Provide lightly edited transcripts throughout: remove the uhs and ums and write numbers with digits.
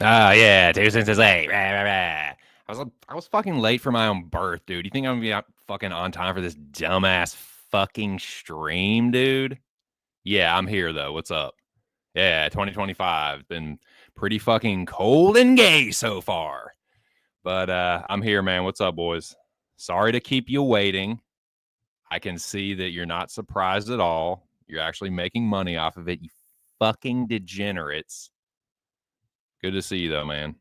Oh yeah, 2 cents 8. Rah, rah, rah. I was fucking late for my own birth, dude. You think I'm gonna be out fucking on time for this dumbass fucking stream, dude? Yeah, I'm here though. What's up? Yeah, 2025 been pretty fucking cold and gay so far, but I'm here, man. What's up, boys? Sorry to keep you waiting. I can see that you're not surprised at all. You're actually making money off of it, you fucking degenerates. Good to see you though, man.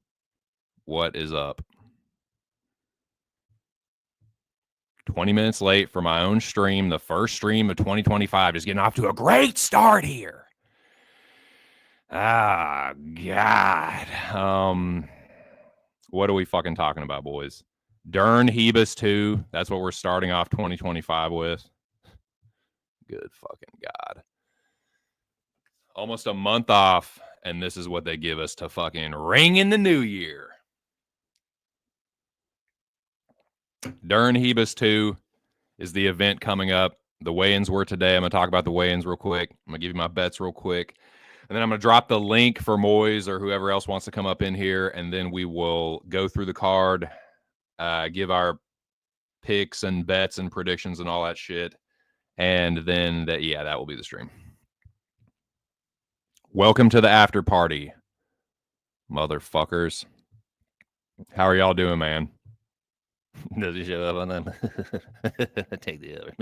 What is up? 20 minutes late for my own stream, the first stream of 2025, just getting off to a great start here. Ah, God. What are we fucking talking about, boys? Dern Hebus 2. That's what we're starting off 2025 with. Good fucking God. Almost a month off, and this is what they give us to fucking ring in the new year. Dern Hebus 2 is the event coming up. The weigh-ins were today. I'm going to talk about the weigh-ins real quick. I'm going to give you my bets real quick. And then I'm going to drop the link for Moyes or whoever else wants to come up in here. And then we will go through the card, give our picks and bets and predictions and all that shit. And then, that will be the stream. Welcome to the after party, motherfuckers. How are y'all doing, man? Does he show up on them? Take the other.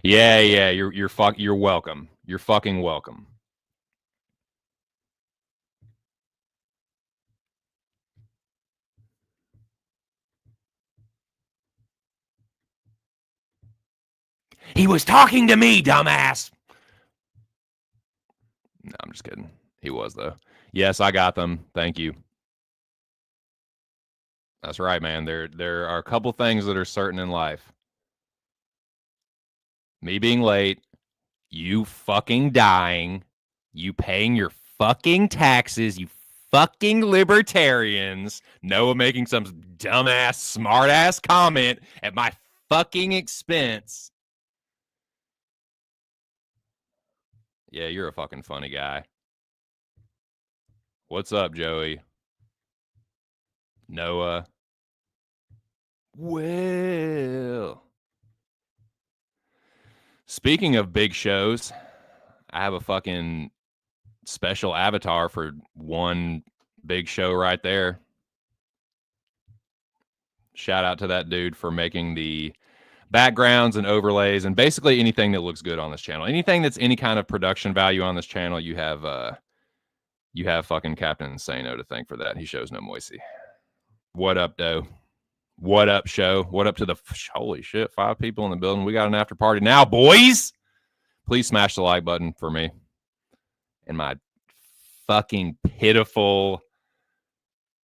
yeah. You're welcome. You're fucking welcome. He was talking to me, dumbass. No, I'm just kidding. He was though. Yes, I got them. Thank you. That's right, man. There are a couple things that are certain in life. Me being late, you fucking dying, you paying your fucking taxes, you fucking libertarians, Noah making some dumbass, smartass comment at my fucking expense. Yeah, you're a fucking funny guy. What's up, Joey? Noah. Well, speaking of big shows, I have a fucking special avatar for one big show right there. Shout out to that dude for making the backgrounds and overlays and basically anything that looks good on this channel. Anything that's any kind of production value on this channel, you have fucking Captain Insano to thank for that. He shows no moisty. What up, though? What up, show? What up to the holy shit? 5 people in the building. We got an after party now, boys. Please smash the like button for me and my fucking pitiful,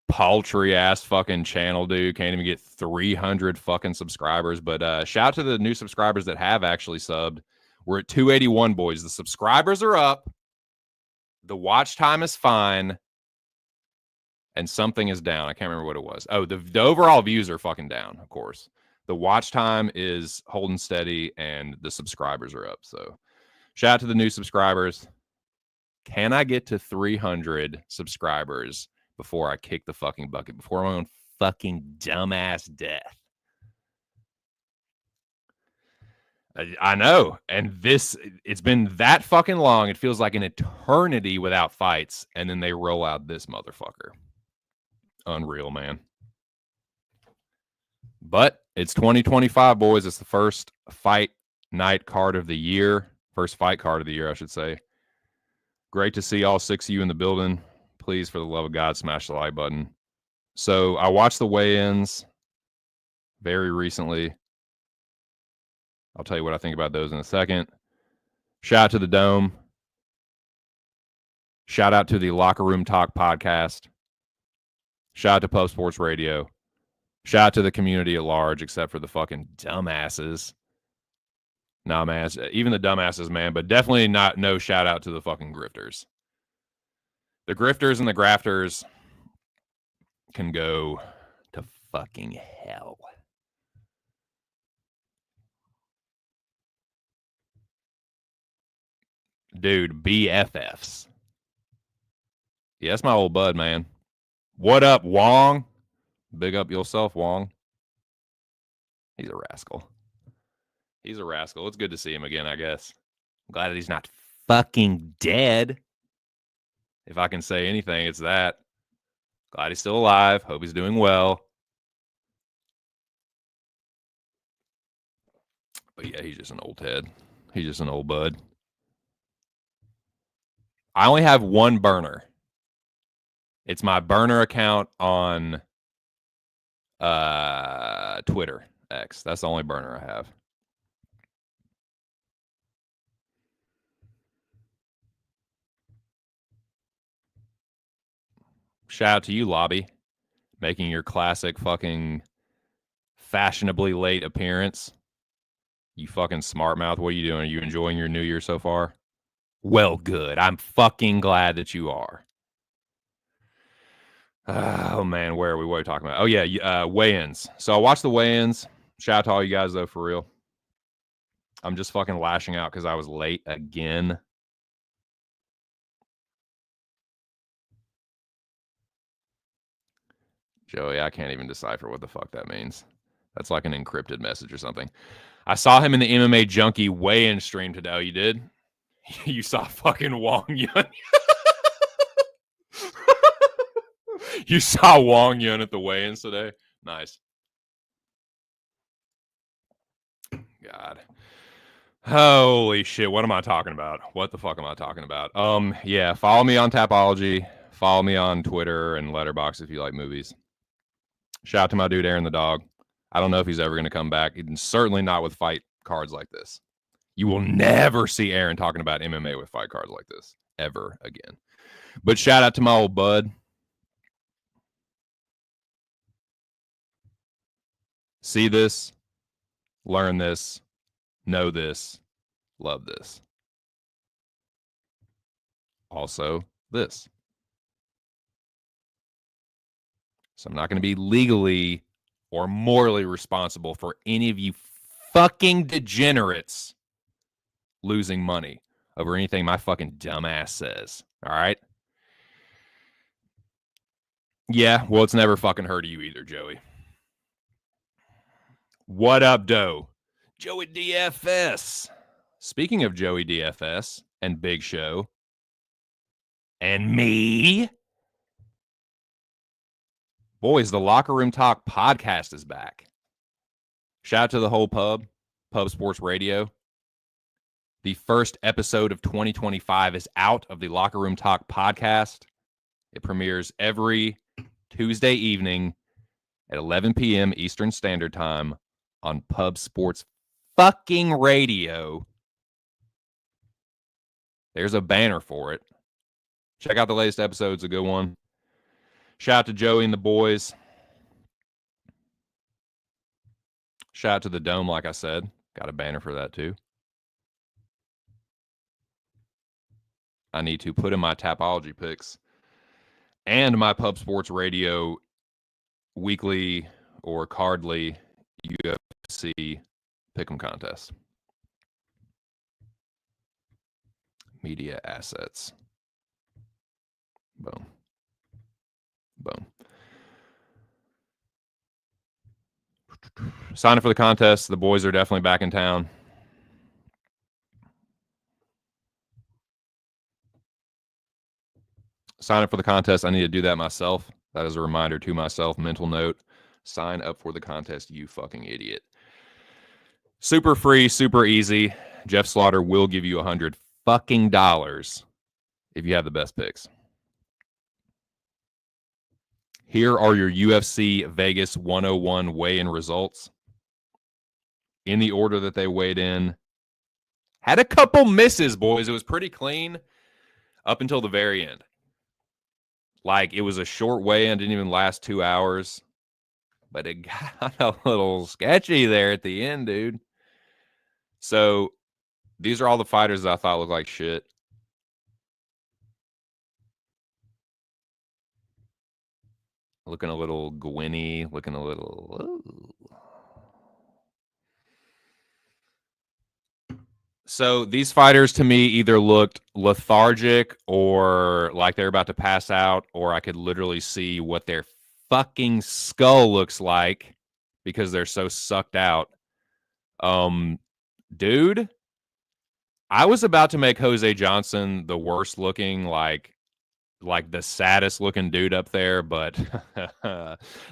paltry ass fucking channel, dude. Can't even get 300 fucking subscribers. But shout out to the new subscribers that have actually subbed. We're at 281, boys. The subscribers are up. The watch time is fine. And something is down. I can't remember what it was. Oh, the overall views are fucking down, of course. The watch time is holding steady and the subscribers are up. So shout out to the new subscribers. Can I get to 300 subscribers before I kick the fucking bucket, before my own fucking dumbass death? I know. And it's been that fucking long. It feels like an eternity without fights. And then they roll out this motherfucker. Unreal, man. But it's 2025, boys. It's the first fight night card of the year. First fight card of the year, I should say. Great to see all 6 of you in the building. Please, for the love of God, smash the like button. So I watched the weigh-ins very recently. I'll tell you what I think about those in a second. Shout out to the Dome. Shout out to the Locker Room Talk podcast. Shout out to Pub Sports Radio. Shout out to the community at large, except for the fucking dumbasses. Nah, man, even the dumbasses, man, but definitely no shout out to the fucking grifters. The grifters and the grafters can go to fucking hell. Dude, BFFs. Yeah, that's my old bud, man. What up, Wong? Big up yourself, Wong. He's a rascal. He's a rascal. It's good to see him again, I guess. I'm glad that he's not fucking dead. If I can say anything, it's that. Glad he's still alive. Hope he's doing well. But yeah, he's just an old head. He's just an old bud. I only have one burner. It's my burner account on Twitter X. That's the only burner I have. Shout out to you, Lobby, making your classic fucking fashionably late appearance. You fucking smart mouth. What are you doing? Are you enjoying your new year so far? Well, good. I'm fucking glad that you are. Oh man, where are we? What are we talking about? Oh yeah, weigh-ins. So I watched the weigh-ins. Shout out to all you guys though, for real. I'm just fucking lashing out because I was late again. Joey, I can't even decipher what the fuck that means. That's like an encrypted message or something. I saw him in the MMA Junkie weigh-in stream today. Oh, you did? You saw fucking Wong Yun. You saw Wong Yun at the weigh-ins today? Nice. God. Holy shit, what am I talking about? What the fuck am I talking about? Yeah, follow me on Tapology. Follow me on Twitter and Letterboxd if you like movies. Shout out to my dude Aaron the dog. I don't know if he's ever going to come back. Certainly not with fight cards like this. You will never see Aaron talking about MMA with fight cards like this ever again. But shout out to my old bud. See this, learn this, know this, love this. Also, this. So I'm not going to be legally or morally responsible for any of you fucking degenerates losing money over anything my fucking dumbass says. All right? Yeah, well, it's never fucking heard of you either, Joey. What up, Doe? Joey DFS. Speaking of Joey DFS and Big Show and me, boys, the Locker Room Talk podcast is back. Shout out to the whole Pub Sports Radio. The first episode of 2025 is out of the Locker Room Talk podcast. It premieres every Tuesday evening at 11 p.m. Eastern Standard Time on Pub Sports fucking Radio. There's a banner for it. Check out the latest episode. It's a good one. Shout out to Joey and the boys. Shout out to the Dome, like I said. Got a banner for that, too. I need to put in my Tapology picks and my Pub Sports Radio weekly or cardly UFC pick'em contest. Media assets. Boom. Boom. Sign up for the contest. The boys are definitely back in town. Sign up for the contest. I need to do that myself. That is a reminder to myself. Mental note. Sign up for the contest, you fucking idiot. Super free, super easy. Jeff Slaughter will give you $100 fucking dollars if you have the best picks. Here are your UFC Vegas 101 weigh-in results in the order that they weighed in. Had a couple misses, boys. It was pretty clean up until the very end. Like, it was a short weigh-in, didn't even last 2 hours. But it got a little sketchy there at the end, dude. So, these are all the fighters that I thought looked like shit. Looking a little Gwynny, looking a little... Ooh. So these fighters to me either looked lethargic or like they're about to pass out, or I could literally see what their fucking skull looks like because they're so sucked out. Dude, I was about to make Jose Johnson the worst looking, like the saddest looking dude up there, but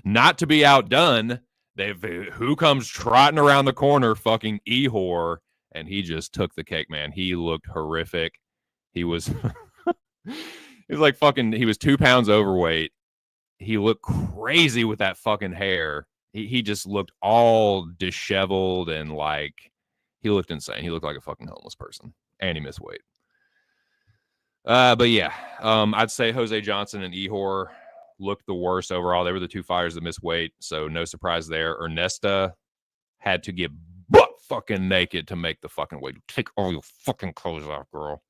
not to be outdone, who comes trotting around the corner, fucking Ehor, and he just took the cake, man. He looked horrific. He was he was like fucking he was 2 pounds overweight. He looked crazy with that fucking hair. He just looked all disheveled and like he looked insane. He looked like a fucking homeless person. And he missed weight. But yeah, I'd say Jose Johnson and Ehor looked the worst overall. They were the two fighters that missed weight, so no surprise there. Ernesta had to get butt fucking naked to make the fucking weight. Take all your fucking clothes off, girl.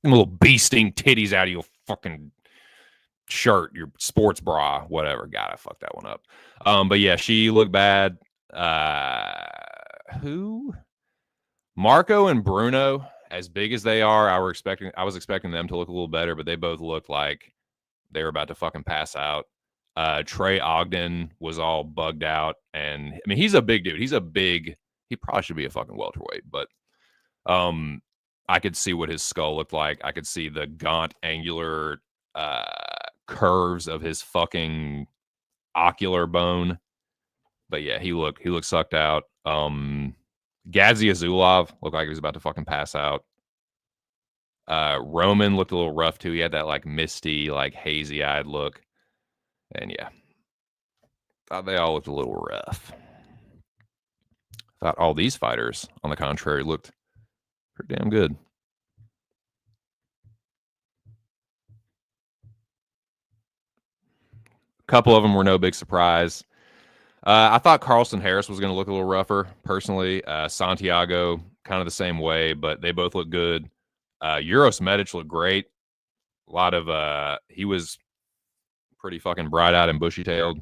Them little bee sting titties out of your fucking shirt, your sports bra, whatever. God, I fucked that one up. But yeah, she looked bad. Who? Marco and Bruno, as big as they are, I was expecting them to look a little better, but they both looked like they were about to fucking pass out. Trey Ogden was all bugged out, and I mean he's a big dude. He probably should be a fucking welterweight, but I could see what his skull looked like. I could see the gaunt, angular curves of his fucking ocular bone. But yeah, he looked sucked out. Gadzhi Azulov looked like he was about to fucking pass out. Roman looked a little rough too. He had that like misty, like hazy-eyed look. And yeah, thought they all looked a little rough. Thought all these fighters, on the contrary, looked pretty damn good. A couple of them were no big surprise. I thought Carlston Harris was going to look a little rougher, personally. Santiago, kind of the same way, but they both look good. Uros Medic looked great. A lot of he was pretty fucking bright-eyed and bushy-tailed.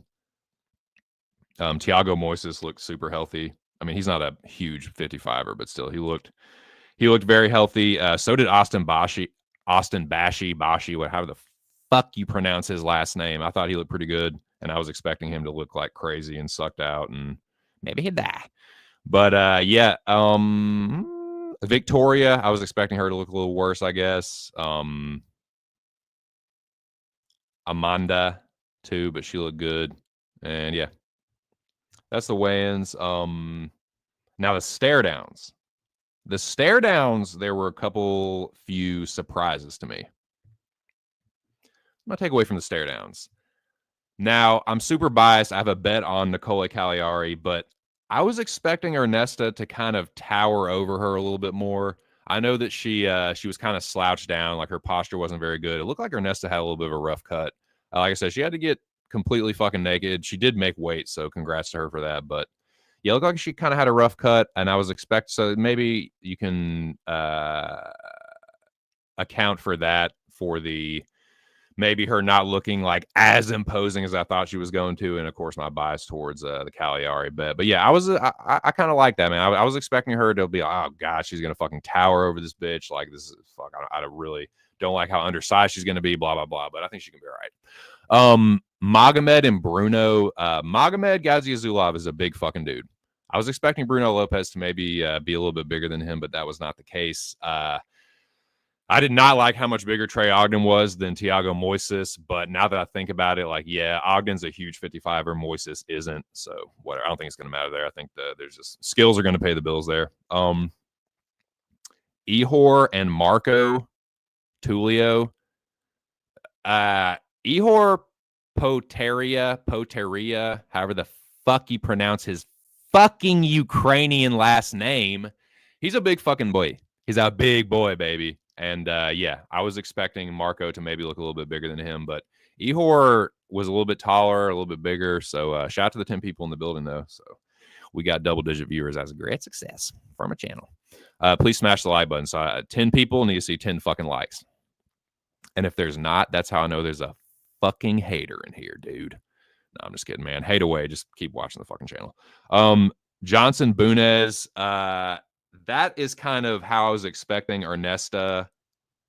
Thiago Moises looked super healthy. I mean, he's not a huge 55er, but still, he looked very healthy. So did Austin Bashi, however the fuck you pronounce his last name. I thought he looked pretty good, and I was expecting him to look like crazy and sucked out, and maybe he'd die. But yeah, Victoria, I was expecting her to look a little worse, I guess. Amanda too, but she looked good. And yeah, that's the weigh-ins. Now the stare downs. The stare downs, there were a few surprises to me. I'm gonna take away from the stare downs. Now, I'm super biased. I have a bet on Nicole Cagliari, but I was expecting Ernesta to kind of tower over her a little bit more. I know that she was kind of slouched down, like her posture wasn't very good. It looked like Ernesta had a little bit of a rough cut. Like I said, she had to get completely fucking naked. She did make weight, so congrats to her for that. But yeah, it looked like she kind of had a rough cut, and I was expecting, so maybe you can account for that, for the maybe her not looking like as imposing as I thought she was going to, and of course my bias towards the Cagliari bet. But yeah, I kind of like that, man. I was expecting her to be, oh god, she's gonna fucking tower over this bitch. Like this is fuck. I really don't like how undersized she's gonna be. Blah blah blah. But I think she can be all right. Magomed and Bruno. Magomed Gadzhi is a big fucking dude. I was expecting Bruno Lopez to maybe be a little bit bigger than him, but that was not the case. I did not like how much bigger Trey Ogden was than Thiago Moises, but now that I think about it, like, yeah, Ogden's a huge 55er, Moises isn't, so whatever. I don't think it's going to matter there. I think there's just skills are going to pay the bills there. Ehor and Marco Tulio. Ehor Poteria, however the fuck you pronounce his fucking Ukrainian last name. He's a big fucking boy. He's a big boy, baby. And yeah, I was expecting Marco to maybe look a little bit bigger than him, but Ehor was a little bit taller, a little bit bigger. So shout out to the 10 people in the building, though. So we got double-digit viewers. That's a great success for my channel. Please smash the like button. So 10 people need to see 10 fucking likes. And if there's not, that's how I know there's a fucking hater in here, dude. No, I'm just kidding, man. Hate away. Just keep watching the fucking channel. Johnson Bunez. that is kind of how I was expecting Ernesta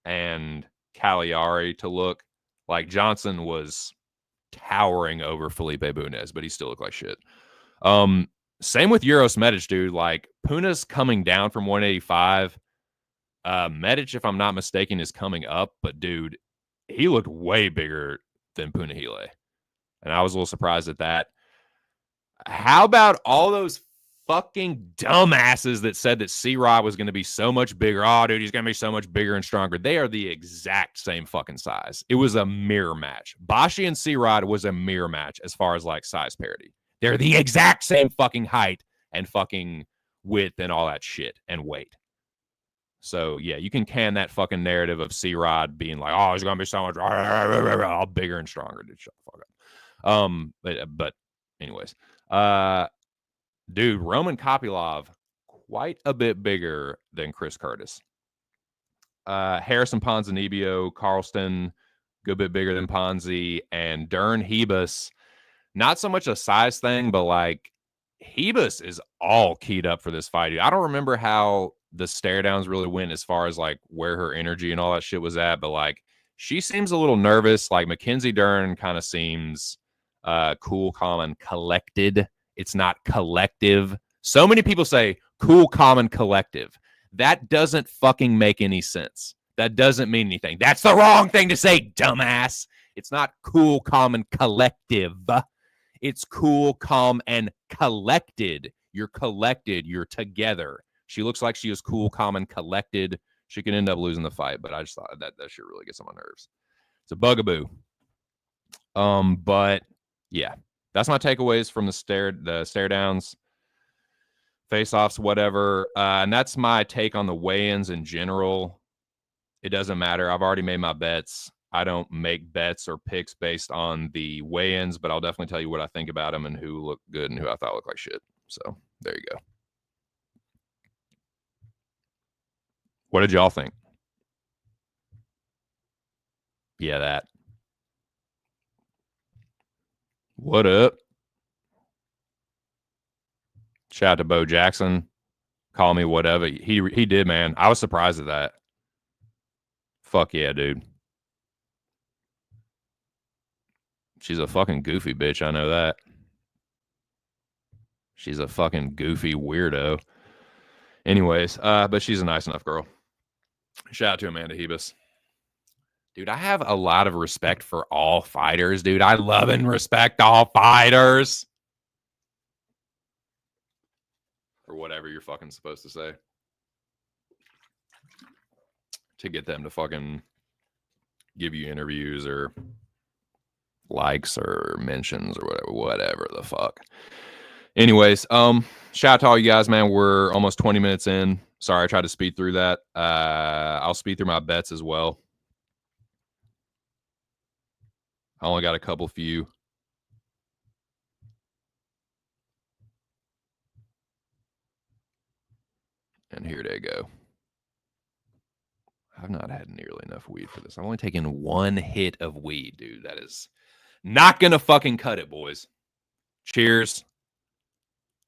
and Cagliari to look. Like Johnson was towering over Felipe Bunez, but he still looked like shit. Same with Euros Medic, dude. Like Puna's coming down from 185. Medic, if I'm not mistaken, is coming up, but dude, he looked way bigger than Punahele. And I was a little surprised at that. How about all those fucking dumbasses that said that C-Rod was going to be so much bigger? Oh, dude, he's going to be so much bigger and stronger. They are the exact same fucking size. It was a mirror match. Bashi and C-Rod was a mirror match as far as like size parity. They're the exact same fucking height and fucking width and all that shit and weight. So, yeah, you can can that fucking narrative of C-Rod being like, oh, he's going to be so much all bigger and stronger. Dude, shut the fuck up. But anyways, dude, Roman Kopylov, quite a bit bigger than Chris Curtis. Harrison Ponzinibbio, Carlston, good bit bigger than Ponzi, and Dern Hebus, not so much a size thing, but like Hebus is all keyed up for this fight. I don't remember how the stare downs really went as far as like where her energy and all that shit was at, but like she seems a little nervous. Like Mackenzie Dern kind of seems cool, calm, and collected. It's not collective. So many people say cool, calm, and collective. That doesn't fucking make any sense. That doesn't mean anything. That's the wrong thing to say, dumbass. It's not cool, calm, and collective. It's cool, calm, and collected. You're collected. You're together. She looks like she is cool, calm, and collected. She can end up losing the fight, but I just thought that shit really gets on my nerves. It's a bugaboo. But yeah, that's my takeaways from the stare downs, face-offs, whatever. And that's my take on the weigh-ins in general. It doesn't matter. I've already made my bets. I don't make bets or picks based on the weigh-ins, but I'll definitely tell you what I think about them and who looked good and who I thought looked like shit. So there you go. What did y'all think? Yeah, that. What up? Shout out to Bo Jackson. Call me whatever. He did, man. I was surprised at that. Fuck yeah, dude. She's a fucking goofy bitch. I know that. She's a fucking goofy weirdo. Anyways, but she's a nice enough girl. Shout out to Amanda Hebus. Dude, I have a lot of respect for all fighters, dude. I love and respect all fighters. Or whatever you're fucking supposed to say. To get them to fucking give you interviews or likes or mentions or whatever the fuck. Anyways, shout out to all you guys, man. We're almost 20 minutes in. Sorry, I tried to speed through that. I'll speed through my bets as well. I only got a couple few. And here they go. I've not had nearly enough weed for this. I've only taken one hit of weed, dude. That is not going to fucking cut it, boys. Cheers.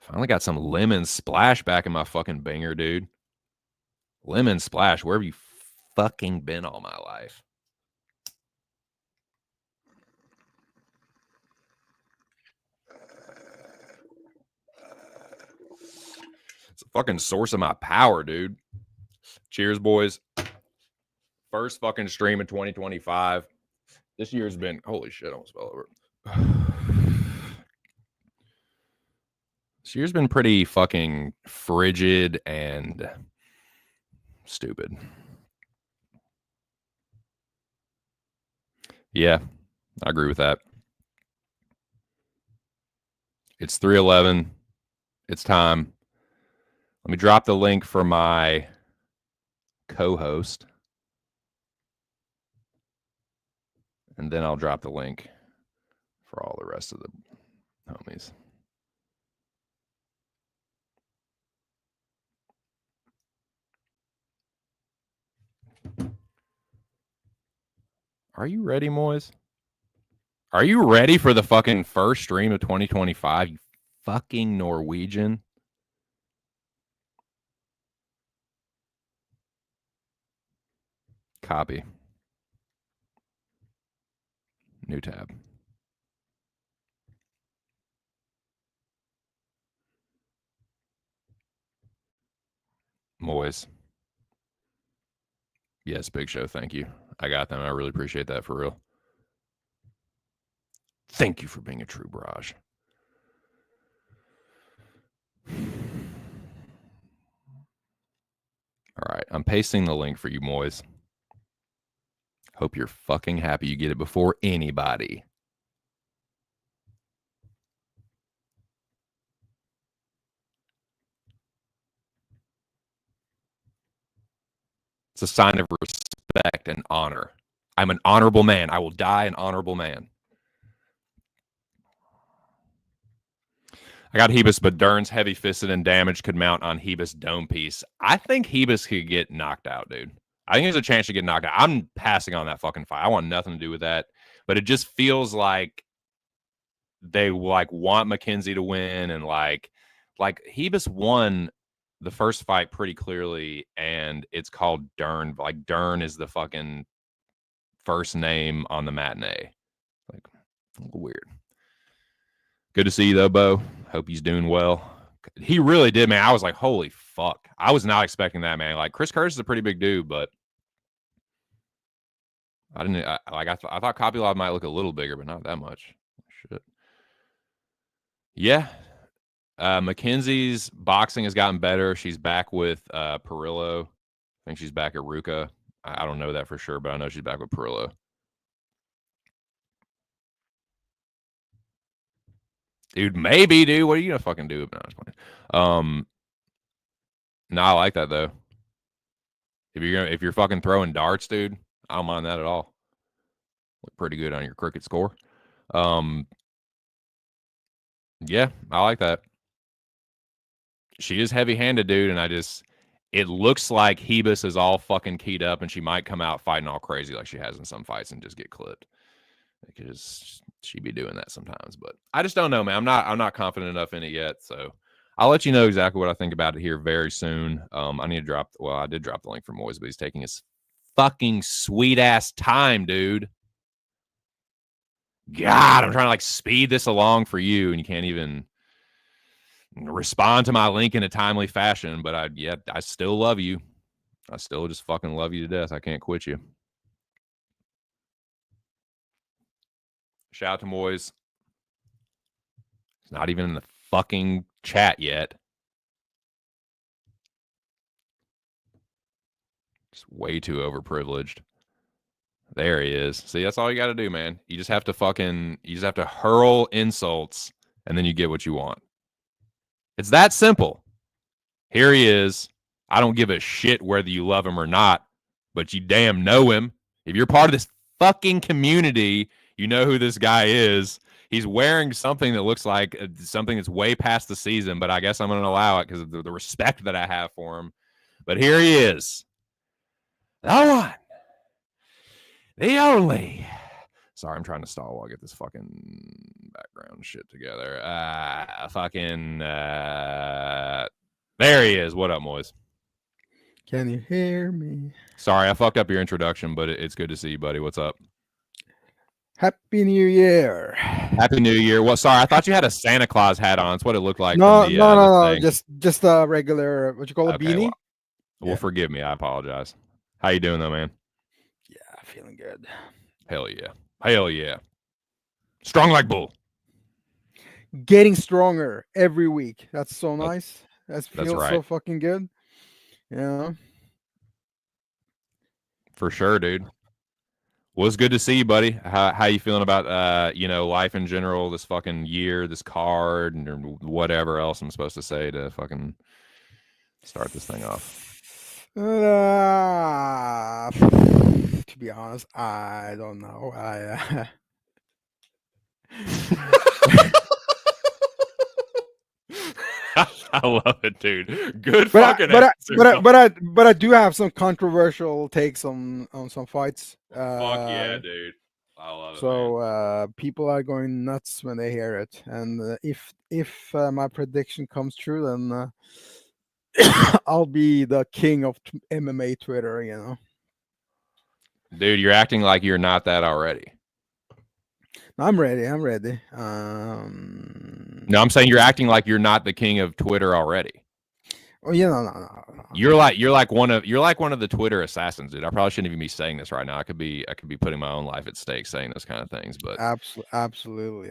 Finally got some lemon splash back in my fucking banger, dude. Lemon splash. Where have you fucking been all my life? It's a fucking source of my power, dude. Cheers, boys. First fucking stream in 2025. This year's been, holy shit, I almost fell over. This year's been pretty fucking frigid and stupid. Yeah, I agree with that. It's 3:11. It's time. Let me drop the link for my co-host. And then I'll drop the link for all the rest of the homies. Are you ready, Moise? Are you ready for the fucking first stream of 2025? You fucking Norwegian. Copy. New tab. Moyes. Yes, Big Show. Thank you. I got them. I really appreciate that for real. Thank you for being a true barrage. All right. I'm pasting the link for you, Moyes. Hope you're fucking happy you get it before anybody. It's a sign of respect and honor. I'm an honorable man. I will die an honorable man. I got Hebus, but Dern's heavy-fisted and damage could mount on Hebus dome piece. I think Hebus could get knocked out, dude. I think there's a chance to get knocked out. I'm passing on that fucking fight. I want nothing to do with that. But it just feels like they want McKenzie to win, and like Hebus won the first fight pretty clearly, and it's called Dern. Like Dern is the fucking first name on the matinee. Like a little weird. Good to see you though, Bo. Hope he's doing well. He really did, man. I was like, holy fuck. I was not expecting that, man. Like Chris Curtis is a pretty big dude, but I didn't I thought Kopylov might look a little bigger, but not that much. Shit. Yeah. Mackenzie's boxing has gotten better. She's back with Perillo. I think she's back at Ruka. I don't know that for sure, but I know she's back with Perillo. Dude, maybe, dude. What are you gonna fucking do? No, it's funny. No, I like that though. If you're fucking throwing darts, dude, I don't mind that at all. Look pretty good on your cricket score. Yeah, I like that. She is heavy-handed, dude, and it looks like Hebus is all fucking keyed up, and she might come out fighting all crazy like she has in some fights and just get clipped. Because she be doing that sometimes, but I just don't know, man. I'm not confident enough in it yet, so I'll let you know exactly what I think about it here very soon. I need to drop. Well, I did drop the link for Moyes, but he's taking his fucking sweet ass time, dude. God, I'm trying to like speed this along for you, and you can't even respond to my link in a timely fashion. But I still love you. I still just fucking love you to death. I can't quit you. Shout out to Moyes. It's not even in the fucking chat yet. Just way too overprivileged. There he is. See, that's all you got to do, man. You just have to hurl insults, and then you get what you want. It's that simple. Here he is. I don't give a shit whether you love him or not, but you damn know him. If you're part of this fucking community, you know who this guy is. He's wearing something that looks like something that's way past the season, but I guess I'm going to allow it because of the respect that I have for him. But here he is. The one. The only. Sorry, I'm trying to stall while I get this fucking background shit together. There he is. What up, Moyes? Can you hear me? Sorry, I fucked up your introduction, but it's good to see you, buddy. What's up? Happy New Year. Happy New Year. Well, sorry, I thought you had a Santa Claus hat on. That's what it looked like. No, from the, no. thing. Just a regular, what you call a beanie. Well, forgive me. I apologize. How you doing, though, man? Yeah, feeling good. Hell yeah. Hell yeah. Strong like bull. Getting stronger every week. That's so nice. That feels right. so fucking good. Yeah. For sure, dude. Well, it's good to see you, buddy. How you feeling about life in general, this fucking year, this card, and whatever else I'm supposed to say to fucking start this thing off? To be honest, I don't know. I love it, dude. Good but fucking answer. But I do have some controversial takes on some fights. Fuck yeah, dude. I love it. So people are going nuts when they hear it, and if my prediction comes true, then I'll be the king of MMA Twitter. Dude, you're acting like you're not that already. I'm ready. I'm ready. No, I'm saying you're acting like you're not the king of Twitter already. Oh yeah, no. You're like one of the Twitter assassins, dude. I probably shouldn't even be saying this right now. I could be putting my own life at stake saying those kind of things, but Absolutely.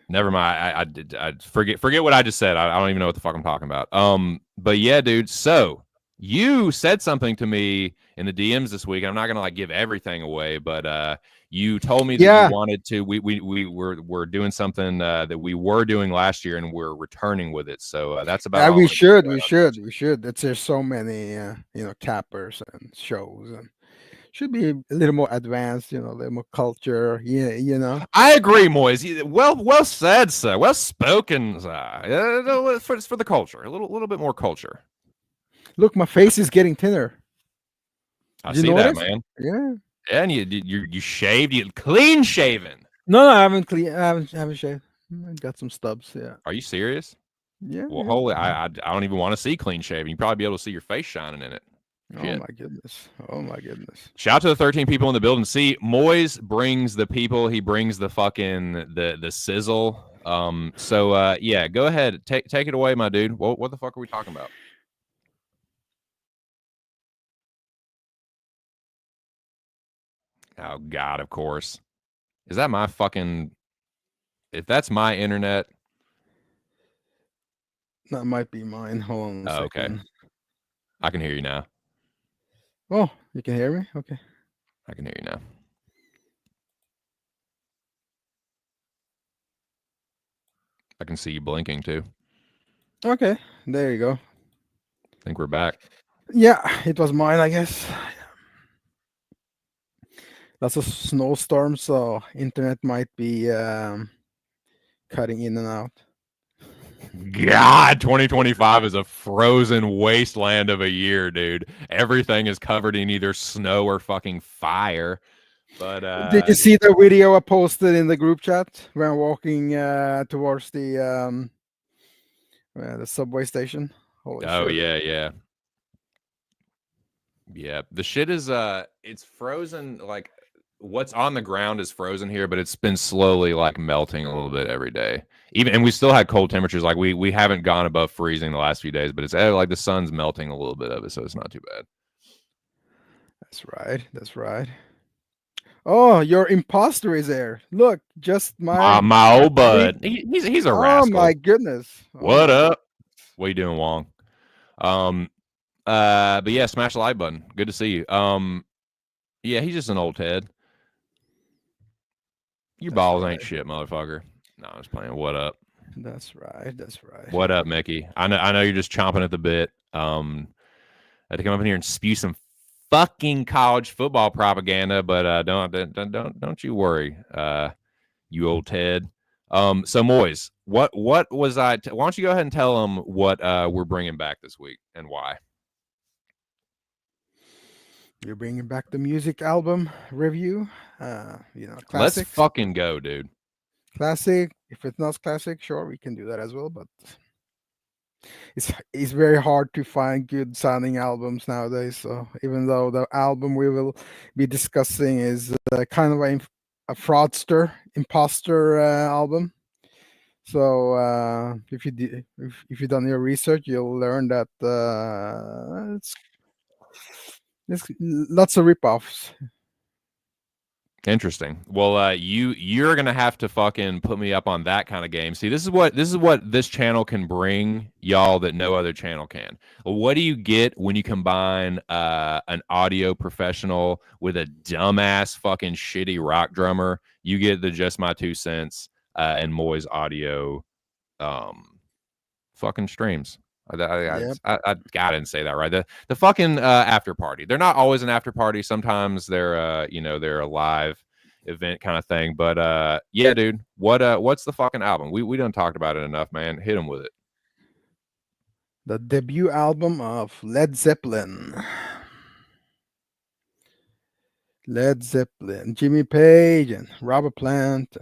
never mind. I forget what I just said. I don't even know what the fuck I'm talking about. But yeah, dude. So you said something to me in the DMs this week. I'm not gonna like give everything away, but you told me that you Yeah, wanted to. We're doing something that we were doing last year, and we're returning with it. So that's about yeah. all I'm We gonna give should, away we on should, this. we should. There's so many, cappers and shows, and should be a little more advanced. A little more culture. Yeah. I agree, Moise. Well said, sir. Well spoken, sir. For the culture, a little bit more culture. Look, my face is getting thinner. I Did you see that, notice? man. Yeah. Yeah, and you shaved, you clean shaven. No, I haven't clean. I haven't shaved. I got some stubs. Yeah. Are you serious? Yeah. Well, Yeah. holy, I don't even want to see clean shaven. You probably be able to see your face shining in it. Oh Shit. my goodness. Oh my goodness. Shout out to the 13 people in the building. See, Moise brings the people. He brings the fucking the sizzle. So yeah, go ahead, take it away, my dude. What the fuck are we talking about? Oh God, of course. Is that my fucking? If that's my internet, That might be mine. Hold on a oh, okay, second. I can hear you now. Oh, you can hear me? Okay. I can hear you now. I can see you blinking too. Okay. There you go. I think we're back. Yeah, it was mine, I guess. That's a snowstorm, so internet might be cutting in and out. God, 2025 is a frozen wasteland of a year, dude. Everything is covered in either snow or fucking fire. But Did you see the video I posted in the group chat when I'm walking towards the subway station? Holy oh shit! yeah. Yeah, the shit is it's frozen. Like what's on the ground is frozen here, but it's been slowly like melting a little bit every day. Even and we still had cold temperatures. Like we haven't gone above freezing the last few days, but it's like the sun's melting a little bit of it, so it's not too bad. That's right. That's right. Oh, your imposter is there. Look, just My old complete. bud, he's a Oh rascal. my goodness. Oh What my up? goodness. What you doing, Wong? Um, but yeah, smash the like button. Good to see you. Yeah, he's just an old Ted. Your That's balls ain't right. shit, motherfucker. No, I'm just playing. What up? That's right. That's right. What up, Mickey? I know you're just chomping at the bit. I had to come up in here and spew some fucking college football propaganda, but don't you worry, you old Ted. So Moise, what was I? Why don't you go ahead and tell them what we're bringing back this week and why? You're bringing back the music album review. Let's Classics. fucking go, dude. Classic. If it's not classic, sure, we can do that as well. But it's very hard to find good sounding albums nowadays. So even though the album we will be discussing is kind of a fraudster, imposter album. So if you've done your research, you'll learn that it's lots of ripoffs. Interesting. Well, you're gonna have to fucking put me up on that kind of game. See, this is what this channel can bring y'all that no other channel can. What do you get when you combine an audio professional with a dumbass fucking shitty rock drummer? You get the Just My Two Cents and Moy's audio fucking streams. Yep. I didn't say that right. The fucking after party. They're not always an after party. Sometimes they're they're a live event kind of thing. But yeah, dude. What's the fucking album? We don't talked about it enough, man. Hit them with it. The debut album of Led Zeppelin. Led Zeppelin, Jimmy Page and Robert Plant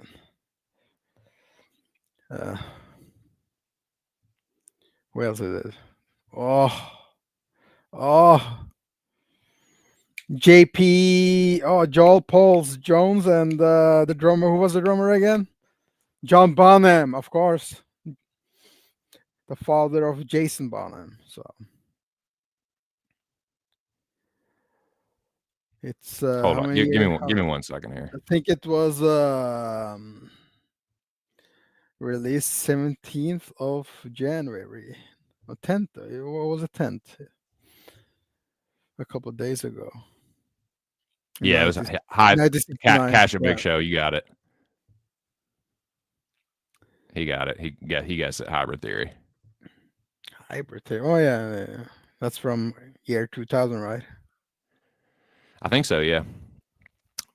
and who else is it? Oh, oh, JP, Joel Pauls Jones, and the drummer. Who was the drummer again? John Bonham, of course, the father of Jason Bonham. So it's Hold how on. many Give years? me give me 1 second here. I think it was released 17th of January, or 10th. What was it, 10th? A couple of days ago. Yeah, it was 90, high 1969. Cash a Yeah, Big Show. You got it. He got it. He guessed it. Hybrid Theory. Hybrid Theory. Oh yeah. That's from year 2000, right? I think so. Yeah.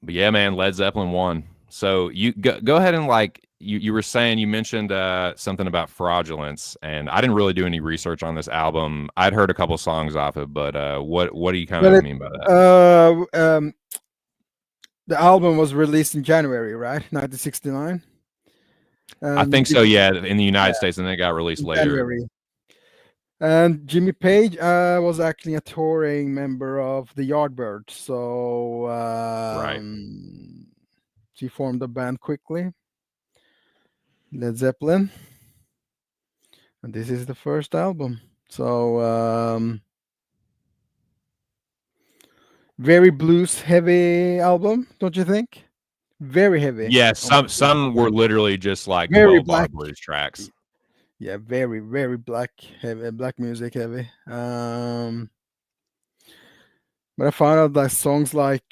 But yeah, man, Led Zeppelin 1. So you go ahead and like you were saying, you mentioned something about fraudulence, and I didn't really do any research on this album. I'd heard a couple songs off it, but what do you kind Well, of it mean by that? the album was released in January, right? 1969. I And think so. Yeah, in the yeah, United States, and then it got released in later. January. And Jimmy Page was actually a touring member of the Yardbirds, so Right. she formed a band quickly, Led Zeppelin, and this is the first album. So very blues heavy album, don't you think? Very heavy. Yeah, on blues. some were literally just like Very 12-bar black. blues tracks. Yeah, very black heavy, black music heavy. But I found out that songs like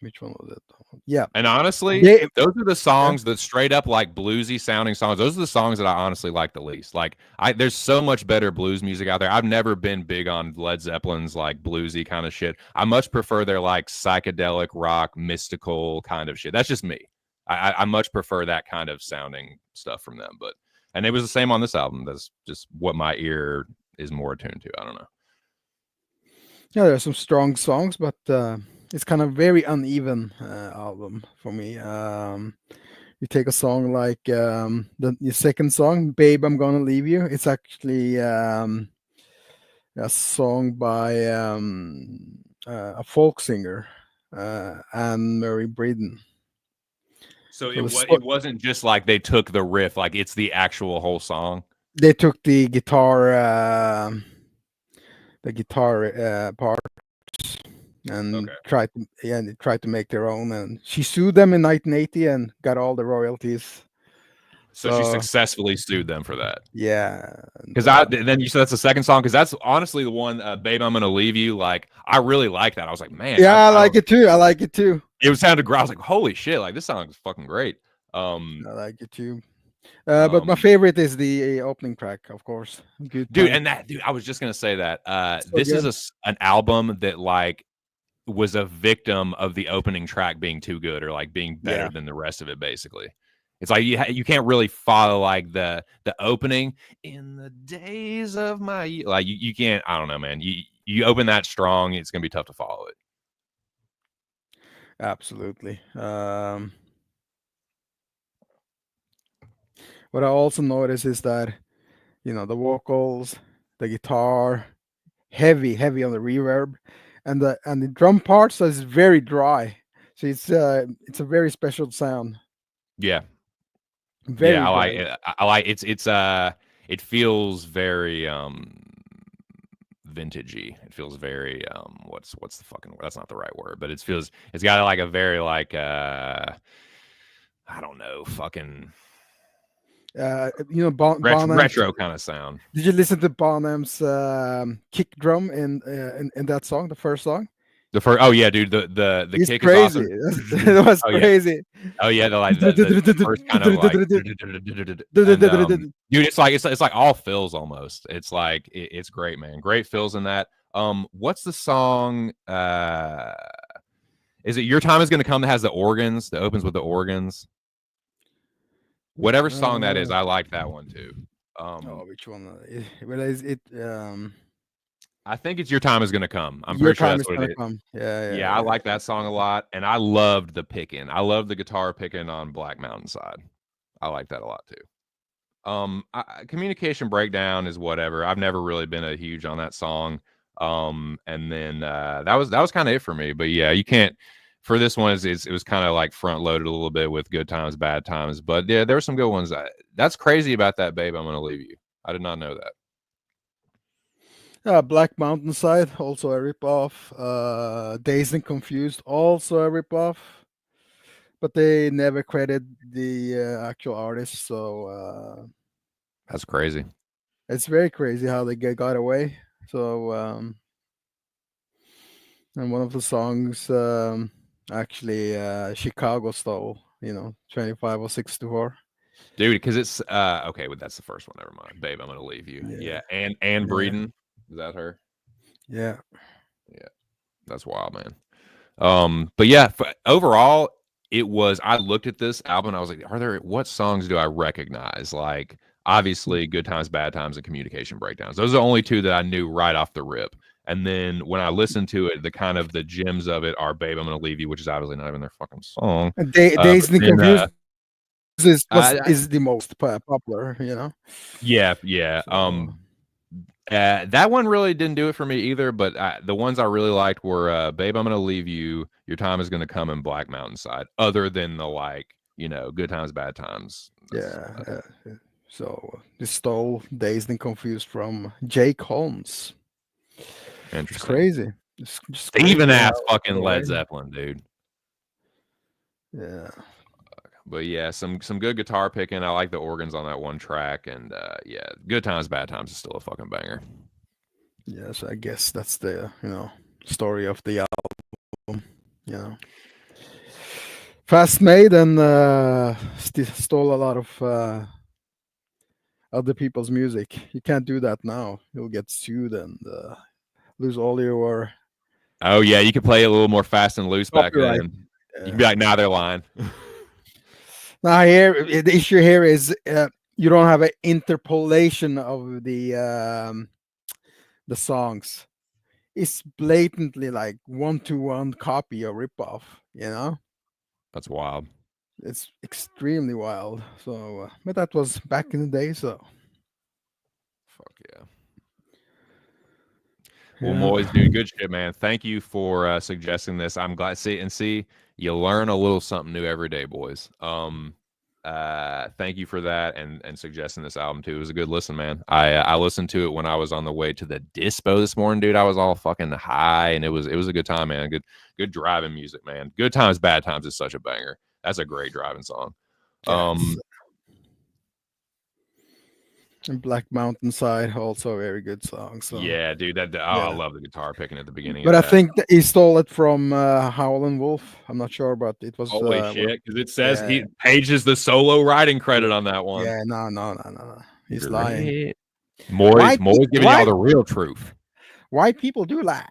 which one was it? Yeah, And honestly, they, those are the yeah, songs that straight up like bluesy sounding songs. Those are the songs that I honestly like the least. Like there's so much better blues music out there. I've never been big on Led Zeppelin's like bluesy kind of shit. I much prefer their like psychedelic rock, mystical kind of shit. That's just me. I much prefer that kind of sounding stuff from them. But and it was the same on this album. That's just what my ear is more attuned to. I don't know. yeah. There are some strong songs, but it's kind of very uneven album for me. You take a song like your second song, "Babe, I'm Gonna Leave You." It's actually a song by a folk singer, Anne Murray Braden. So So it wasn't just like they took the riff, like it's the actual whole song. they took the guitar parts and Okay. tried to make their own. And she sued them in 1980 and got all the royalties. So she So successfully sued them for that. yeah, and, Because I then you said that's the second song, because that's honestly the one, "Babe, I'm Gonna Leave You." Like I really like that. I was like, man, yeah, I I like don't. it too. I like it too. It sounded great. I was like, holy shit, like this song is fucking great. I like it too. But my Um, favorite is the opening track, of course. Good dude, time. and that dude, I was just gonna say that. So This is good. an album that like was a victim of the opening track being too good or like being better Yeah, than the rest of it. Basically, it's like you can't really follow like the opening in the days of my like you can't. I don't know, man. You open that strong, it's gonna be tough to follow it. absolutely. What I also notice is that the vocals, the guitar, heavy on the reverb, and the drum parts is very dry. So it's a very special sound. Yeah, yeah, Very I like dry. it. I like it feels very vintagey. It feels very what's the fucking word? That's not the right word, but it's got like a very like I don't know, fucking Bonham's. retro kind of sound. Did you listen to Bonham's kick drum in that song, the first song? The first, oh yeah, dude, the It's kick is crazy. awesome. It was Oh yeah, crazy. oh yeah, the first kind of like, and dude, it's like all fills almost. It's like it's great, man. Great fills in that. What's the song? Is it "Your Time Is Gonna Come" that has the organs? That opens with the organs. Whatever song that is, Uh, I like that one too. which one? Well, is it? I think it's "Your Time Is Gonna Come." I'm Your pretty sure time that's is what it gonna is. come. Yeah, Yeah, I yeah, like that song a lot, and I loved the picking. I love the guitar picking on Black Mountain Side. I like that a lot too. Communication Breakdown is whatever. I've never really been a huge on that song. And then that was kind of it for me. But yeah, you can't for this one. It was kind of like front loaded a little bit with good times, bad times. But yeah, there were some good ones. That's crazy about that, babe. I'm gonna leave you. I did not know that. Black Mountainside, also a ripoff. Dazed and Confused, also a ripoff. But they never credit the actual artist, so That's crazy. it's very crazy how they got away. So, and one of the songs actually Chicago stole, 25 or 64. Dude, because it's okay, but that's the first one. Never mind. Babe, I'm gonna leave you. Yeah, Yeah, and yeah, Breeden. Is that her? yeah. Yeah. That's wild, man. But yeah, overall, it was. I looked at this album and I was like, what songs do I recognize? Like, obviously, Good Times, Bad Times, and Communication Breakdowns. Those are the only two that I knew right off the rip. And then when I listened to it, the gems of it are "Babe, I'm Gonna Leave You," which is obviously not even their fucking song. And But Dazed and then, Confused I, I is the most popular. yeah, yeah. So That one really didn't do it for me either, but the ones I really liked were "Babe, I'm Gonna Leave You," "Your Time Is Gonna Come," and "Black Mountainside." Other than the good times, bad times. yeah, so they stole Dazed and Confused from Jake Holmes. It's Interesting. crazy. It's just Steven crazy how ass it fucking got Led away. Zeppelin, dude. Yeah. But yeah, some good guitar picking. I like the organs on that one track, and yeah, "Good Times, Bad Times" is still a fucking banger. Yes, I guess that's the story of the album. You know, fast made and stole a lot of other people's music. You can't do that now. You'll get sued and lose all your Oh yeah, you could play it a little more fast and loose back copyright. then. You can Yeah. be like, "Nah, they're lying." Now here, the issue here is you don't have an interpolation of the songs. It's blatantly like 1-to-1 copy or ripoff. That's wild. It's extremely wild. So, but that was back in the day. So, Fuck yeah. Well, yeah, Moise, dude, good shit, man. Thank you for suggesting this. I'm glad. See, you learn a little something new every day, boys. Thank you for that and suggesting this album too. It was a good listen, man. I listened to it when I was on the way to the dispo this morning, dude. I was all fucking high, and it was a good time, man. Good driving music, man. Good times, bad times is such a banger. That's a great driving song. yeah. Um, And Black Mountainside also a very good song. So, yeah, dude. I yeah. love the guitar picking at the beginning of But I that. think that he stole it from Howlin' Wolf. I'm not sure, but it was Holy one of shit! Because it says yeah, he Page is the solo writing credit on that one. yeah. No, no, no, no, no. He's lying. Great. Moyes giving y'all the real truth. Why people do lie?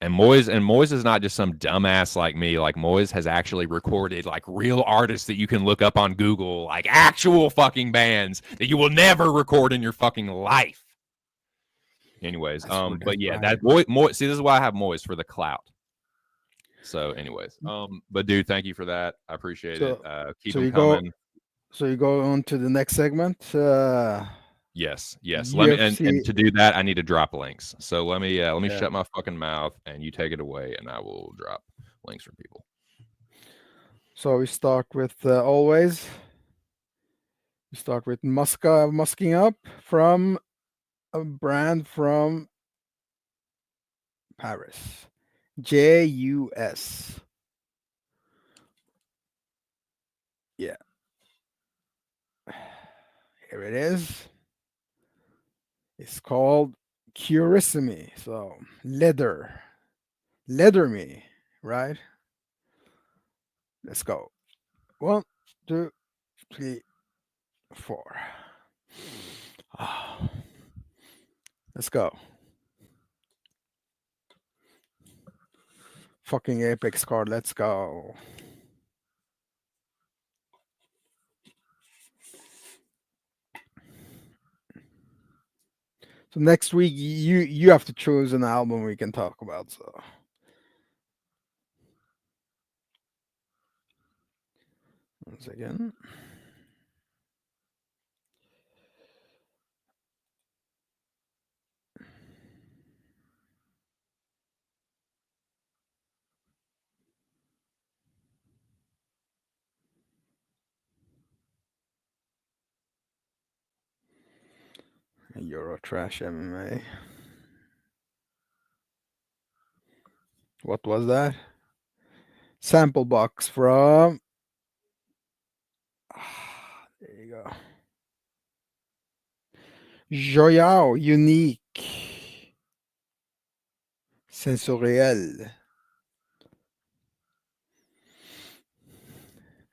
And Moyes is not just some dumbass like me. Like Moyes has actually recorded like real artists that you can look up on Google, like actual fucking bands that you will never record in your fucking life. Anyways, but yeah, Right. that Moy. See, this is why I have Moyes for the clout. So, anyways, but dude, thank you for that. I appreciate it. So, Keep so them you go, coming. so you go on to the next segment. Yes, yes. Let me and UFC. to do that, I need to drop links. So let me Yeah. shut my fucking mouth and you take it away, and I will drop links for people. So we start with always. We start with musking up from a brand from Paris. JUS. Yeah. Here it is. It's called Curissimi. So leather. Leather me, right? Let's go. 1, 2, 3, 4. Ah, let's go. Fucking Apex card. Let's go. So next week you have to choose an album we can talk about. So once again. Eurotrash MMA. What was that? Sample box from. There you go. Joyao, unique. Sensoriel.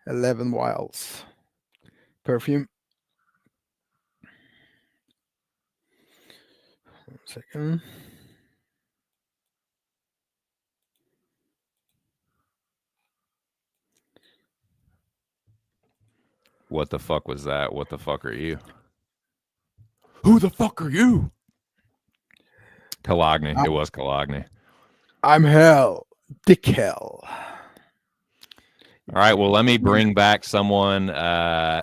11 vials. Perfume. 1 second. What the fuck was that? What the fuck are you? Who the fuck are you? Cologne. It was Cologne. I'm hell. Dick hell. All right. Well, let me bring back someone.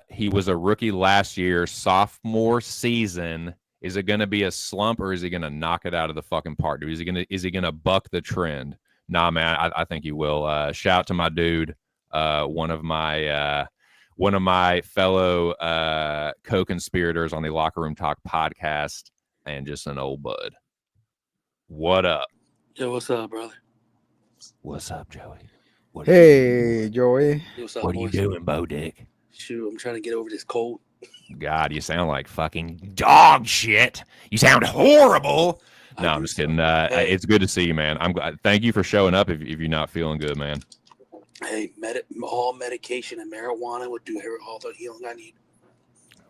He was a rookie last year, sophomore season. Is it going to be a slump or is he going to knock it out of the fucking park? Is he gonna buck the trend? Nah, man. I think he will. Shout out to my dude. One of my fellow co-conspirators on the Locker Room Talk podcast, and just an old bud. What up? Yo, what's up, brother? What's up, Joey? Hey, Joey. Yo, what's up, What are you boys? doing, Bo Dick? Shoot, I'm trying to get over this cold. God, you sound like fucking dog shit. You sound horrible. No, I'm just kidding. Hey. It's good to see you, man. I'm glad. Thank you for showing up. If you're not feeling good, man. Hey, all medication and marijuana would do all the healing I need.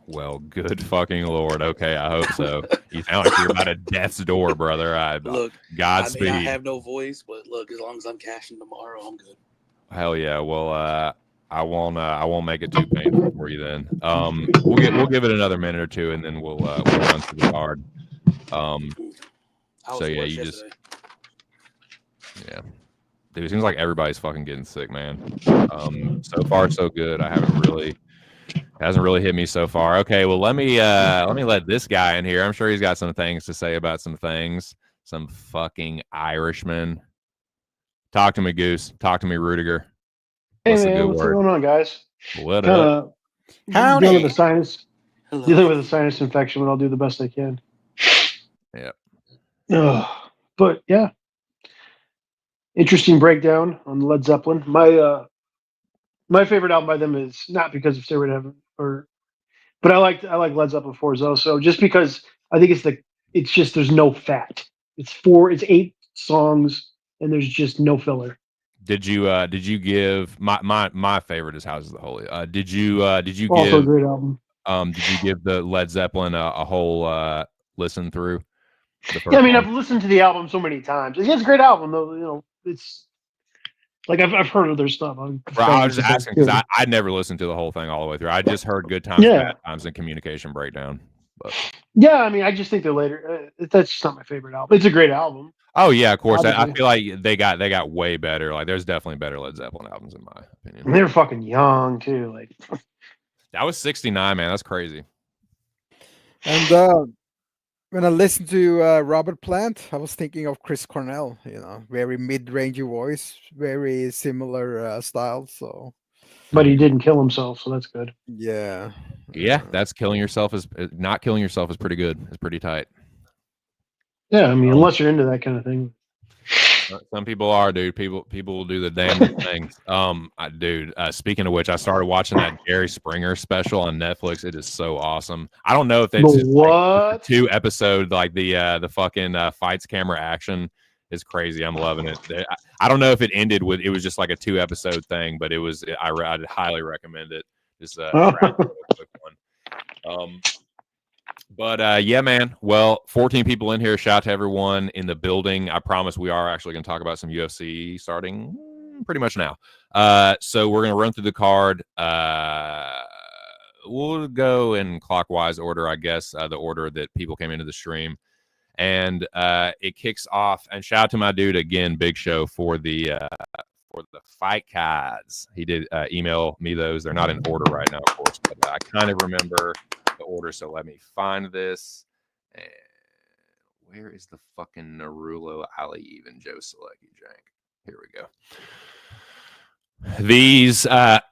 Well, good fucking Lord. Okay, I hope so. You sound like you're about a death's door, brother. Look, Godspeed. I have no voice, but look, as long as I'm cashing tomorrow, I'm good. Hell yeah. Well, I won't make it too painful for you then. We'll give it another minute or two, and then we'll run through the card. So yeah, you just dude, it seems like everybody's fucking getting sick, man. So far so good. Hasn't really hit me so far. Okay, well let me let this guy in here. I'm sure he's got some things to say about some things. Some fucking Irishman. Talk to me, Goose. Talk to me, Rudiger. Hey What's man, the good what's word? going on, guys? What up? Dealing with a sinus, Hello. dealing with a sinus infection, but I'll do the best I can. Yeah. But yeah, interesting breakdown on Led Zeppelin. My favorite album by them is not because of Stairway to Heaven, but I like Led Zeppelin 4 also just because I think it's just there's no fat. It's 8 songs and there's just no filler. Did you give my favorite is Houses of the Holy? Did you Also a give great album. Did you give the Led Zeppelin a whole listen through? Yeah, I mean I've listened to the album so many times. It's a great album though. You know, it's like I've heard of their stuff. I was just asking because I never listened to the whole thing all the way through. I just heard Good Times, Bad Times, and Communication Breakdown. But yeah, I mean, I just think they're later. That's just not my favorite album. It's a great album. Oh yeah, of course. I feel like they got way better. Like there's definitely better Led Zeppelin albums in my opinion. And they were fucking young too. Like that was 69, man. That's crazy. And when I listened to Robert Plant, I was thinking of Chris Cornell. You know, very mid-rangey voice, very similar style. So, but he didn't kill himself, so that's good. Yeah. Yeah, that's killing yourself is not killing yourself is pretty good. It's pretty tight. Yeah, I mean, unless you're into that kind of thing. Some people are, dude. People will do the damnest things. Dude. Speaking of which, I started watching that Jerry Springer special on Netflix. It is so awesome. I don't know if it's just like 2 episodes, like the fucking fights camera action is crazy. I'm loving it. I don't know if it ended with it was just like a 2 episode thing, but it was. I'd highly recommend it. Just a quick one. But yeah, man. Well, 14 people in here. Shout out to everyone in the building. I promise we are actually going to talk about some UFC starting pretty much now. So we're going to run through the card. We'll go in clockwise order, I guess, the order that people came into the stream. And it kicks off. And shout out to my dude again, Big Show, for the fight cards. He did email me those. They're not in order right now, of course, but I kind of remember the order, so let me find this. And where is the fucking Narulo Ali even Joe Selecki Jank? Here we go. These like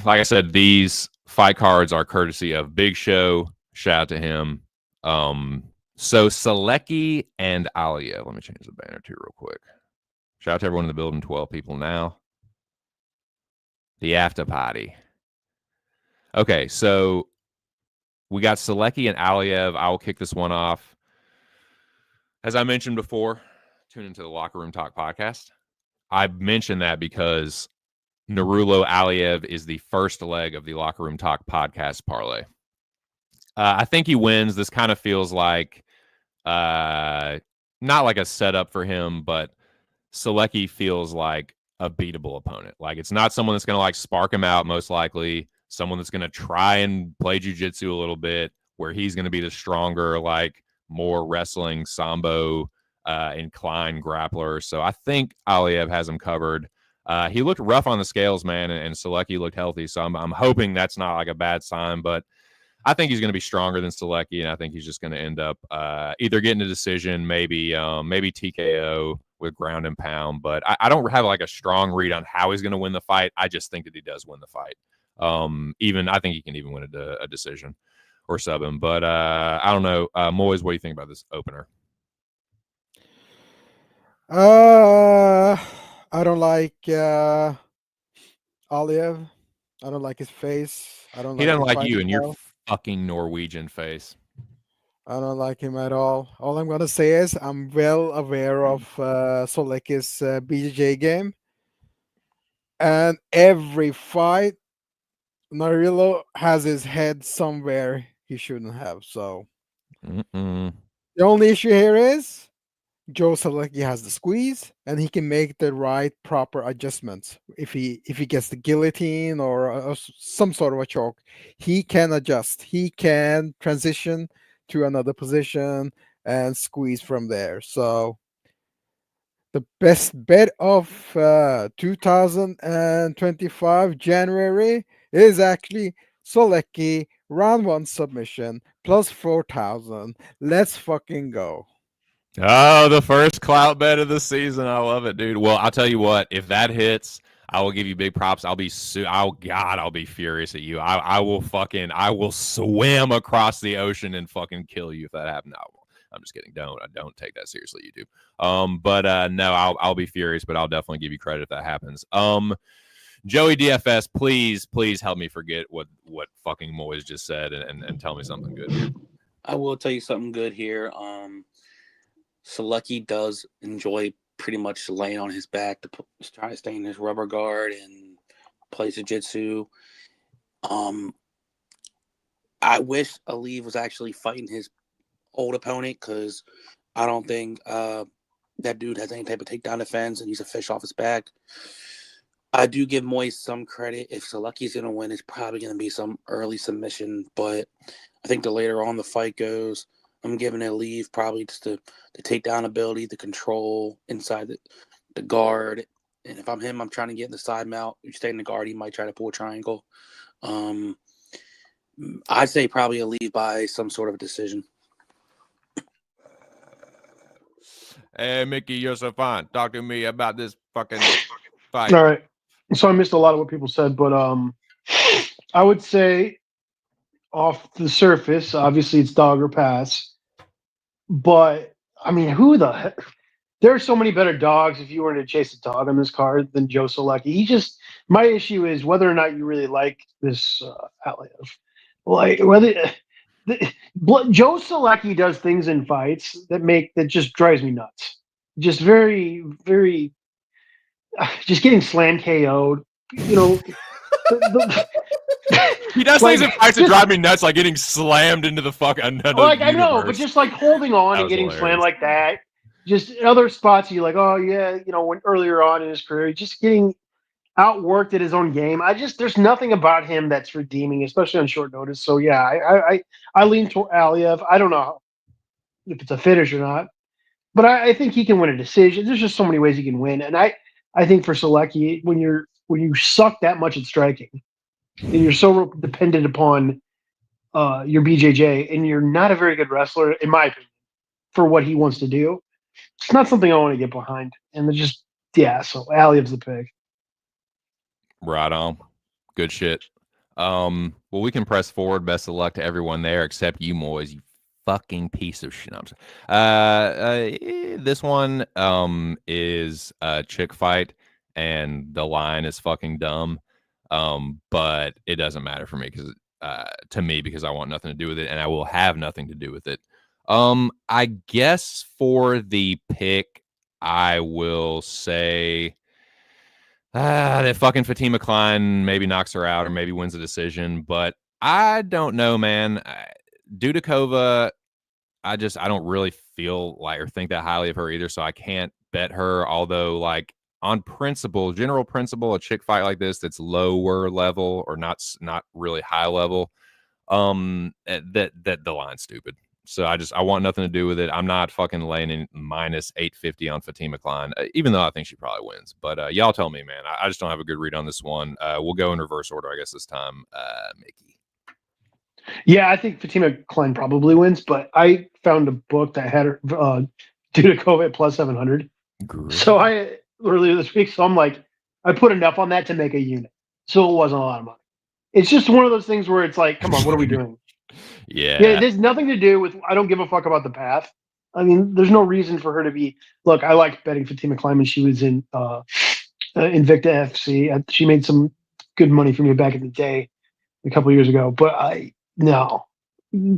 I said, these fight cards are courtesy of Big Show. Shout out to him. So Selecki and Alia. Let me change the banner too real quick. Shout out to everyone in the building. 12 people now. The Afterparty. Okay, so we got Selecki and Aliev. I will kick this one off. As I mentioned before, tune into the Locker Room Talk podcast. I mentioned that because Narulo Aliev is the first leg of the Locker Room Talk podcast parlay. I think he wins. This kind of feels like not like a setup for him, but Selecki feels like a beatable opponent. Like it's not someone that's going to like spark him out, most likely. Someone that's going to try and play jiu-jitsu a little bit, where he's going to be the stronger, like more wrestling, sambo inclined grappler. So I think Aliev has him covered. He looked rough on the scales, man, and Selecki looked healthy. So I'm hoping that's not like a bad sign, but I think he's going to be stronger than Selecki, and I think he's just going to end up either getting a decision, maybe TKO with ground and pound. But I don't have like a strong read on how he's going to win the fight. I just think that he does win the fight. I think he can even win a decision or sub him. But I don't know. Moyes, what do you think about this opener? I don't like Aliev. I don't like his face. I don't. He like doesn't his like fight you and your style. fucking Norwegian face. I don't like him at all. All I'm gonna say is I'm well aware of Solecki's BJJ game, and every fight, Narillo has his head somewhere he shouldn't have. So Mm-mm. the only issue here is Joe Selecki has the squeeze, and he can make the right proper adjustments. If he gets the guillotine or some sort of a choke, he can adjust. He can transition to another position and squeeze from there. So the best bet of 2025 January is actually Solecki round 1 submission plus 4,000. Let's fucking go. Oh, the first clout bet of the season. I love it, dude. Well, I'll tell you what, if that hits, I will give you big props. I'll be I'll be furious at you. I will swim across the ocean and fucking kill you if that happens. No, I'm just kidding. Don't take that seriously. You do. No, I'll be furious, but I'll definitely give you credit if that happens. Joey DFS, please help me forget what fucking Moyes just said and tell me something good here. I will tell you something good here. Selecki does enjoy pretty much laying on his back to try to stay in his rubber guard and play jiu-jitsu. I wish Aliev was actually fighting his old opponent, because I don't think that dude has any type of takedown defense, and he's a fish off his back. I do give Moyes some credit. If Selecki's going to win, it's probably going to be some early submission, but I think the later on the fight goes, I'm giving Aliev probably just the takedown ability, the control inside the guard. And if I'm him, I'm trying to get in the side mount. If you stay in the guard, he might try to pull a triangle. I'd say probably Aliev by some sort of a decision. Hey, Mickey, you're so fine. Talk to me about this fucking fight. All right. So I missed a lot of what people said, but I would say off the surface, obviously it's dog or pass. But I mean, who the heck? There are so many better dogs if you were to chase a dog on this card than Joe Selecki. My issue is whether or not you really like this Aliev. Like whether Joe Selecki does things in fights that just drives me nuts. Just very, very, just getting slam KO'd. You know, he does things in fights that drive me nuts, like getting slammed into the fuck another like I know, universe. but just like holding on and getting slammed like that. Just in other spots, you're like, oh yeah, when earlier on in his career, just getting outworked at his own game. There's nothing about him that's redeeming, especially on short notice. So yeah, I lean toward Aliev. I don't know if it's a finish or not, but I think he can win a decision. There's just so many ways he can win, and I think for Selecki, when you suck that much at striking, and you're so dependent upon your BJJ, and you're not a very good wrestler, in my opinion, for what he wants to do, it's not something I want to get behind. And so Aliev's the pick. Right on. Good shit. Well, we can press forward. Best of luck to everyone there except you, Moyes, you fucking piece of shit. This one is a chick fight, and the line is fucking dumb. But it doesn't matter for me because because I want nothing to do with it, and I will have nothing to do with it. I guess for the pick, I will say that fucking Fatima Klein maybe knocks her out or maybe wins a decision, but I don't know, man. Dudikova, I don't really feel like or think that highly of her either, so I can't bet her. Although, like on principle, general principle, a chick fight like this that's lower level or not really high level, that the line's stupid. So I want nothing to do with it. I'm not fucking laying in minus 850 on Fatima Klein, even though I think she probably wins. But y'all tell me, man. I just don't have a good read on this one. We'll go in reverse order, I guess, this time. Mickey. Yeah, I think Fatima Klein probably wins, but I found a book that had her Dudikova at plus 700. Great. So I earlier this week, so I'm like, I put enough on that to make a unit. So it wasn't a lot of money. It's just one of those things where it's like, come on, what are we doing? Yeah. There's nothing to do with. I don't give a fuck about the path. I mean, there's no reason for her to be. Look, I like betting Fatima Klein when she was in Invicta FC. She made some good money for me back in the day, a couple of years ago. But no,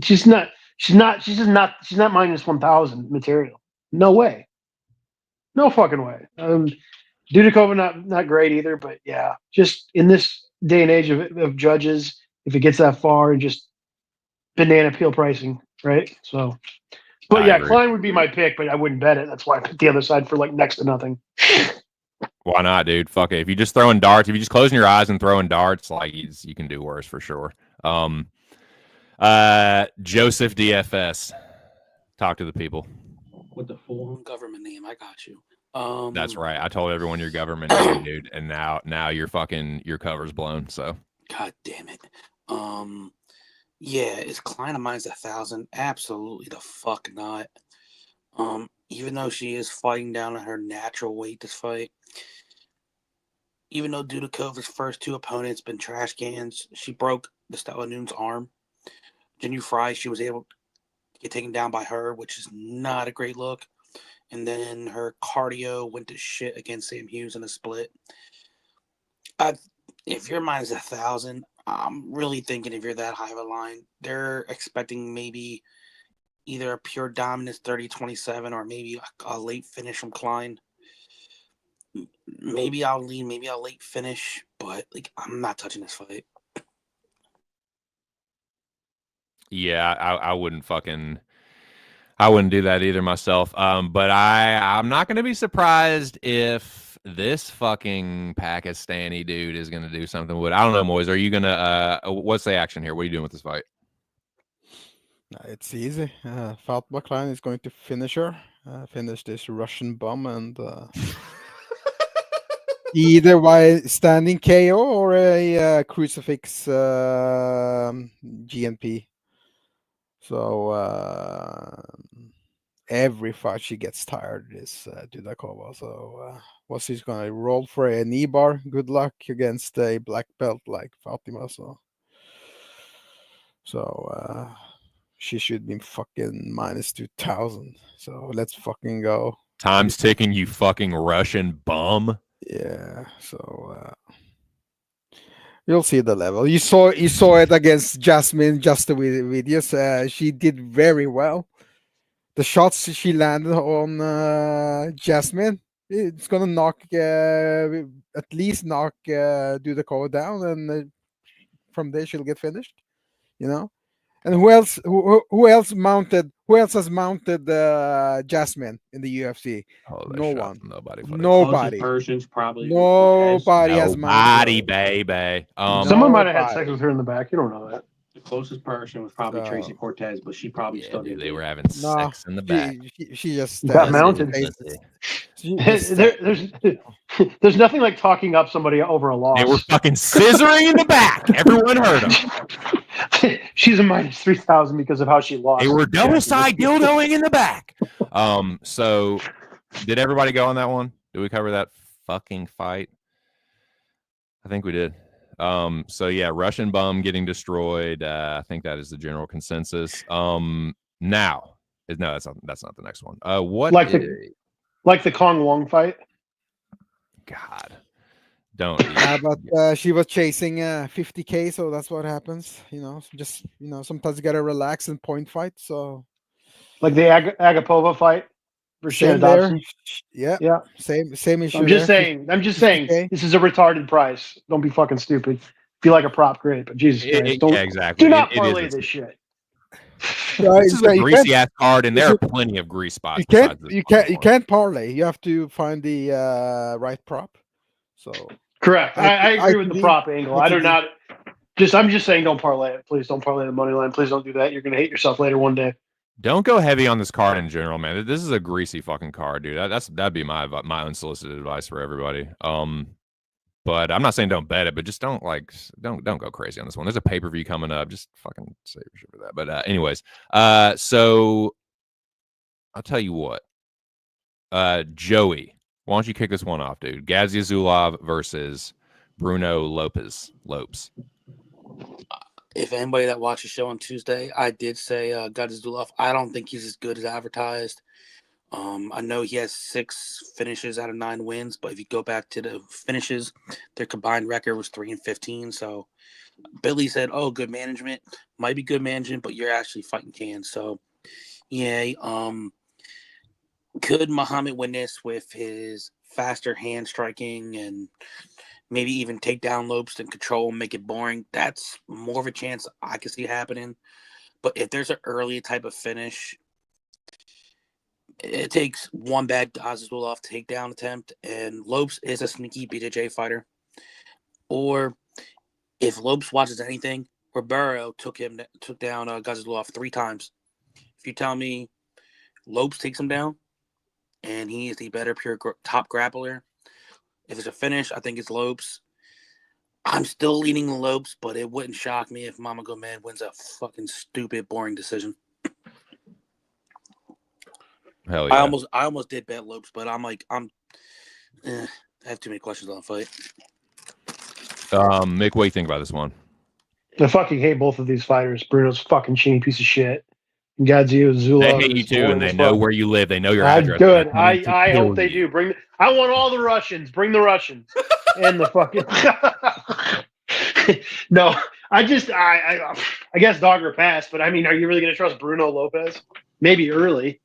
she's not. She's not minus 1,000 material. No way. No fucking way. Dudikova not great either. But yeah, just in this day and age of judges, if it gets that far, just banana peel pricing, right? So, but yeah, Klein would be my pick, but I wouldn't bet it. That's why I picked the other side for like next to nothing. Why not, dude? Fuck it. If you just throwing darts, if you just closing your eyes and throwing darts, like you can do worse for sure. Joseph DFS. Talk to the people. With the full government name, I got you. That's right. I told everyone your government name, dude, and now your cover's blown. So. God damn it. Yeah, is Klein a minus 1,000? Absolutely the fuck not. Even though she is fighting down at her natural weight this fight, even though Dudikova's first two opponents been trash cans, she broke the Stella Noon's arm. Jinu Fry, she was able to get taken down by her, which is not a great look. And then her cardio went to shit against Sam Hughes in a split. If you're minus 1,000, I'm really thinking if you're that high of a line, they're expecting maybe either a pure dominance 30-27 or maybe a late finish from Klein. Maybe I'll lean, maybe I'll late finish, but like I'm not touching this fight. Yeah, I wouldn't do that either myself. But I'm not going to be surprised if this fucking Pakistani dude is going to do something with. I don't know, Moise. Are you going to? What's the action here? What are you doing with this fight? It's easy. Fatima Klein is going to finish her. Finish this Russian bum and either by standing KO or a crucifix GNP. So every fight she gets tired is Dudakova. So what's she's gonna roll for a knee bar? Good luck against a black belt like Fatima. So she should be fucking minus 2,000. So let's fucking go. Time's ticking, you fucking Russian bum. Yeah. So you'll see the level. You saw it against Jasmine just the videos. She did very well. The shots she landed on Jasmine, it's gonna knock at least Dudakova down, and from there she'll get finished. You know. And who else has mounted Jasmine in the UFC? No one. Nobody. Person's probably Nobody has mounted. Baby. Someone might have had sex with her in the back. You don't know that. The closest person was probably Tracy Cortez, but she probably still did. They were having sex in the back. She just got mounted. There's nothing like talking up somebody over a loss. They were fucking scissoring in the back. Everyone heard them. She's a minus 3,000 because of how she lost. They were double side dildoing in the back. So did everybody go on that one? Did we cover that fucking fight? I think we did. So yeah, Russian bum getting destroyed. I think that is the general consensus. Now, no, that's not the next one. What Like the Kong Wong fight. God, don't. But she was chasing 50K, so that's what happens. Just sometimes you gotta relax and point fight. So Like the Agapova fight for Shannon same there. Dobson. Yeah, Yeah. same issue. I'm just there. saying. I'm just 50K. saying. This is a retarded price. Don't be fucking stupid. If you like a prop, great. But Jesus Christ, don't. Yeah, exactly. Do not It parlay is this shit. This is a You greasy ass card, and there are you- plenty of grease spots. You can't. besides this You fucking can't. You one. can't parlay. You have to find the right prop. So Correct. I agree with the ITD. prop angle. I do ITD. not. I'm just saying, don't parlay it. Please don't parlay the money line. Please don't do that. You're gonna hate yourself later one day. Don't go heavy on this card in general, man. This is a greasy fucking card, dude. That'd be my unsolicited advice for everybody. But I'm not saying don't bet it, but just don't go crazy on this one. There's a pay-per-view coming up. Just fucking save your shit for that. But anyways, so I'll tell you what. Joey, why don't you kick this one off, dude? Gadzia Zulov versus Bruno Lopes. If anybody that watched the show on Tuesday, I did say Gadzia I don't think he's as good as advertised. I know he has 6 finishes out of 9 wins, but if you go back to the finishes, their combined record was 3-15. So Billy said, "Oh, good management. Might be good management, but you're actually fighting cans." So yeah, could Muhammad win this with his faster hand striking and maybe even take down Lopes and control and make it boring? That's more of a chance I could see happening. But if there's an early type of finish, it takes one bad Gazizulov takedown attempt, and Lopes is a sneaky BJJ fighter. Or if Lopes watches anything, Ribeiro took down Gazizulov 3 times. If you tell me Lopes takes him down, and he is the better pure top grappler, if it's a finish, I think it's Lopes. I'm still leaning Lopes, but it wouldn't shock me if Mama Gomed wins a fucking stupid, boring decision. Hell yeah. I almost did bet Lopes, but I have too many questions on the fight. Mick, what do you think about this one? I fucking hate both of these fighters. Bruno's fucking cheating piece of shit. Gadzia Zulov. They hate you too, and they know where you live. They know your address. Good. I hope they do. I want all the Russians. Bring the Russians and the fucking. No, I guess dog or pass. But I mean, are you really gonna trust Bruno Lopez? Maybe early.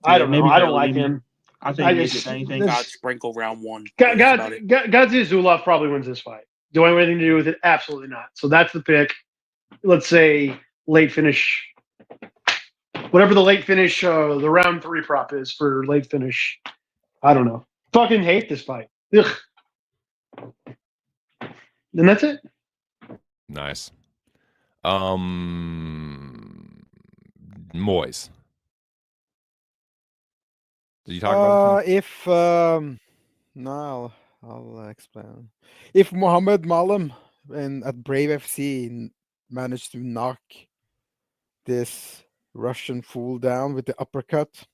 I don't know. I don't like him. I think if anything, God sprinkle round 1. Gadzia Zulov probably wins this fight. Do I have anything to do with it? Absolutely not. So that's the pick. Let's say late finish. Whatever the late finish, the round 3 prop is for late finish. I don't know. Fucking hate this fight. Ugh. And that's it. Nice. Moyes. Did you talk about this? No, I'll explain. If Mohammed Malam at Brave FC managed to knock this Russian fool down with the uppercut,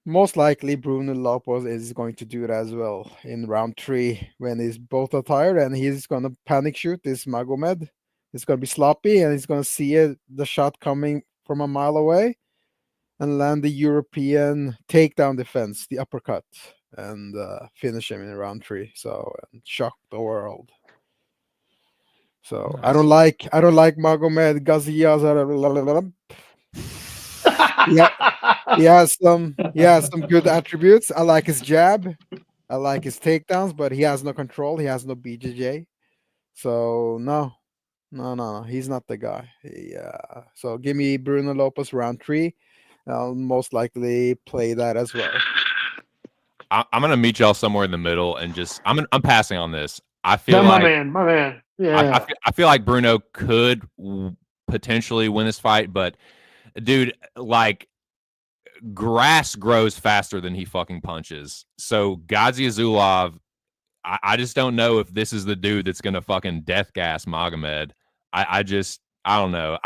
most likely Bruno Lopez is going to do it as well in round 3 when he's both are tired and he's going to panic shoot this Magomed. It's going to be sloppy and he's going to see the shot coming from a mile away and land the European takedown defense, the uppercut, and finish him in round 3. So and shock the world. So nice. I don't like Magomed Gazia. Yeah, he has some good attributes. I like his jab. I like his takedowns, but he has no control. He has no BJJ. So no, he's not the guy. So give me Bruno Lopez round 3. I'll most likely play that as well. I'm gonna meet y'all somewhere in the middle, and just I'm passing on this. I feel my like man. Yeah, I feel like Bruno could potentially win this fight, but dude, like grass grows faster than he fucking punches. So Gadzia Zulov, I just don't know if this is the dude that's gonna fucking death gas Magomed. I don't know.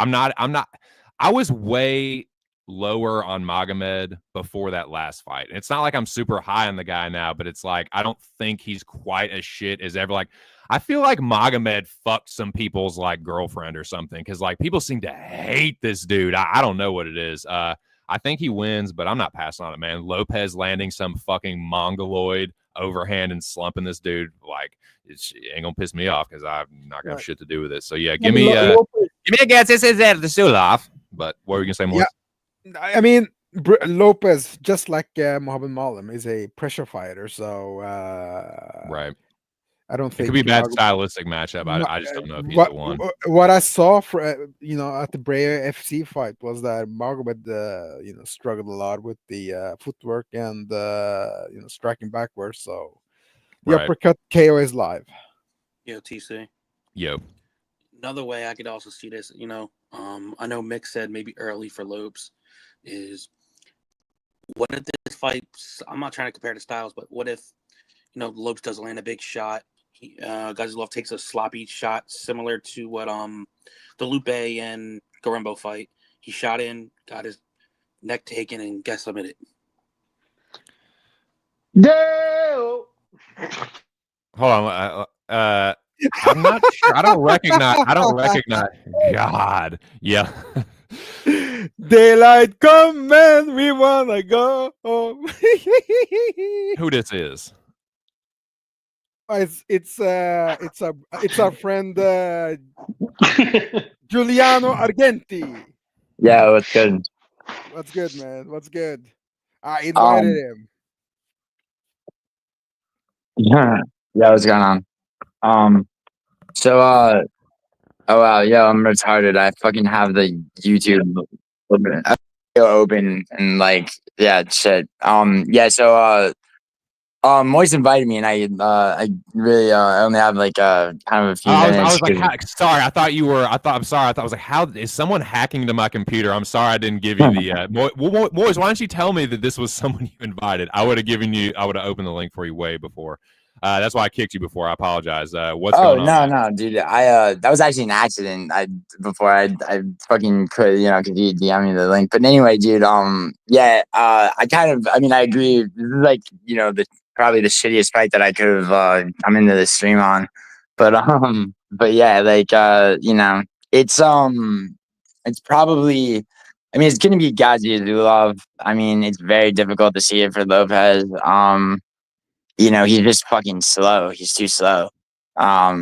I was way lower on Magomed before that last fight. And it's not like I'm super high on the guy now, but it's like I don't think he's quite as shit as ever. Like I feel like Magomed fucked some people's like girlfriend or something because like people seem to hate this dude. I don't know what it is. I think he wins, but I'm not passing on it, man. Lopez landing some fucking mongoloid overhand and slumping this dude, like it ain't gonna piss me off because I'm not gonna have shit to do with it. So yeah, give me a guess. This is the Sulaf. But what were you gonna say, more? Yeah, I mean Lopez, just like Mohamed Malim, is a pressure fighter. So Right. I don't It think could be a bad stylistic matchup. I just don't know if he's the one. What I saw for at the Brave FC fight was that Magomed struggled a lot with the footwork and striking backwards. So the uppercut KO is live. Yo, TC. Yo. Another way I could also see this, I know Mick said maybe early for Lopes, is what if this fight? I'm not trying to compare the styles, but what if Lopes does land a big shot? Gazilov takes a sloppy shot similar to what the Lupe and Garembo fight. He shot in, got his neck taken, and got submitted. No. Hold on. I'm not sure. I don't recognize. God. Yeah. Daylight come, man. We wanna go home. Who this is? It's our friend Giuliano Argenti. Yeah, what's good? What's good, man? What's good? I invited him. Yeah, what's going on? Oh wow, yeah, I'm retarded. I fucking have the YouTube open and like, yeah, shit. Moist invited me, and I really only have like kind of a few minutes. I was like, sorry. I thought I was like, how is someone hacking into my computer? I'm sorry, I didn't give you the. Moist, why don't you tell me that this was someone you invited? I would have opened the link for you way before. That's why I kicked you before. I apologize. What's going on? No, dude. That was actually an accident. I fucking could, could you DM me the link. But anyway, dude, I agree. This is like, probably the shittiest fight that I could have come into the stream on. But yeah, like it's probably, it's gonna be Ghazi Azulov. It's very difficult to see it for Lopez. He's just fucking slow. He's too slow. I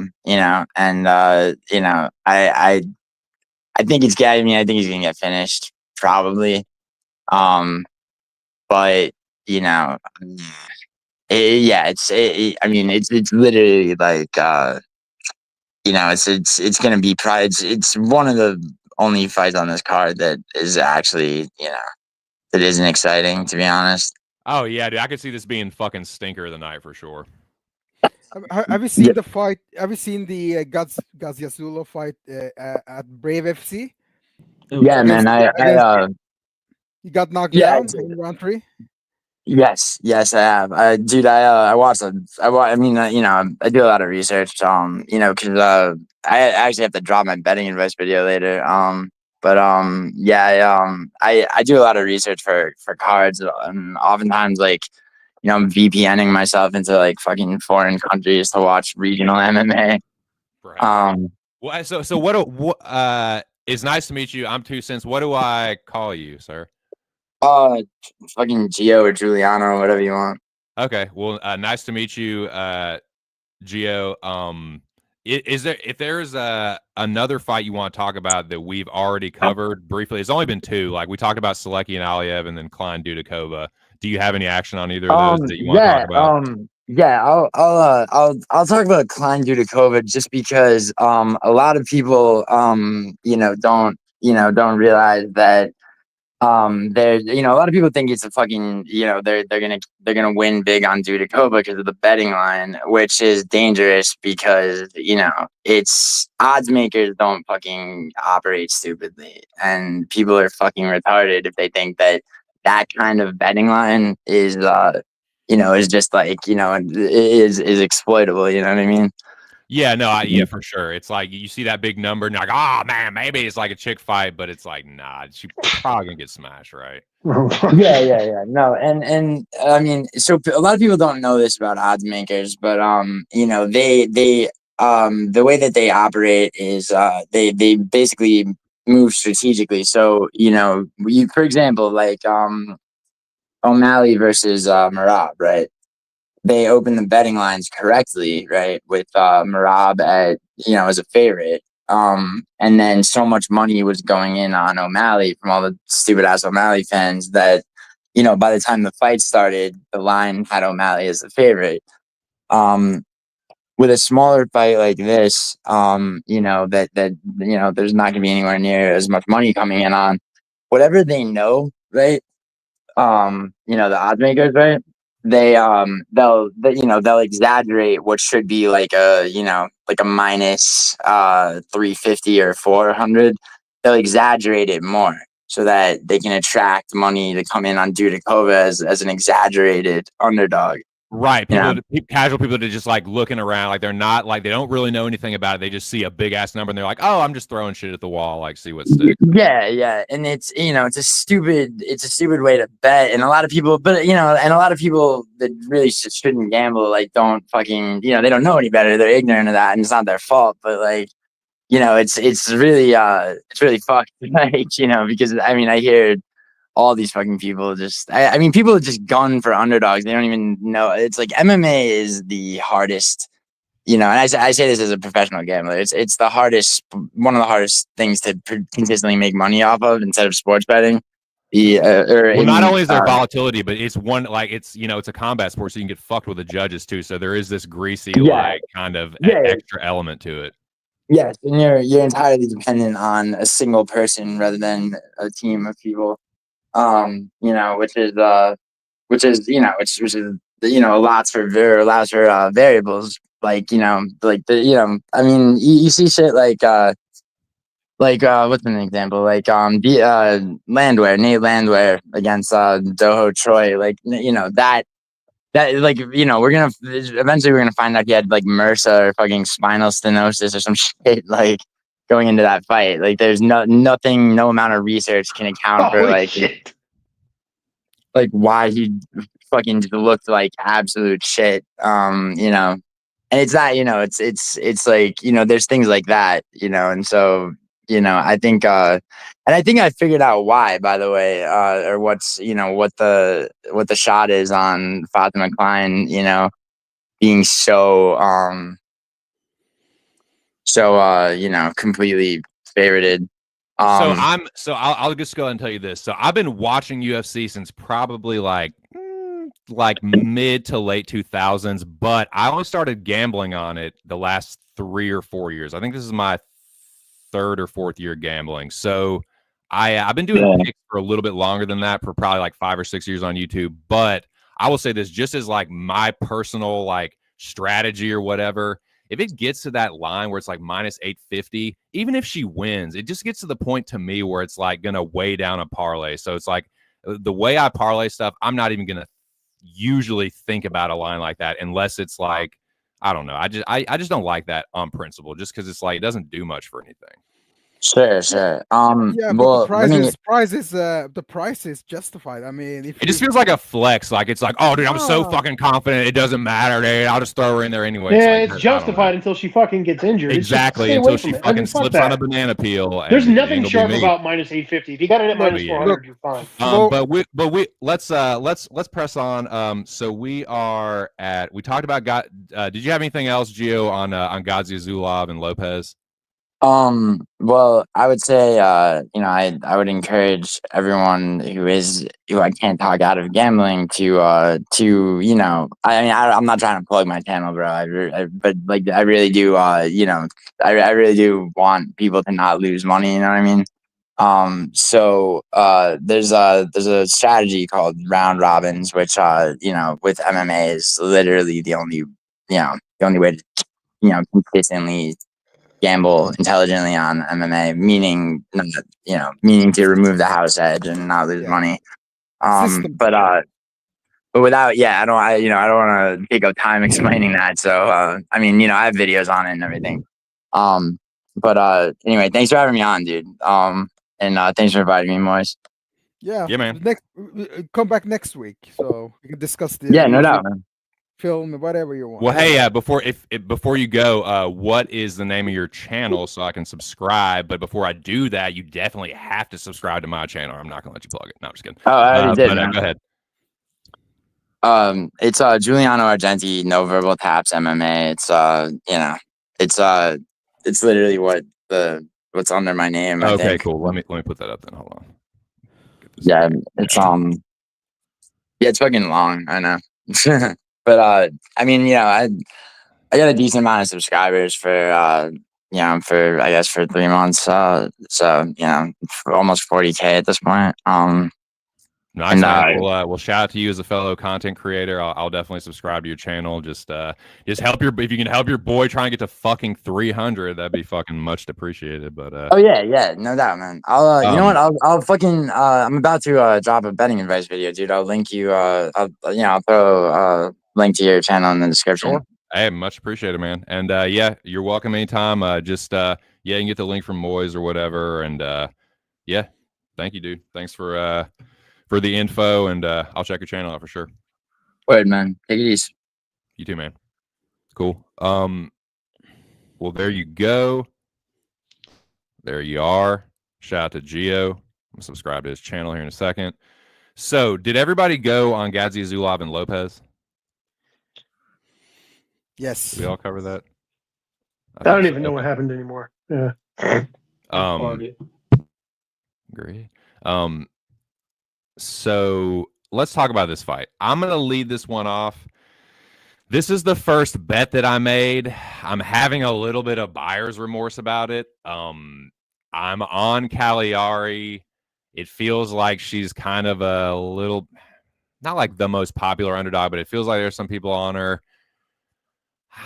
think it's I think he's gonna get finished probably. But it's literally like it's gonna be it's one of the only fights on this card that is actually that isn't exciting, to be honest. Oh yeah, dude, I could see this being fucking stinker of the night for sure. Have you seen the fight? Have you seen the Gaziazulo fight at Brave FC? Yeah, man. He got knocked down in round 3. Yes, I have. Dude, I watched. I do a lot of research. Because I actually have to drop my betting advice video later. I do a lot of research for cards, and oftentimes I'm VPNing myself into like fucking foreign countries to watch regional MMA. Right. Well, so what? It's nice to meet you. I'm 2 cents. What do I call you, sir? Fucking Gio or Giuliano or whatever you want. Okay. Well, nice to meet you, Gio. If there's another fight you want to talk about that we've already covered briefly? It's only been 2. Like we talked about Selecki and Aliev, and then Klein Dudakova. Do you have any action on either of those that you want to talk about? I'll talk about Klein Dudakova just because a lot of people don't realize that there's a lot of people think it's a fucking they're gonna win big on Dudakova because of the betting line, which is dangerous because it's odds makers don't fucking operate stupidly, and people are fucking retarded if they think that kind of betting line is is just like is exploitable. You know what I mean? Yeah, no, yeah, for sure. It's like you see that big number and you're like, oh man, maybe it's like a chick fight, but it's like, nah, she probably gonna get smashed, right? Yeah. No, and I mean, so a lot of people don't know this about odds makers, but they the way that they operate is they basically move strategically. So for example, like O'Malley versus Marab, right? They opened the betting lines correctly, right? With Marab at as a favorite. And then so much money was going in on O'Malley from all the stupid ass O'Malley fans that, by the time the fight started, the line had O'Malley as the favorite. With a smaller fight like this, there's not gonna be anywhere near as much money coming in on whatever they know, right? The odds makers, right? They'll exaggerate what should be like a minus 350 or 400. They'll exaggerate it more so that they can attract money to come in on Dudikova as an exaggerated underdog. Right. Casual people that are just like looking around, like they're not like they don't really know anything about it. They just see a big ass number and they're like, oh, I'm just throwing shit at the wall, like see what sticks. Yeah. And it's it's a stupid way to bet. And a lot of people, but and a lot of people that really shouldn't gamble, like don't fucking they don't know any better. They're ignorant of that, and it's not their fault. But like, it's really fucked, like, because I mean I hear all these fucking people I mean people just gun for underdogs. They don't even know. It's like MMA is the hardest, and I say this as a professional gambler. It's the hardest, one of the hardest things to consistently make money off of instead of sports betting. Not only is there volatility, but it's one like it's a combat sport, so you can get fucked with the judges too. So there is this greasy like kind of extra element to it. Yes, and you're entirely dependent on a single person rather than a team of people. Which is allows for variables, like I mean you see shit like what's an example, like Nate Landwehr against Doho Troy, like we're gonna find out he had like MRSA or fucking spinal stenosis or some shit, like going into that fight. Like there's no amount of research can account for like why he fucking looked like absolute shit. And it's that, it's like, there's things like that, and so, I think, and I think I figured out why, by the way, or what's, what the shot is on Fatima Klein, being so, completely favorited. I'll just go ahead and tell you this. So I've been watching UFC since probably like mid to late 2000s, but I only started gambling on it the last 3 or 4 years. I think this is my 3rd or 4th year gambling. So I've been doing picks for a little bit longer than that, for probably like 5 or 6 years on YouTube. But I will say this, just as like my personal like strategy or whatever, if it gets to that line where it's like minus 850, even if she wins, it just gets to the point to me where it's like gonna weigh down a parlay. So it's like the way I parlay stuff, I'm not even gonna usually think about a line like that unless it's like, I don't know. I just don't like that on principle, just because it's like it doesn't do much for anything. Sure. Yeah, but Well, the price is justified. I mean, it just feels like a flex. Like it's like, oh, dude, I'm so fucking confident. It doesn't matter, dude. I'll just throw her in there anyway. Yeah, it's justified until she fucking gets injured. Exactly, until she fucking slips on a banana peel. There's nothing sharp about minus 850. If you got it at minus 400, you're fine. But we let's press on. So we talked about did you have anything else, Gio, on Gadzia Zulov and Lopez? Well, I would say, I would encourage everyone who I can't talk out of gambling to, I mean, I'm not trying to plug my channel, bro. But like, I really do, I really do want people to not lose money. You know what I mean? So, there's a strategy called round robins, which, with MMA is literally the only way to, consistently gamble intelligently on MMA, meaning to remove the house edge and not lose money. But but without, I don't want to take up time explaining that. So, I mean, I have videos on it and everything. But anyway, thanks for having me on, dude. And thanks for inviting me, Moise. Yeah, man. Come back next week so we can discuss the Yeah, no doubt, man. film, whatever you want. Well, hey, before you go, what is the name of your channel so I can subscribe? But before I do that, you definitely have to subscribe to my channel. I'm not gonna let you plug it. No, I'm just kidding. Oh, I already did. Go ahead. It's Giuliano Argenti, no verbal taps MMA. It's literally what's under my name. I Okay, think. cool. Let me put that up then. Hold on. Yeah, it's fucking long. I know. But I mean, I got a decent amount of subscribers for I guess for 3 months. So for almost 40K at this point. Nice, man. Well, shout out to you as a fellow content creator. I'll definitely subscribe to your channel. Just help if you can help your boy try and get to fucking 300, that'd be fucking much appreciated. But oh yeah, no doubt, man. I'll you know what? I'll fucking I'm about to drop a betting advice video, dude. I'll link you. I'll throw a link to your channel in the description. Sure. Hey, much appreciated, man. And yeah, you're welcome anytime. You can get the link from Moise or whatever. And yeah, thank you, dude. Thanks for the info, and I'll check your channel out for sure. Word, man. Take it easy. You too, man. Cool. Well, there you go. There you are. Shout out to Gio. I'm gonna subscribe to his channel here in a second. So, did everybody go on Gadzia, Zulov, and Lopez? Yes. Did we all cover that? I don't even know what happened anymore. Yeah. Great. So let's talk about this fight. I'm going to lead this one off. This is the first bet that I made. I'm having a little bit of buyer's remorse about it. I'm on Cagliari. It feels like she's kind of a little, not like the most popular underdog, but it feels like there's some people on her.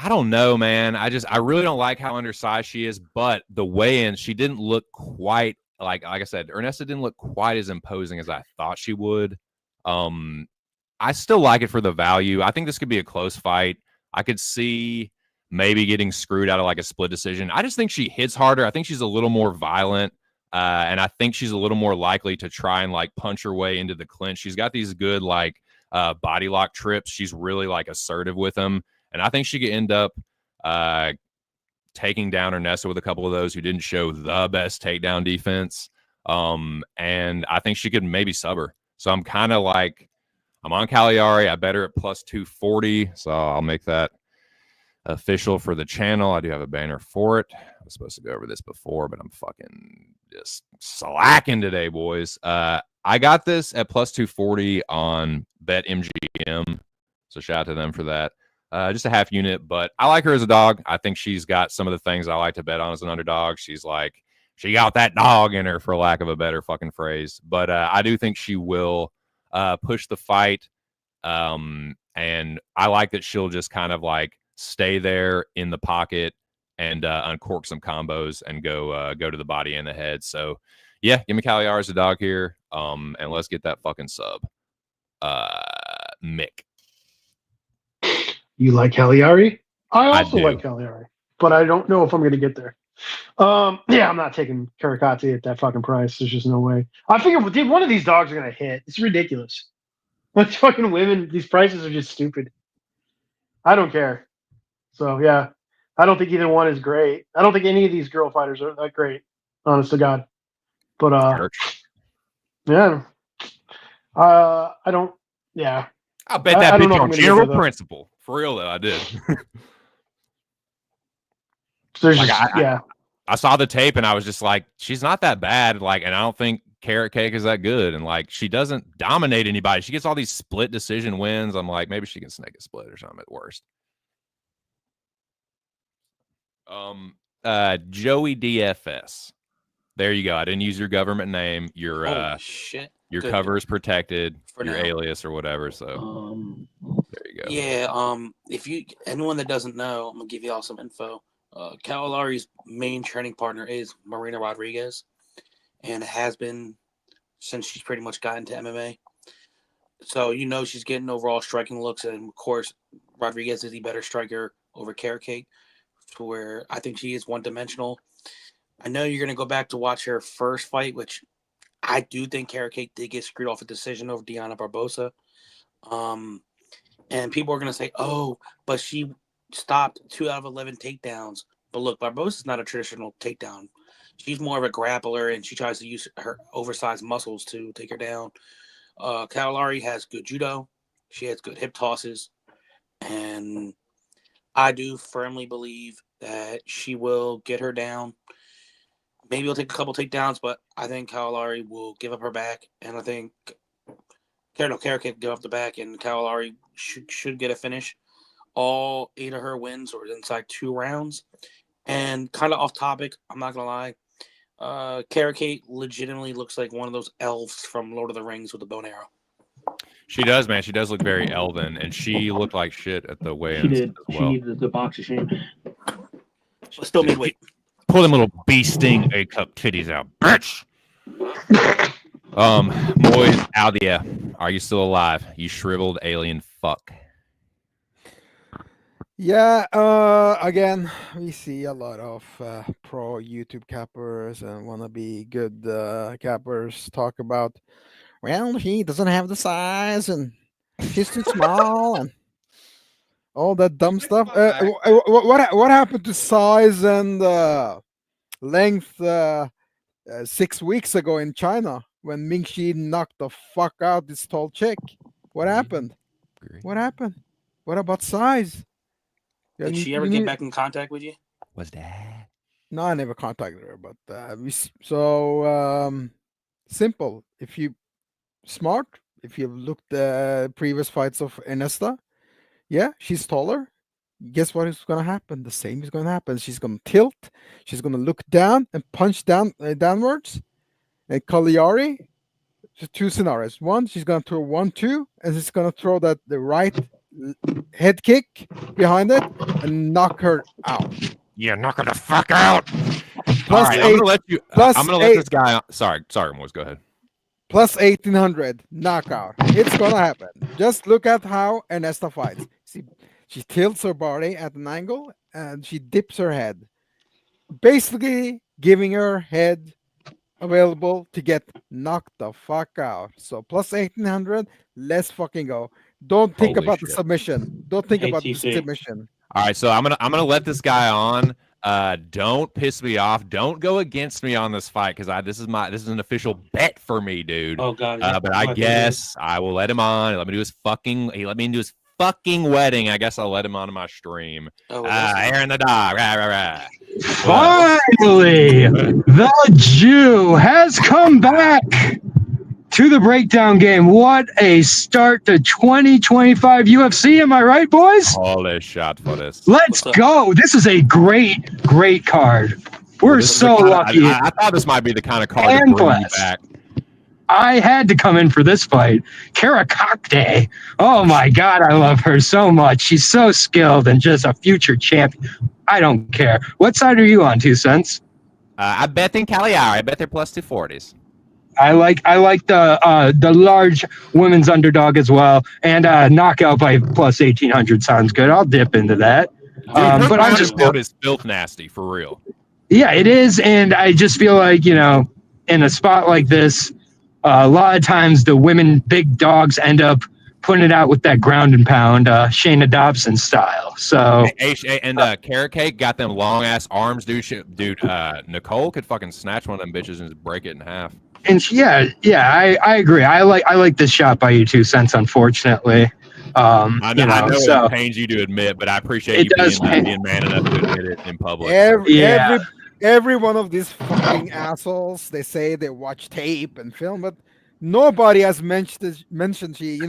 I don't know, man. I really don't like how undersized she is, but the weigh-in, she didn't look quite like I said, Ernesta didn't look quite as imposing as I thought she would. I still like it for the value. I think this could be a close fight. I could see maybe getting screwed out of like a split decision. I just think she hits harder. I think she's a little more violent. And I think she's a little more likely to try and like punch her way into the clinch. She's got these good like body lock trips. She's really like assertive with them. And I think she could end up taking down Ernesta with a couple of those who didn't show the best takedown defense. And I think she could maybe sub her. So I'm kind of like, I'm on Cagliari. I bet her at plus 240. So I'll make that official for the channel. I do have a banner for it. I was supposed to go over this before, but I'm fucking just slacking today, boys. I got this at plus 240 on BetMGM. So shout out to them for that. Just a half unit, but I like her as a dog. I think she's got some of the things I like to bet on as an underdog. She's like, she got that dog in her, for lack of a better fucking phrase. But I do think she will push the fight. And I like that she'll just kind of like stay there in the pocket and uncork some combos and go to the body and the head. So yeah, give me Cagliari as a dog here. And let's get that fucking sub. Mick. You like Cagliari? I also do. like Cagliari, but I don't know if I'm going to get there. Yeah, I'm not taking Karikatsi at that fucking price. There's just no way. I figure one of these dogs are going to hit. It's ridiculous. But fucking women, these prices are just stupid. I don't care. So yeah, I don't think either one is great. I don't think any of these girl fighters are that great, honest to God. But yeah, I don't. Yeah, I bet that I don't bitch know on general principle. For real though, I did. There's like, just, I saw the tape and I was just like, she's not that bad. Like, and I don't think Carrot Cake is that good. And like, she doesn't dominate anybody. She gets all these split decision wins. I'm like, maybe she can snake a split or something at worst. Joey DFS. There you go. I didn't use your government name. Your shit. Your Good. cover is protected. For your now. Alias or whatever. So there you go. Yeah. If anyone that doesn't know, I'm gonna give you all some info. Cagliari's main training partner is Marina Rodriguez, and has been since she's pretty much got into MMA. So she's getting overall striking looks, and of course Rodriguez is the better striker over Carrot Cake, to where I think she is one-dimensional. I know you're going to go back to watch her first fight, which I do think Carrot Cake did get screwed off a decision over Deanna Barbosa. And people are going to say, oh, but she stopped 2 out of 11 takedowns. But look, Barbosa's not a traditional takedown. She's more of a grappler, and she tries to use her oversized muscles to take her down. Kawalari has good judo. She has good hip tosses. And I do firmly believe that she will get her down. Maybe it'll take a couple takedowns, but I think Kawalari will give up her back. And I think Carrot Cake give up the back, and Kawalari should get a finish. All 8 of her wins are inside 2 rounds. And kind of off topic, I'm not going to lie. Carrot Cake legitimately looks like one of those elves from Lord of the Rings with the bow and arrow. She does, man. She does look very elven, and she looked like shit at the weigh-ins. She did. As well. She needed the box of shame. But still midweight. Pull them little bee sting A-cup titties out, bitch. Moy Aldia, are you still alive? You shriveled alien fuck. Yeah, again, we see a lot of pro YouTube cappers and wannabe good cappers talk about, well, he doesn't have the size and he's too small and all that dumb stuff. What happened to size and length 6 weeks ago in China when Ming Shi knocked the fuck out this tall chick? What happened? What happened? What about size? Did she ever get back in contact with you? Was that? No, I never contacted her, but simple. If you smart, if you've looked at previous fights of Ernesta, yeah, she's taller. Guess what is going to happen? The same is going to happen. She's going to tilt. She's going to look down and punch downwards. And Cagliari, 2 scenarios. One, she's going to throw 1-2, and she's going to throw the right head kick behind it and knock her out. Yeah, knock her the fuck out. Plus right, 8. I'm gonna let you. Plus I'm gonna let this guy. Sorry, Moise. Go ahead. Plus 1800 knockout. It's gonna happen. Just look at how Ernesta fights. See, she tilts her body at an angle and she dips her head, basically giving her head available to get knocked the fuck out. So plus 1800. Let's fucking go. Don't think Holy about shit. the submission. Don't think about the ATC. submission. All right, so I'm gonna let this guy on. Don't piss me off. Don't go against me on this fight because this is an official bet for me, dude. Oh God. But I guess I will let him on. Let me do his fucking. He let me into his fucking wedding. I guess I'll let him onto my stream. Oh, well, Aaron the dog. Rah, rah, rah. Finally, the Jew has come back to the breakdown game. What a start to 2025 UFC. Am I right, boys? Holy shot for this. Let's go. This is a great, great card. We're This is so the kinda- lucky. I thought this might be the kind of card And to bring you blessed. back. I had to come in for this fight. Karakakte. Oh my God, I love her so much. She's so skilled and just a future champion. I don't care. What side are you on, 2 cents? I bet in Cagliari. I bet they're plus 240s. I like the large women's underdog as well, and knockout by plus 1800 sounds good. I'll dip into that. But I'm just is filth nasty for real. Yeah, it is, and I just feel like in a spot like this, a lot of times the women big dogs end up putting it out with that ground and pound, Shayna Dobson style. So And Carrot Cake got them long ass arms, dude. Nicole could fucking snatch one of them bitches and just break it in half. and I agree. I like this shot by you, 2 cents. Unfortunately, I know so it pains you to admit, but I appreciate It you does being man enough to admit it in public. Every one of these fucking assholes, they say they watch tape and film, but nobody has mentioned she,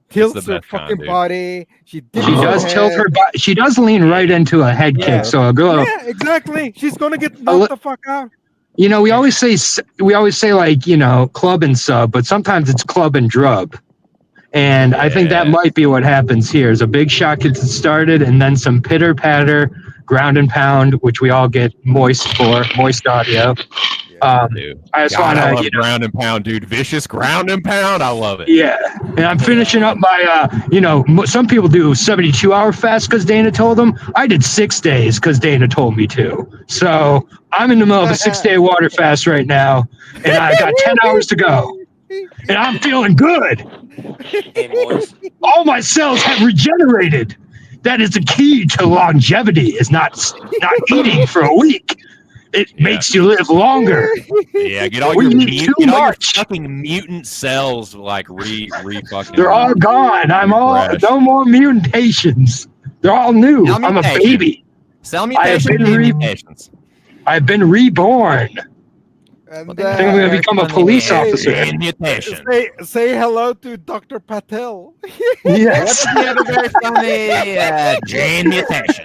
tilts her best kind, fucking dude. body. She does tilt her body. She does lean right into a head kick. So a girl. Yeah, exactly. She's gonna get knocked the fuck out. We always say like club and sub, but sometimes it's club and drub. And I think that might be what happens here. Is a big shot gets it started, and then some pitter patter, ground and pound, which we all get moist audio. Dude. I just God, I want love to, ground and pound, dude. Vicious ground and pound. I love it. yeah. And I'm finishing up my, some people do 72-hour fast because Dana told them. I did 6 days because Dana told me to. So I'm in the middle of a 6-day water fast right now, and I got 10 hours to go. And I'm feeling good. Hey, boys. All my cells have regenerated. That is the key to longevity, is not eating for a week. It makes you live longer. Yeah, get all We your eat too get all your much. fucking mutant cells like re fucking. They're all gone. I'm all refreshed. no more mutations. They're all new. Cell I'm a mutation. baby. Cell I have mutation, been mutations. I've been reborn. And I think I'm gonna become a police officer. Gene mutation. say hello to Dr. Patel. Yes. We have a very funny gene mutation.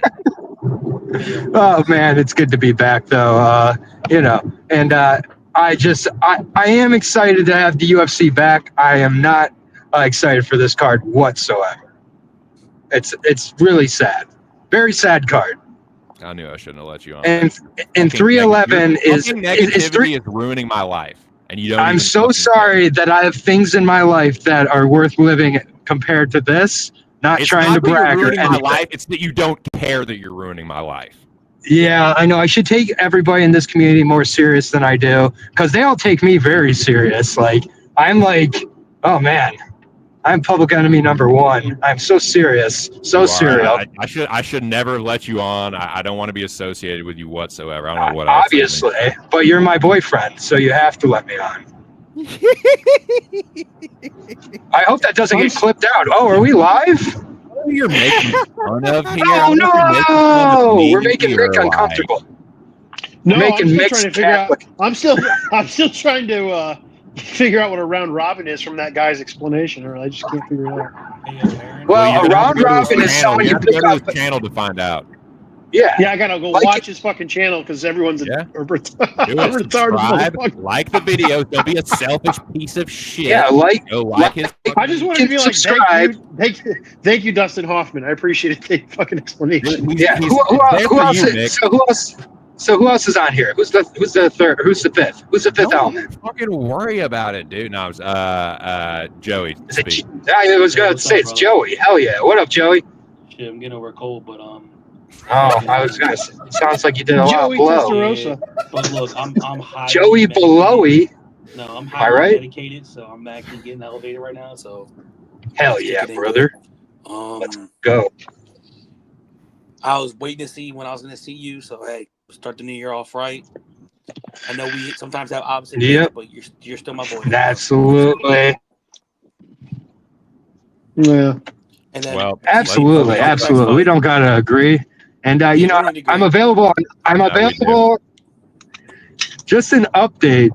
Oh man, it's good to be back though. And I am excited to have the UFC back. I am not excited for this card whatsoever. It's really sad. Very sad card. I knew I shouldn't have let you on. And Fucking 311 is negativity is ruining my life, and you don't. I'm even so fucking sorry that I have things in my life that are worth living compared to this. Not It's trying not to that you're brag or ruining my anything. life. It's that you don't care that you're ruining my life. Yeah, I know. I should take everybody in this community more serious than I do, because they all take me very serious. I'm like, oh man, I'm public enemy number one. I'm so serious, so You are. serial. I should never have let you on. I don't want to be associated with you whatsoever. I don't know what else. Obviously, but you're my boyfriend, so you have to let me on. I hope that doesn't get clipped out. Oh, are we live? Who you're making fun of here? Oh no! We're making Mick Mick uncomfortable. No, Making I'm still mixed trying to figure out. Catholic. I'm still trying to figure out what a round robin is from that guy's explanation, or I just can't figure it out. Well, a round robin is somebody you you have to pick go to up. his channel to find out. Yeah. Yeah, I gotta go watch his fucking channel because everyone's a Do it. retarded Subscribe, motherfucker. like the videos. Don't be a selfish piece of shit. Yeah, Go like his. I just wanted to be like, subscribe. thank you, Dustin Hoffman. I appreciate the fucking explanation. Yeah. He's Who there else? for you, Mick. So who else is on here? Who's the third? Who's the fifth? Who's the fifth element? Don't fucking worry about it, dude. No, I was Joey. Is it, Speak. I was gonna what's say up, it's brother? Joey. Hell yeah! What up, Joey? Shit, I'm getting over a cold, but Oh, I was gonna say, sounds like you did a lot Joey of blow. Testarossa. but look, I'm highly Joey medicated. Blowy. No, I'm Am I highly right? medicated, so I'm actually getting elevated right now. So Hell yeah, brother. Let's go. I was waiting to see when I was going to see you. So hey, start the new year off right. I know we sometimes have opposite Yep. opinions, but you're still my boy. Absolutely. Yeah. And then Absolutely. We don't gotta agree. And you know, I'm available. I'm available. Just an update.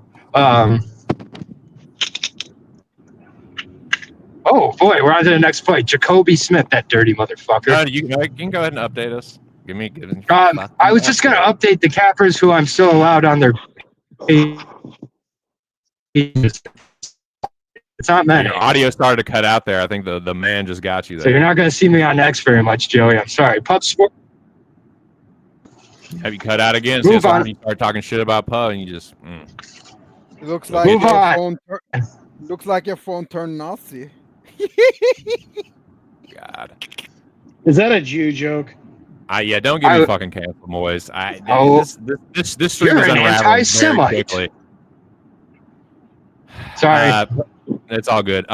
Oh boy, we're on to the next fight. Jacoby Smith, that dirty motherfucker. You can go ahead and update us. Give me. I was just gonna update the cappers who I'm still allowed on their pages. It's not many. Your audio started to cut out there. I think the man just got you there. So you're not going to see me on X very much, Joey. I'm sorry. Pub Sport. Have you cut out again? Move on. You start talking shit about Pub, and you just. Looks like Move your on. phone. Looks like your phone turned Nazi. God. Is that a Jew joke? Yeah, don't give me fucking cancel, boys. This stream You're is an unraveling very anti-Semite. quickly. Sorry. It's all good.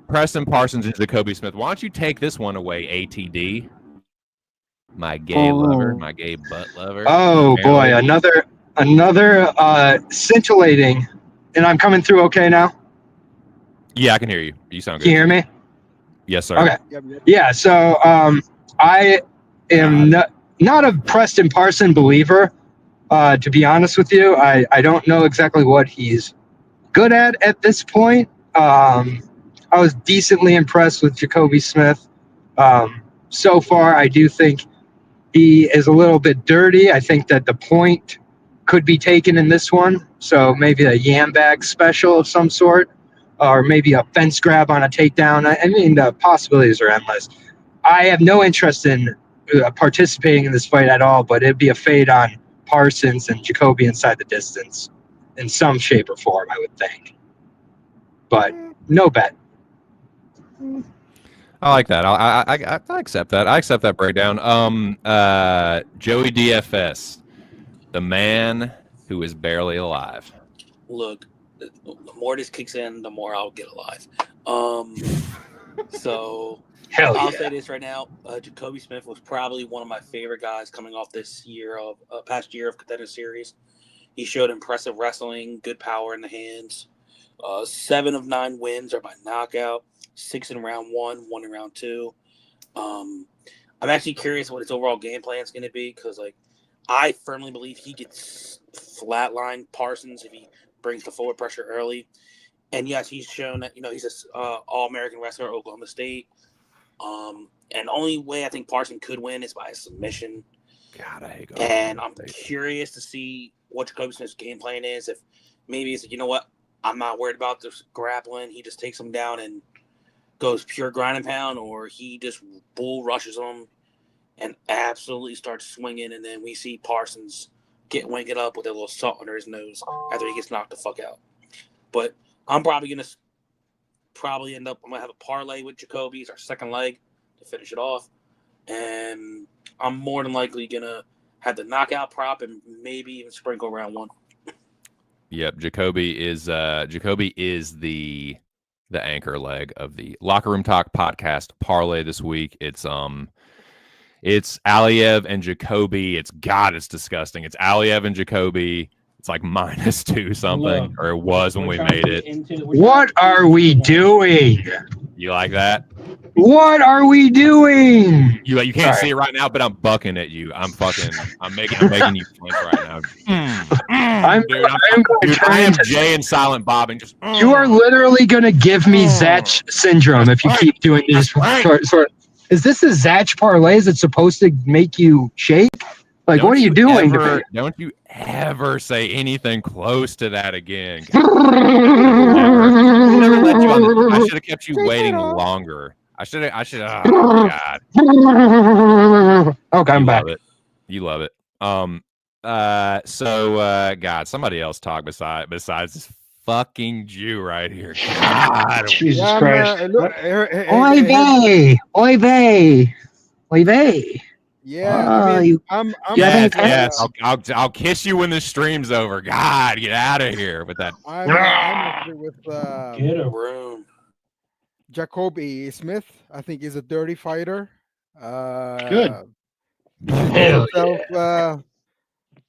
Preston Parsons and Jacoby Smith. Why don't you take this one away, ATD? My gay lover, my gay butt lover. Oh boy, another scintillating. And I'm coming through okay now? Yeah, I can hear you. You sound good. Can you hear me? Yes, sir. Okay. Yeah, so I am not a Preston Parson believer, to be honest with you. I don't know exactly what he's good at this point. I was decently impressed with Jacoby Smith. So far, I do think he is a little bit dirty. I think that the point could be taken in this one. So maybe a yam bag special of some sort, or maybe a fence grab on a takedown. I mean, the possibilities are endless. I have no interest in participating in this fight at all, but it'd be a fade on Parsons and Jacoby inside the distance. in some shape or form, I would think. But no bet. I like that. I accept that. I accept that breakdown. Joey DFS, the man who is barely alive. Look, the more this kicks in, the more I'll get alive. So Hell I'll yeah. say this right now: Jacoby Smith was probably one of my favorite guys coming off this year of past year of Contender Series. He showed impressive wrestling, good power in the hands. 7 of 9 wins are by knockout. 6 in round 1, 1 in round 2. I'm actually curious what his overall game plan is going to be because, like, I firmly believe he gets flatline Parsons if he brings the forward pressure early. And yes, he's shown that he's a All-American wrestler at Oklahoma State. And the only way I think Parsons could win is by a submission. God, I hate And I'm curious to see what Jacoby Smith's game plan is. If maybe it's, you know what, I'm not worried about this grappling. He just takes him down and goes pure grind and pound, or he just bull rushes him and absolutely starts swinging. And then we see Parsons get winged up with a little salt under his nose after he gets knocked the fuck out. But I'm probably going to end up, I'm going to have a parlay with Jacoby's, our second leg, to finish it off. And I'm more than likely going to have the knockout prop and maybe even sprinkle round 1. Yep, Jacoby is the anchor leg of the Locker Room Talk podcast parlay this week. It's Aliev and Jacoby. It's disgusting. It's Aliev and Jacoby. It's like -2 something, or it was when we made it. What are we doing? You like that? What are we doing? You can't see it right now, but I'm bucking at you. I'm making you flinch right now. I am Jay and Silent Bob, and just you are literally gonna give me Zatch syndrome if you keep doing these sort. Is this a Zatch parlay? Is it supposed to make you shake? Like, what are you doing? Don't you ever say anything close to that again. I should have kept you waiting longer. I should. Oh, God. Okay, I'm back. You love it. So, God, somebody else talk besides this fucking Jew right here. God. Jesus Christ. Oy vey. Oy vey. Oy vey. Yeah, I'm yes. I'll kiss you when the stream's over. God, get out of here with that. I'm actually with Get a room. Jacoby Smith. I think he's a dirty fighter. Good.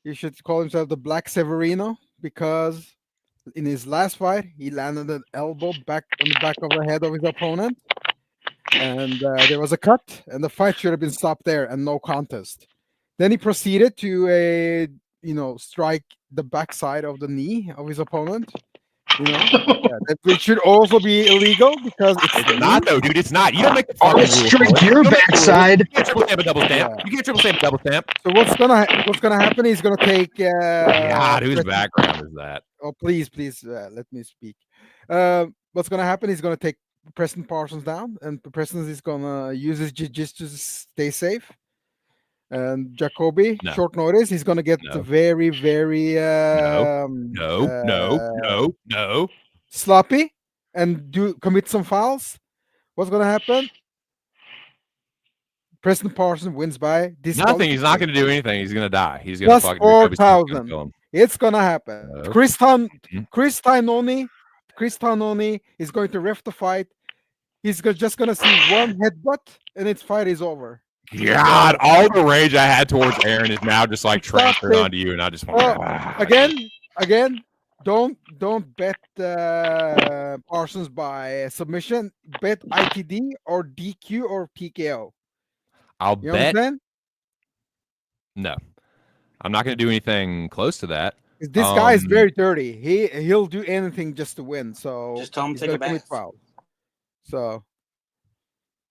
He should call himself the Black Severino because in his last fight he landed an elbow back on the back of the head of his opponent. And there was a cut, and the fight should have been stopped there and no contest. Then he proceeded to strike the backside of the knee of his opponent. It should also be illegal because it's not though, dude. It's not. You don't make the fucking rules. Strike your backside. You can't triple stamp a double stamp. You can't triple stamp a double stamp. So what's gonna happen? He's gonna take. God, whose background is that? Oh, please, let me speak. What's gonna happen? He's gonna take Preston Parsons down, and Preston is gonna use his jiu-jitsu to stay safe. And Jacoby, short notice, he's gonna get very, very sloppy and commit some fouls. What's gonna happen? Preston Parsons wins by nothing. He's not gonna do anything. He's gonna die. He's gonna plus 4,000. It's gonna happen. Chris Tanoni is going to ref the fight. He's just gonna see one headbutt, and its fight is over. God, all the rage I had towards Aaron is now just like transferred onto you, and I just want again. Don't bet Parsons by submission. Bet ITD or DQ or TKO. I'll bet. No, I'm not going to do anything close to that. This guy is very dirty. He'll do anything just to win. So just tell him to take a bath. So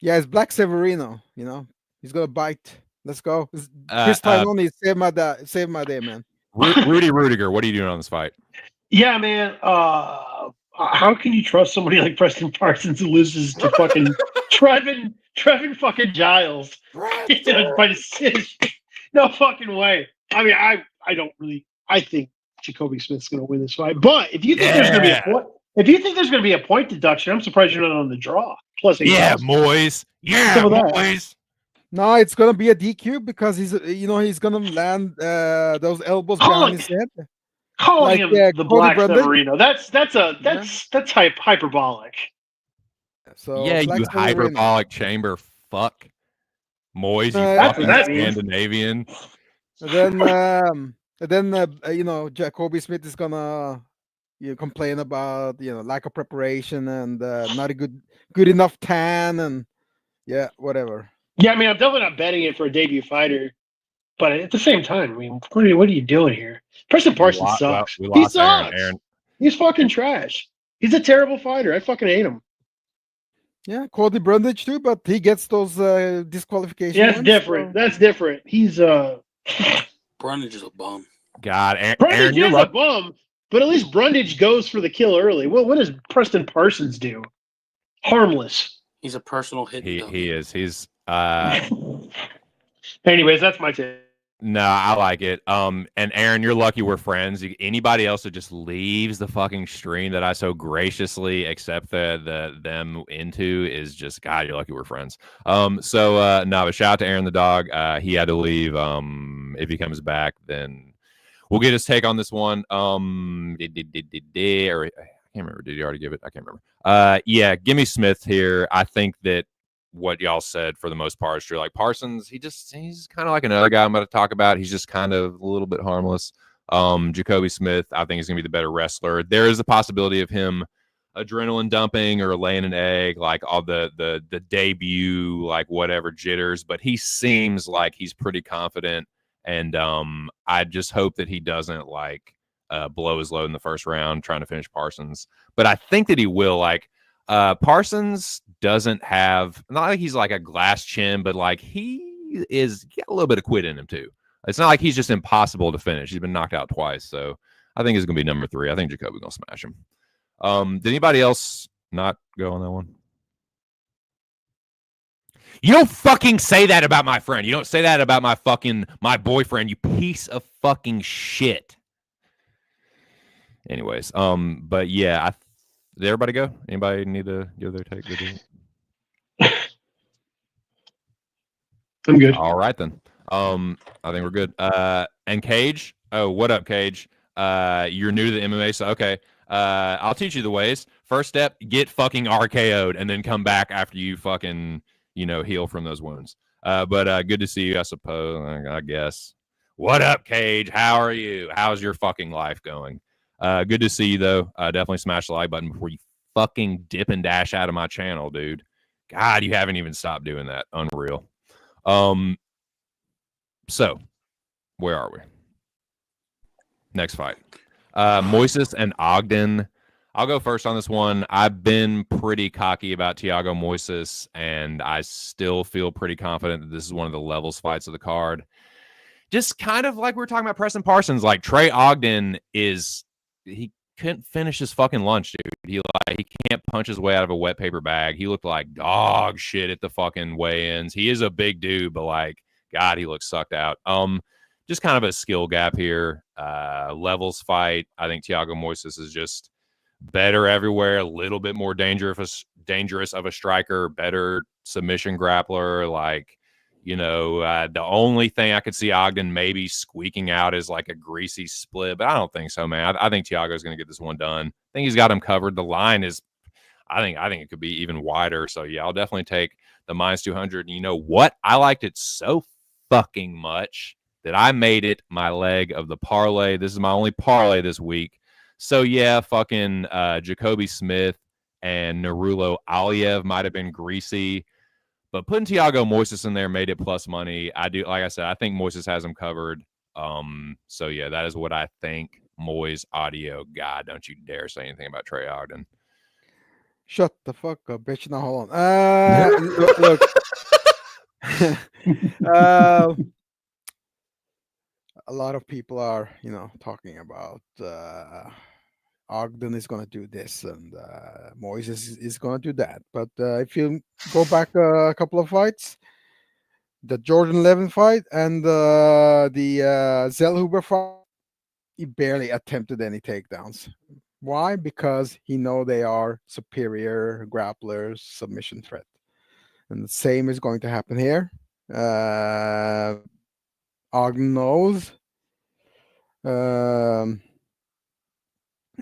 yeah, it's Black Severino. He's gonna bite. Let's go. Chris Tanoni save my day, man. Rudy Rudiger, what are you doing on this fight? Yeah, man. How can you trust somebody like Preston Parsons who loses to fucking Trevin fucking Giles by decision? No fucking way. I mean, I don't really. I think Jacoby Smith's going to win this fight. But if you think there's going to be a point, if you think there's going to be a point deduction, I'm surprised you're not on the draw. Plus 8,000. Moise. Yeah, Some of that. Moise. No, it's gonna be a DQ because he's gonna land those elbows behind his head. Calling him the Black Severino. That's hyperbolic. So yeah, Black you Severino. hyperbolic chamber fuck. Moise, you That's fucking what that means. Scandinavian. And then Jacoby Smith is gonna complain about lack of preparation and not a good enough tan and whatever. Yeah, I mean, I'm definitely not betting it for a debut fighter, but at the same time, I mean, what are you doing here? Preston Parsons sucks. He sucks. Aaron. He's fucking trash. He's a terrible fighter. I fucking hate him. Yeah, Cody Brundage too, but he gets those disqualifications. Yeah, that's different. That's different. He's Brundage is a bum. God, Brundage is a bum, but at least Brundage goes for the kill early. Well, what does Preston Parsons do? Harmless. He's a personal hit. He is. He's Anyways, that's my take. No, I like it. And Aaron, you're lucky we're friends. Anybody else that just leaves the fucking stream that I so graciously accept them into is just, God, you're lucky we're friends. But shout out to Aaron the dog. He had to leave. If he comes back, then we'll get his take on this one. Or I can't remember. Did he already give it? I can't remember. Give me Smith here. I think that what y'all said for the most part is true. Like Parsons, he's kind of like another guy I'm about to talk about. He's just kind of a little bit harmless. Jacoby Smith, I think, is going to be the better wrestler. There is a possibility of him adrenaline dumping or laying an egg, like all the debut, like whatever jitters, but he seems like he's pretty confident. And I just hope that he doesn't like blow his load in the first round trying to finish Parsons. But I think that he will. Like Parsons doesn't have, not like he's like a glass chin, but like he got a little bit of quit in him too. It's not like he's just impossible to finish. He's been knocked out twice. So I think it's going to be number 3. I think Jacoby's going to smash him. Did anybody else not go on that one? You don't fucking say that about my friend. You don't say that about my boyfriend, you piece of fucking shit. Anyways, but yeah, did everybody go? Anybody need to give their take? I'm good. All right then. I think we're good. And Cage. Oh, what up, Cage? You're new to the MMA, so okay. I'll teach you the ways. First step, get fucking RKO'd, and then come back after you fucking heal from those wounds. But good to see you, I suppose. I guess. What up, Cage? How are you? How's your fucking life going? Good to see you, though. Definitely smash the like button before you fucking dip and dash out of my channel, dude. God, you haven't even stopped doing that. Unreal. So, where are we? Next fight. Moises and Ogden. I'll go first on this one. I've been pretty cocky about Thiago Moises, and I still feel pretty confident that this is one of the levels fights of the card. Just kind of like we were talking about Preston Parsons, like Trey Ogden he couldn't finish his fucking lunch, dude. He can't punch his way out of a wet paper bag. He looked like dog shit at the fucking weigh-ins. He is a big dude, but like, God, he looks sucked out. Just kind of a skill gap here. Levels fight. I think Thiago Moises is just better everywhere, a little bit more dangerous of a striker, better submission grappler. Like, the only thing I could see Ogden maybe squeaking out is like a greasy split, but I don't think so, man. I think Thiago's going to get this one done. I think he's got him covered. The line is, I think it could be even wider. So yeah, I'll definitely take the -200. And you know what? I liked it so fucking much that I made it my leg of the parlay. This is my only parlay this week. So yeah, fucking Jacoby Smith and Narulo Aliev might have been greasy, but putting Thiago Moises in there made it plus money. Like I said, I think Moises has him covered. So yeah, that is what I think. Moise audio. God, don't you dare say anything about Trey Ogden. Shut the fuck up, bitch. Now hold on. Look. A lot of people are, talking about Ogden is going to do this and Moises is going to do that. But if you go back a couple of fights, the Jordan Levin fight and the Zellhuber fight, he barely attempted any takedowns. Why? Because he know they are superior grapplers, submission threat. And the same is going to happen here. Ogden knows.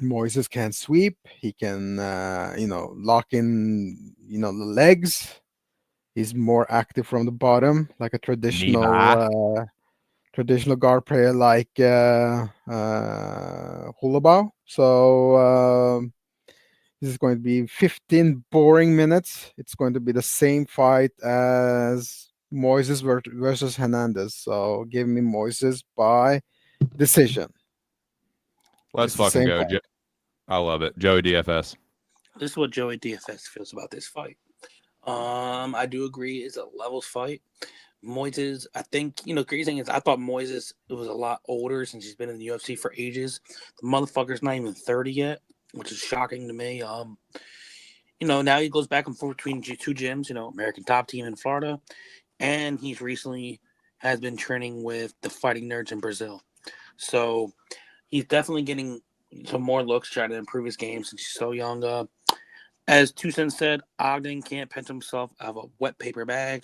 Moises can sweep. He can, lock in, the legs. He's more active from the bottom, like a traditional guard player like Hulabao. So this is going to be 15 boring minutes. It's going to be the same fight as Moises versus Hernandez. So give me Moises by decision. Let's It's the fucking same go. fight. I love it. Joey DFS. This is what Joey DFS feels about this fight. I do agree it's a levels fight. Moises, I think, crazy thing is I thought Moises was a lot older since he's been in the UFC for ages. The motherfucker's not even 30 yet, which is shocking to me. Now he goes back and forth between two gyms, American Top Team in Florida, and he's recently has been training with the Fighting Nerds in Brazil. So he's definitely getting some more looks, trying to improve his game since he's so young. As Tucson said, Ogden can't pinch himself out of a wet paper bag.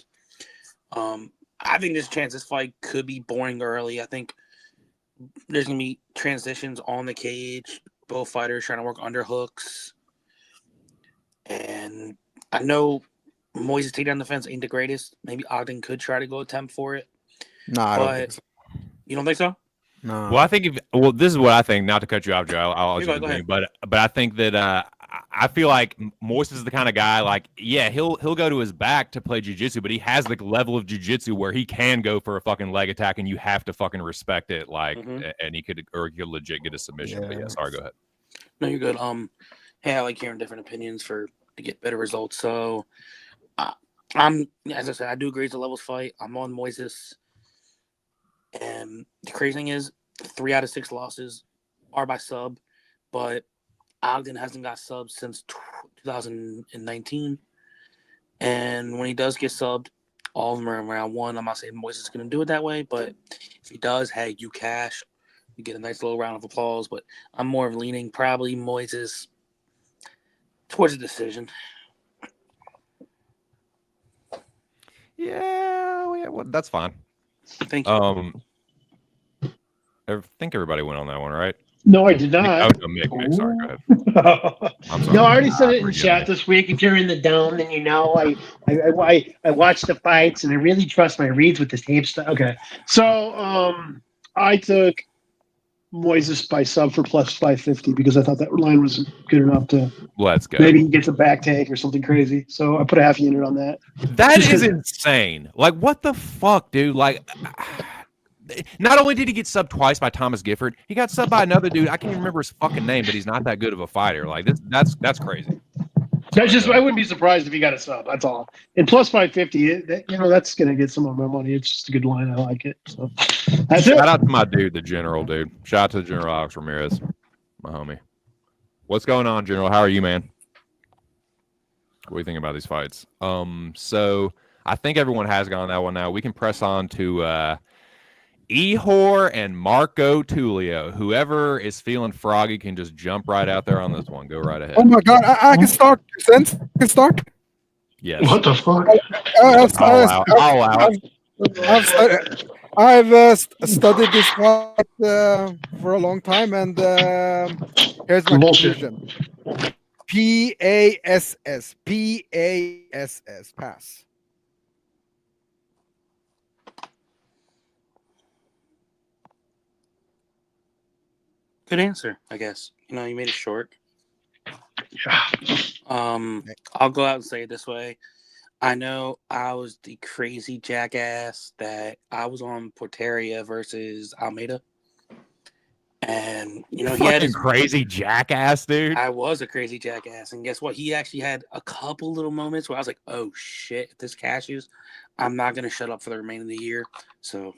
I think there's a chance this fight could be boring early. I think there's going to be transitions on the cage, both fighters trying to work underhooks. And I know Moises' takedown defense ain't the greatest. Maybe Ogden could try to go attempt for it. No, I don't think so. You don't think so? No. Well, I think this is what I think. Not to cut you off, Joe. I'll let you Go continue, ahead. but I think that I feel like Moises is the kind of guy. Like, yeah, he'll go to his back to play jiu-jitsu, but he has the level of jiu-jitsu where he can go for a fucking leg attack, and you have to fucking respect it. Like, and he could legit get a submission. Yeah. But yeah, sorry, go ahead. No, you're good. Hey, I like hearing different opinions to get better results. So, I'm, as I said, I do agree it's a levels fight. I'm on Moises. And the crazy thing is, 3 out of 6 losses are by sub, but Ogden hasn't got subs since 2019. And when he does get subbed, all of them are in round 1. I'm not saying Moises is going to do it that way, but if he does, hey, you cash. You get a nice little round of applause. But I'm more of leaning probably Moises towards a decision. Yeah, well, that's fine. Thank you. I think everybody went on that one, right? No, I did not. Oh, Mick, sorry, go ahead. I'm sorry. No, I already said it in chat this week. If you're in the dome, then I watch the fights and I really trust my reads with the tape stuff. Okay, so I took Moises by sub for plus 550 because I thought that line was good enough to. Let's go. Maybe he gets a back take or something crazy. So I put a half unit on that. That is insane. Like, what the fuck, dude? Like, not only did he get subbed twice by Thomas Gifford, he got subbed by another dude. I can't even remember his fucking name, but he's not that good of a fighter. Like, that's crazy. That's just, I wouldn't be surprised if he got a sub. That's all. And plus 550, that's going to get some of my money. It's just a good line. I like it. So that's Shout out to my dude, the General, dude. Shout out to the General Alex Ramirez, my homie. What's going on, General? How are you, man? What do you think about these fights? So I think everyone has gone on that one now. We can press on to Ehor and Marco Tulio. Whoever is feeling froggy can just jump right out there on this one. Go right ahead. Oh my god, I can start. I can start. Yes. What the fuck? I've studied this fight for a long time, and here's my conclusion. PASS. Pass. Good answer, I guess. You made it short. Yeah. I'll go out and say it this way. I know I was the crazy jackass that I was on Porteria versus Almeida. And, he had his crazy jackass, dude. I was a crazy jackass. And guess what? He actually had a couple little moments where I was like, oh, shit, if this cashes, I'm not going to shut up for the remainder of the year. So,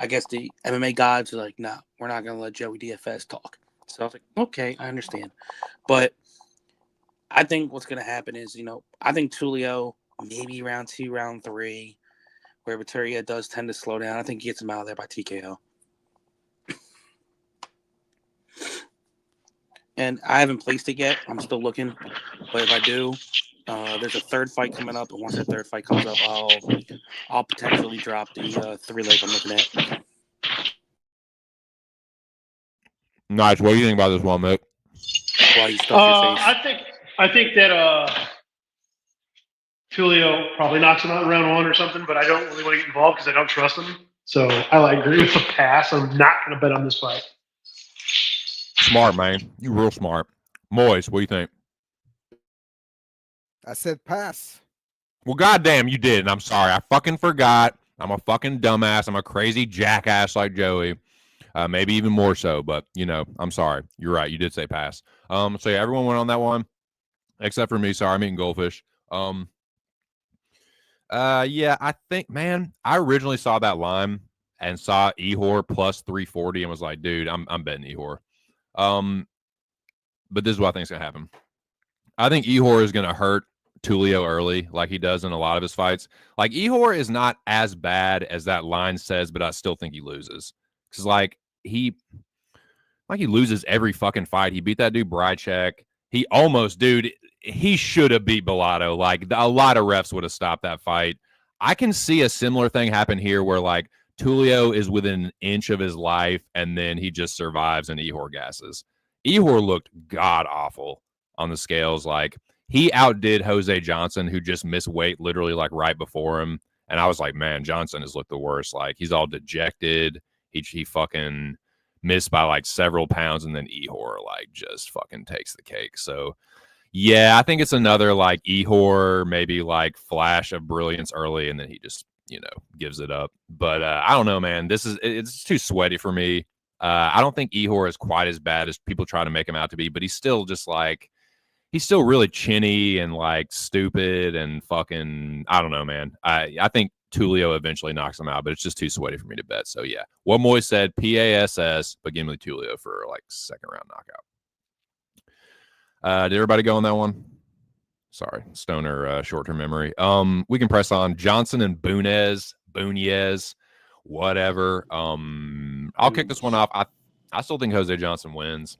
I guess the MMA gods are like, no, we're not going to let Joey DFS talk. So I was like, okay, I understand. But I think what's going to happen is, I think Tulio, maybe round 2, round 3, where Viteria does tend to slow down. I think he gets him out of there by TKO. and I haven't placed it yet. I'm still looking, but if I do, there's a third fight coming up, and once that third fight comes up, I'll potentially drop the 3 leg I'm looking at. Nice. What do you think about this one, Mick? Why you stuff your face? I think that Tulio probably knocks him out in round 1 or something, but I don't really want to get involved because I don't trust him. So I agree with the pass. I'm not going to bet on this fight. Smart, man. You real smart. Moise, what do you think? I said pass. Well, goddamn, you did, and I'm sorry. I fucking forgot. I'm a fucking dumbass. I'm a crazy jackass like Joey. Maybe even more so, but, you know, I'm sorry. You're right. You did say pass. So, yeah, everyone went on that one, except for me. Sorry, I'm eating goldfish. Yeah, I think, man, I originally saw that line and saw Ehor plus 340 and was like, dude, I'm betting Ehor. But this is what I think is going to happen. I think Ehor is going to hurt Tulio early like he does in a lot of his fights. Like, Ehor is not as bad as that line says, but I still think he loses. Because, he loses every fucking fight. He beat that dude Brychek. He almost, dude, he should have beat Bellato. Like, a lot of refs would have stopped that fight. I can see a similar thing happen here where, like, Tulio is within an inch of his life, and then he just survives and Ehor gasses. Ehor looked god-awful on the scales. Like, he outdid Jose Johnson, who just missed weight literally, like, right before him. And I was like, man, Johnson has looked the worst. Like, he's all dejected. He fucking missed by, like, several pounds, and then Ehor, like, just fucking takes the cake. So, yeah, I think it's another, like, Ehor, maybe, like, flash of brilliance early, and then he just, you know, gives it up. But I don't know, man. It's too sweaty for me. I don't think Ehor is quite as bad as people try to make him out to be, but he's still just, like, he's still really chinny and, like, stupid and fucking, I don't know, man. I think Tulio eventually knocks him out, but it's just too sweaty for me to bet. So, yeah. What Moy said, PASS, but give me Tulio for, like, second round knockout. Did everybody go on that one? Sorry, stoner short-term memory. We can press on Johnson and Bunez, whatever. I'll kick this one off. I still think Jose Johnson wins,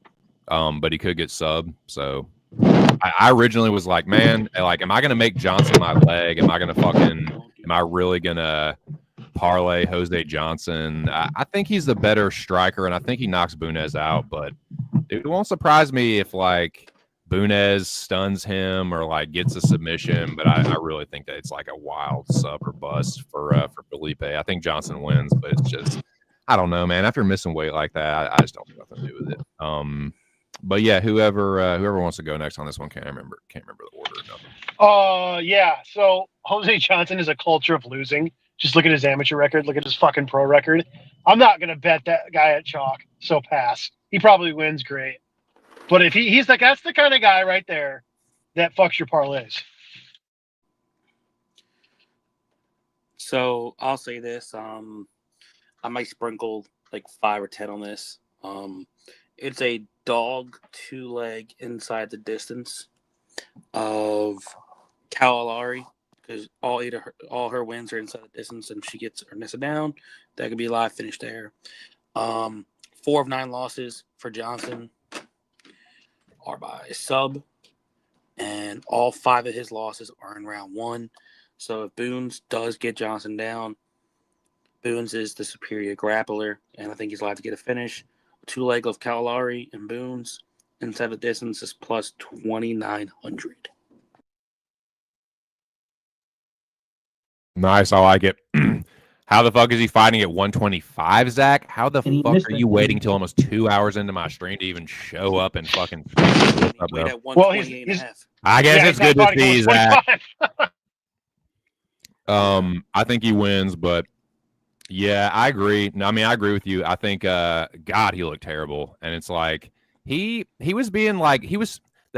but he could get subbed. So I originally was like, man, like, am I going to make Johnson my leg? Am I really going to parlay Jose Johnson? I think he's the better striker, and I think he knocks Bunez out, but it won't surprise me if, like, Bunez stuns him or, like, gets a submission, but I really think that it's like a wild sub or bust for Felipe. I think Johnson wins, but it's just, I don't know, man. After missing weight like that, I just don't have nothing to do with it. But yeah, whoever wants to go next on this one, can't remember the order. Yeah. So Jose Johnson is a culture of losing. Just look at his amateur record. Look at his fucking pro record. I'm not gonna bet that guy at chalk. So pass. He probably wins. Great. But if he's like, that's the kind of guy right there that fucks your parlays. So I'll say this. I might sprinkle like 5 or 10 on this. It's a dog 2-leg inside the distance of Cavalari, because all her wins are inside the distance, and if she gets Ernesta down, that could be a live finish there. 4 of 9 losses for Johnson are by sub, and all 5 of his losses are in round 1. So if Boons does get Johnson down, Boons is the superior grappler, and I think he's allowed to get a finish. 2-leg of Cavalari and Boons inside the distance is plus 2,900. Nice, I like it. How the fuck is he fighting at 125, Zach? How the fuck are you waiting till almost 2 hours into my stream to even show up and fucking? Well, he's I guess it's good to see Zach. I think he wins, but yeah, I agree. No, I mean, I agree with you. I think, God, he looked terrible, and it's like he was being like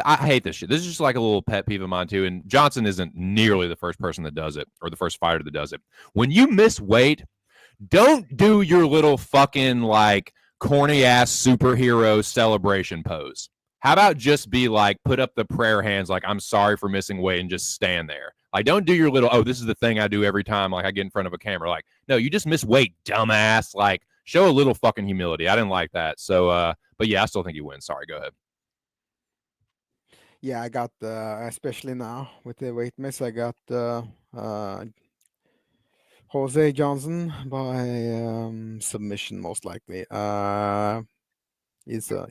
I hate this shit. This is just like a little pet peeve of mine too. And Johnson isn't nearly the first person that does it, or the first fighter that does it. When you miss weight, don't do your little fucking like corny ass superhero celebration pose. How about just be like, put up the prayer hands, like, I'm sorry for missing weight, and just stand there. Like, don't do your little, oh, this is the thing I do every time, like, I get in front of a camera. Like, no, you just miss weight, dumbass. Like, show a little fucking humility. I didn't like that. So, but yeah, I still think he wins. Sorry, go ahead. Yeah, I got especially now with the weight miss, I got Jose Johnson by submission most likely. He's the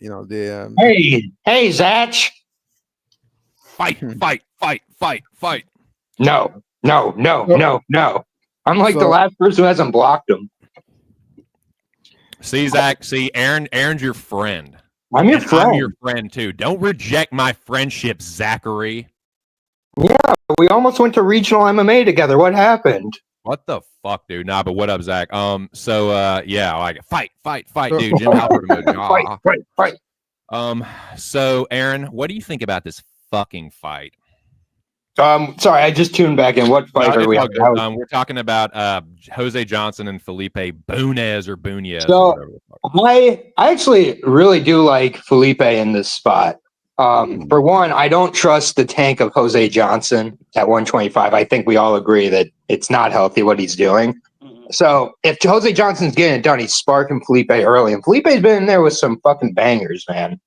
Hey, Zach. Fight, fight, fight, fight, fight. No. I'm like the So- last person who hasn't blocked him. See, Zach. See, Aaron's your friend. I'm your And friend. I'm your friend too. Don't reject my friendship, Zachary. We almost went to regional MMA together. What happened? What the fuck, dude? Nah, but what up, Zach? Yeah, like fight, So- dude. Jim Halpert emoji. Fight. So Aaron, what do you think about this fucking fight? Sorry, I just tuned back in. What fight No, are we it's all on? good. We're talking about Jose Johnson and Felipe Bunez or Bunez. So- or whatever the fuck. I actually really do like Felipe in this spot. For one, I don't trust the tank of Jose Johnson at 125. I think we all agree that it's not healthy what he's doing. So if Jose Johnson's getting it done, he's sparking Felipe early. And Felipe's been in there with some fucking bangers, man.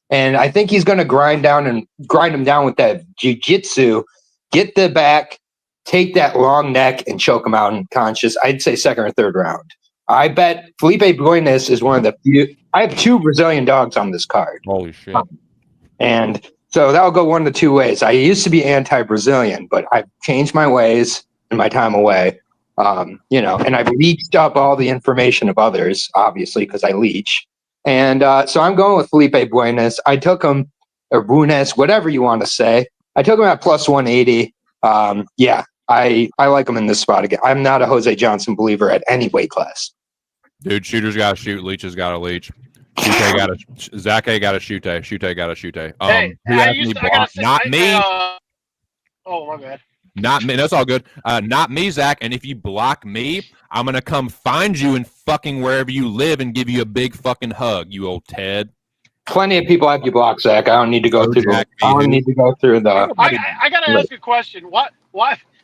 And I think he's going to grind him down with that jiu-jitsu, get the back, take that long neck, and choke him out unconscious. I'd say second or third round. I bet Felipe Buenas is one of the few. I have 2 Brazilian dogs on this card. Holy shit. And so that'll go one of the 2 ways. I used to be anti-Brazilian, but I've changed my ways in my time away. And I've leached up all the information of others, obviously, because I leech. And so I'm going with Felipe Buenas. I took him, or Buenas, whatever you want to say. I took him at plus 180. I like him in this spot again. I'm not a Jose Johnson believer at any weight class. Dude, shooters got to shoot, leeches got to leech. Zach got to shoot. Shoot got to shoot. Who has me blocked? Not me. Oh, my bad. Not me. That's all good. Not me, Zach. And if you block me, I'm gonna come find you and fucking wherever you live and give you a big fucking hug, you old Ted. Plenty of people have you blocked, Zach. I don't need to go through. Jack, I don't need to go through the. I gotta ask a question. What?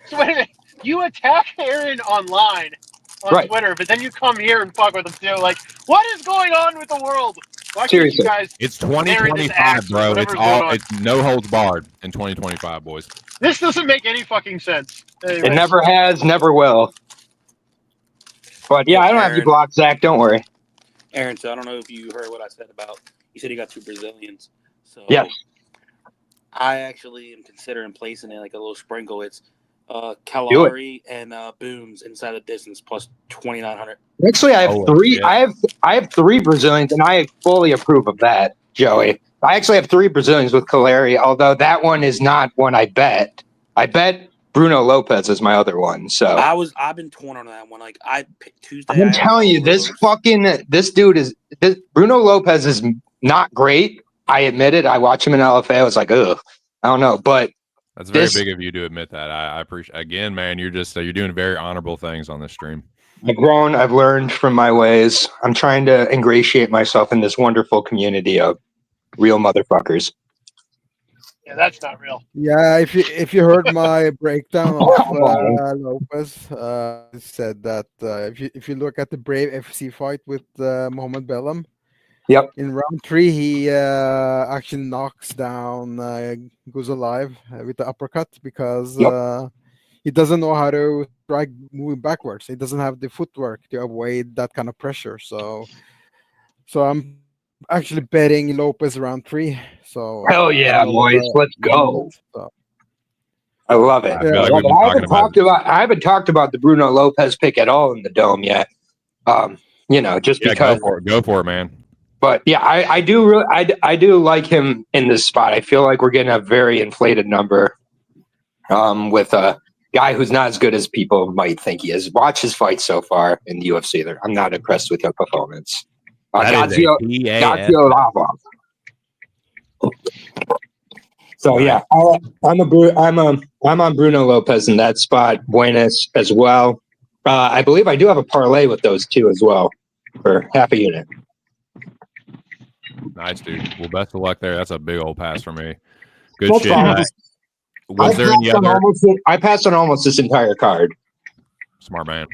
So wait a minute. You attack Aaron online on Twitter, but then you come here and fuck with him too. Like, what is going on with the world? Why can't Seriously. you guys? It's Aaron is 2025, ass, bro. whatever's It's going on. it's no holds barred in 2025, boys. This doesn't make any fucking sense. Anyways. It never has, never will. But yeah, I don't have you blocked, Zach. Don't worry. Aaron, so I don't know if you heard what I said about. You said you got 2 Brazilians. So Yes. I actually am considering placing it like a little sprinkle. It's Kalari and Booms inside the distance plus 2,900. Actually, I have Oh, 3. shit. I have 3 Brazilians, and I fully approve of that, Joey. I actually have 3 Brazilians with Kalari, although that one is not one I bet. I bet Bruno Lopez is my other one. So I've been torn on that one. Like I picked Tuesday. I'm telling you, this dude Bruno Lopez is not great. I admit it. I watch him in LFA. I was like, ugh, I don't know, but That's very big of you to admit that. I appreciate. Again, man, you're doing very honorable things on this stream. I've grown. I've learned from my ways. I'm trying to ingratiate myself in this wonderful community of real motherfuckers. Yeah, that's not real. Yeah, if you heard my breakdown of Lopez, said that if you look at the Brave FC fight with Mohamed Bellam, yep, in round 3 he actually knocks down Goes Alive with the uppercut because he doesn't know how to strike moving backwards. He doesn't have the footwork to avoid that kind of pressure. So I'm actually betting Lopez round 3. So hell yeah, boys, let's go. So. I love it. I feel like we've been I haven't talked about the Bruno Lopez pick at all in the dome yet. Just because go for it, man. But yeah, I do like him in this spot. I feel like we're getting a very inflated number with a guy who's not as good as people might think he is. Watch his fights so far in the UFC. I'm not impressed with your performance. Gazio Lava. So yeah, I'm on Bruno Lopez in that spot. Buenas as well. I believe I do have a parlay with those 2 as well for half a unit. Nice, dude. Well, best of luck there. That's a big old pass for me. Good That's shit. fine. Was there any other? I passed on almost this entire card. Smart man.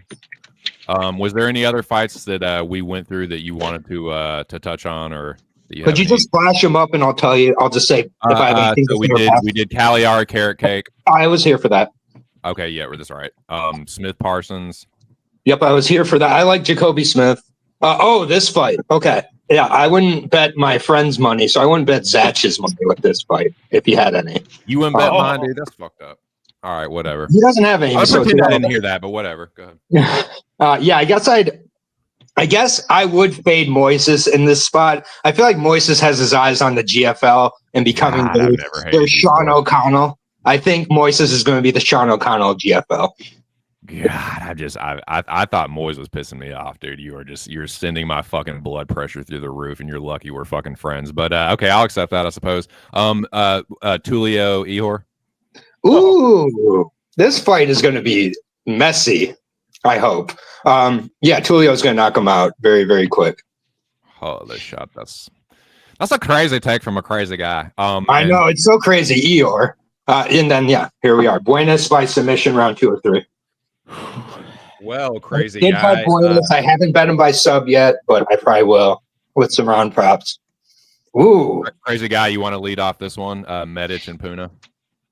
Was there any other fights that we went through that you wanted to touch on or Could you just flash them up and I'll tell you? I'll just say if I have anything so to we did Cagliari carrot cake. I was here for that. Okay, yeah, that's right. Smith Parsons. Yep, I was here for that. I like Jacoby Smith. This fight. Okay. Yeah, I wouldn't bet my friend's money, so I wouldn't bet Zatch's money with this fight if he had any. You wouldn't bet mine, dude? That's fucked up. All right, whatever. He doesn't have any. I didn't hear that, but whatever. Go ahead. Yeah, I guess I would fade Moises in this spot. I feel like Moises has his eyes on the GFL and becoming their Sean O'Connell. I think Moises is going to be the Sean O'Connell of GFL. God, I thought Moise was pissing me off, dude. You're sending my fucking blood pressure through the roof, and you're lucky we're fucking friends. But okay, I'll accept that, I suppose. Tulio Ihor. Ooh, this fight is going to be messy. I hope. Yeah, Tulio's going to knock him out very, very quick. Holy shit, that's a crazy take from a crazy guy. I know, it's so crazy, Ihor. And then here we are. Buenas by submission, round 2 or 3. Well, crazy guy. I haven't bet him by sub yet, but I probably will with some round props. Ooh, crazy guy. You want to lead off this one? Medic and Puna.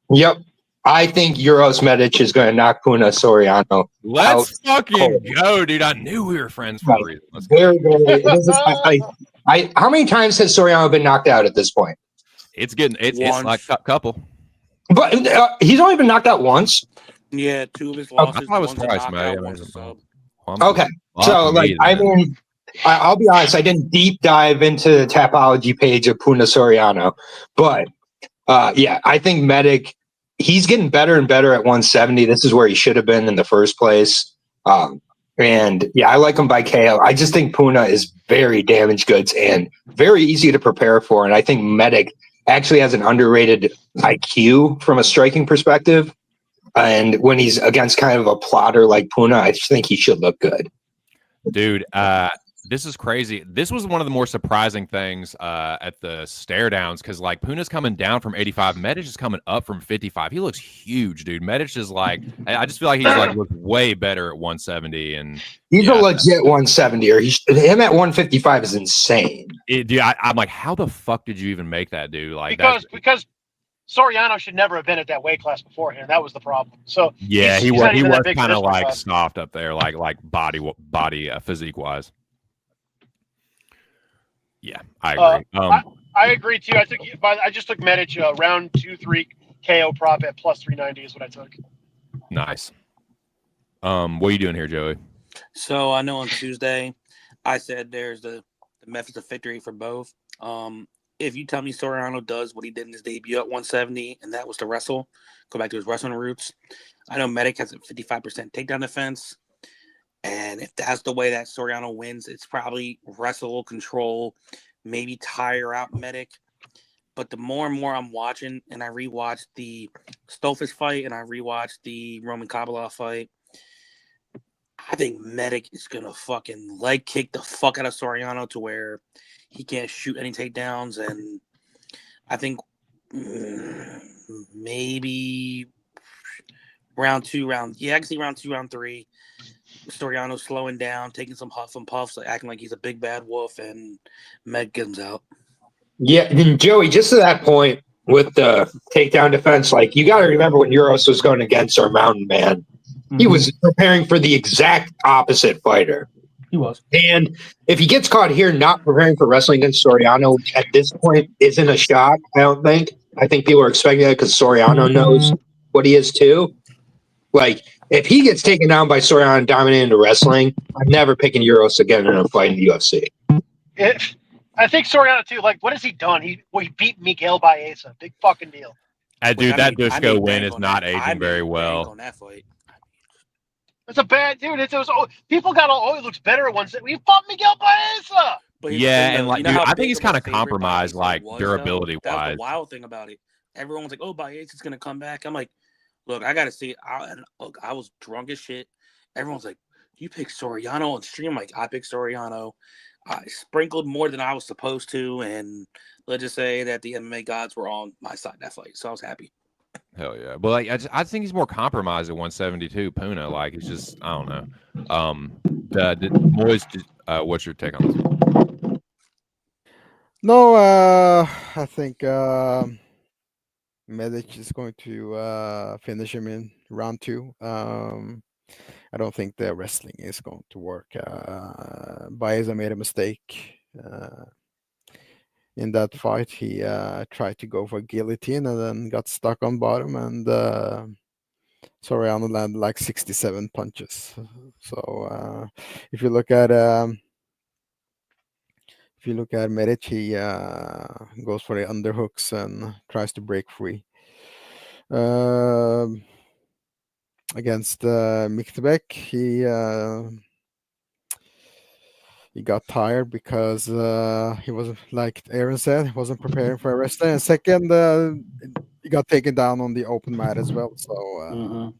Yep. I think Euros Medic is going to knock Puna Soriano. Let's fucking go, dude. I knew we were friends for a reason. Let's go. Very, very. How many times has Soriano been knocked out at this point? It's like a couple. But he's only been knocked out once. Yeah, 2 of his losses. I thought it was twice, man. Okay, so I'll be honest. I didn't deep dive into the Tapology page of Puna Soriano, but I think Medic. He's getting better and better at 170. This is where he should have been in the first place. And I like him by KO. I just think Puna is very damaged goods and very easy to prepare for. And I think Medic actually has an underrated IQ from a striking perspective. And when he's against kind of a plotter like Puna, I just think he should look good. Dude, this is crazy. This was one of the more surprising things at the stare downs because like Puna's coming down from 85, Medic is coming up from 55. He looks huge, dude. Medic is like, I just feel like he's like looks way better at 170, and he's a legit 170. Or him at 155 is insane. Dude, I'm like, how the fuck did you even make that, dude? Like because Soriano should never have been at that weight class beforehand. That was the problem. So yeah, he was kind of like soft up there, like body physique wise. Yeah, I agree. I agree too. I just took Medic round 2-3 KO prop at plus 390 is what I took. Nice. What are you doing here, Joey? So I know on Tuesday I said there's the methods of victory for both. If you tell me Soriano does what he did in his debut at 170, and that was to wrestle, go back to his wrestling roots. I know Medic has a 55% takedown defense. And if that's the way that Soriano wins, it's probably wrestle, control, maybe tire out Medic. But the more and more I'm watching, and I rewatched the Stolfish fight, and I rewatched the Roman Kabbalah fight, I think Medic is going to fucking leg kick the fuck out of Soriano to where he can't shoot any takedowns. And I think maybe round 2, I can see round 2, round 3. Soriano slowing down, taking some huff and puffs, like acting like he's a big bad wolf, and Med gets him out. Yeah, and Joey, just to that point with the takedown defense, like you got to remember when Euros was going against our Mountain Man, he was preparing for the exact opposite fighter. He was. And if he gets caught here not preparing for wrestling against Soriano, which at this point isn't a shock, I don't think. I think people are expecting that because Soriano knows what he is too. Like, if he gets taken down by Soriano and dominated into wrestling, I'm never picking Euros again in a fight in the UFC. I think Soriano too. Like, what has he done? He beat Miguel Baeza. Big fucking deal. Dude, that Dusko win is not aging very well. On that fight. It's a bad dude. People got all. Oh, he looks better at once. We fought Miguel Baeza. Yeah, and like, dude, I think he's kind of compromised, like durability wise. That's the wild thing about it. Everyone's like, "Oh, Baeza's gonna come back." I'm like, look, I gotta see it. I was drunk as shit. Everyone's like, "You picked Soriano on stream." I'm like, I picked Soriano. I sprinkled more than I was supposed to, and let's just say that the MMA gods were on my side that fight, so I was happy. Hell yeah! But like, I think he's more compromised at 172. Puna, like, it's just, I don't know. Moise, what's your take on this one? No, I think Medic is going to finish him in round 2. I don't think the wrestling is going to work. Baeza made a mistake in that fight. He tried to go for guillotine and then got stuck on bottom, and Soriano landed like 67 punches. So if you look at Medic, he goes for the underhooks and tries to break free. Against Miktebek, he got tired because he wasn't, like Aaron said, he wasn't preparing for a wrestler. And second, he got taken down on the open mat as well. So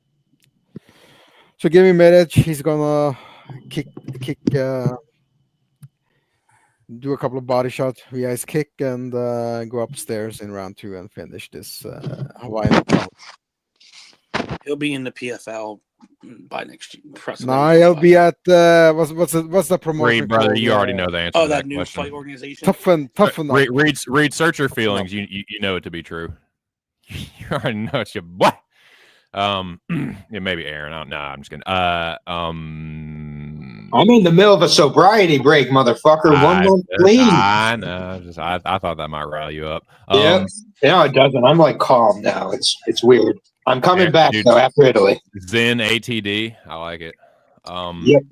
so give me Medic. He's gonna kick do a couple of body shots via his kick and go upstairs in round 2 and finish this Hawaiian Pro. He'll be in the PFL by next year. No, he'll be at what's the promotion? Reed, brother, called? you already know the answer. Oh, to that new question. fight organization. Toughen up. Reed, search your feelings. You know it to be true. You already know it's your what? Yeah, maybe Aaron. I'm just kidding. I'm in the middle of a sobriety break, motherfucker. 1 month clean. I know. I thought that might rile you up. Yeah. No, it doesn't. I'm like calm now. It's weird. I'm coming back dude, though after Italy. Zen ATD. I like it. Yep.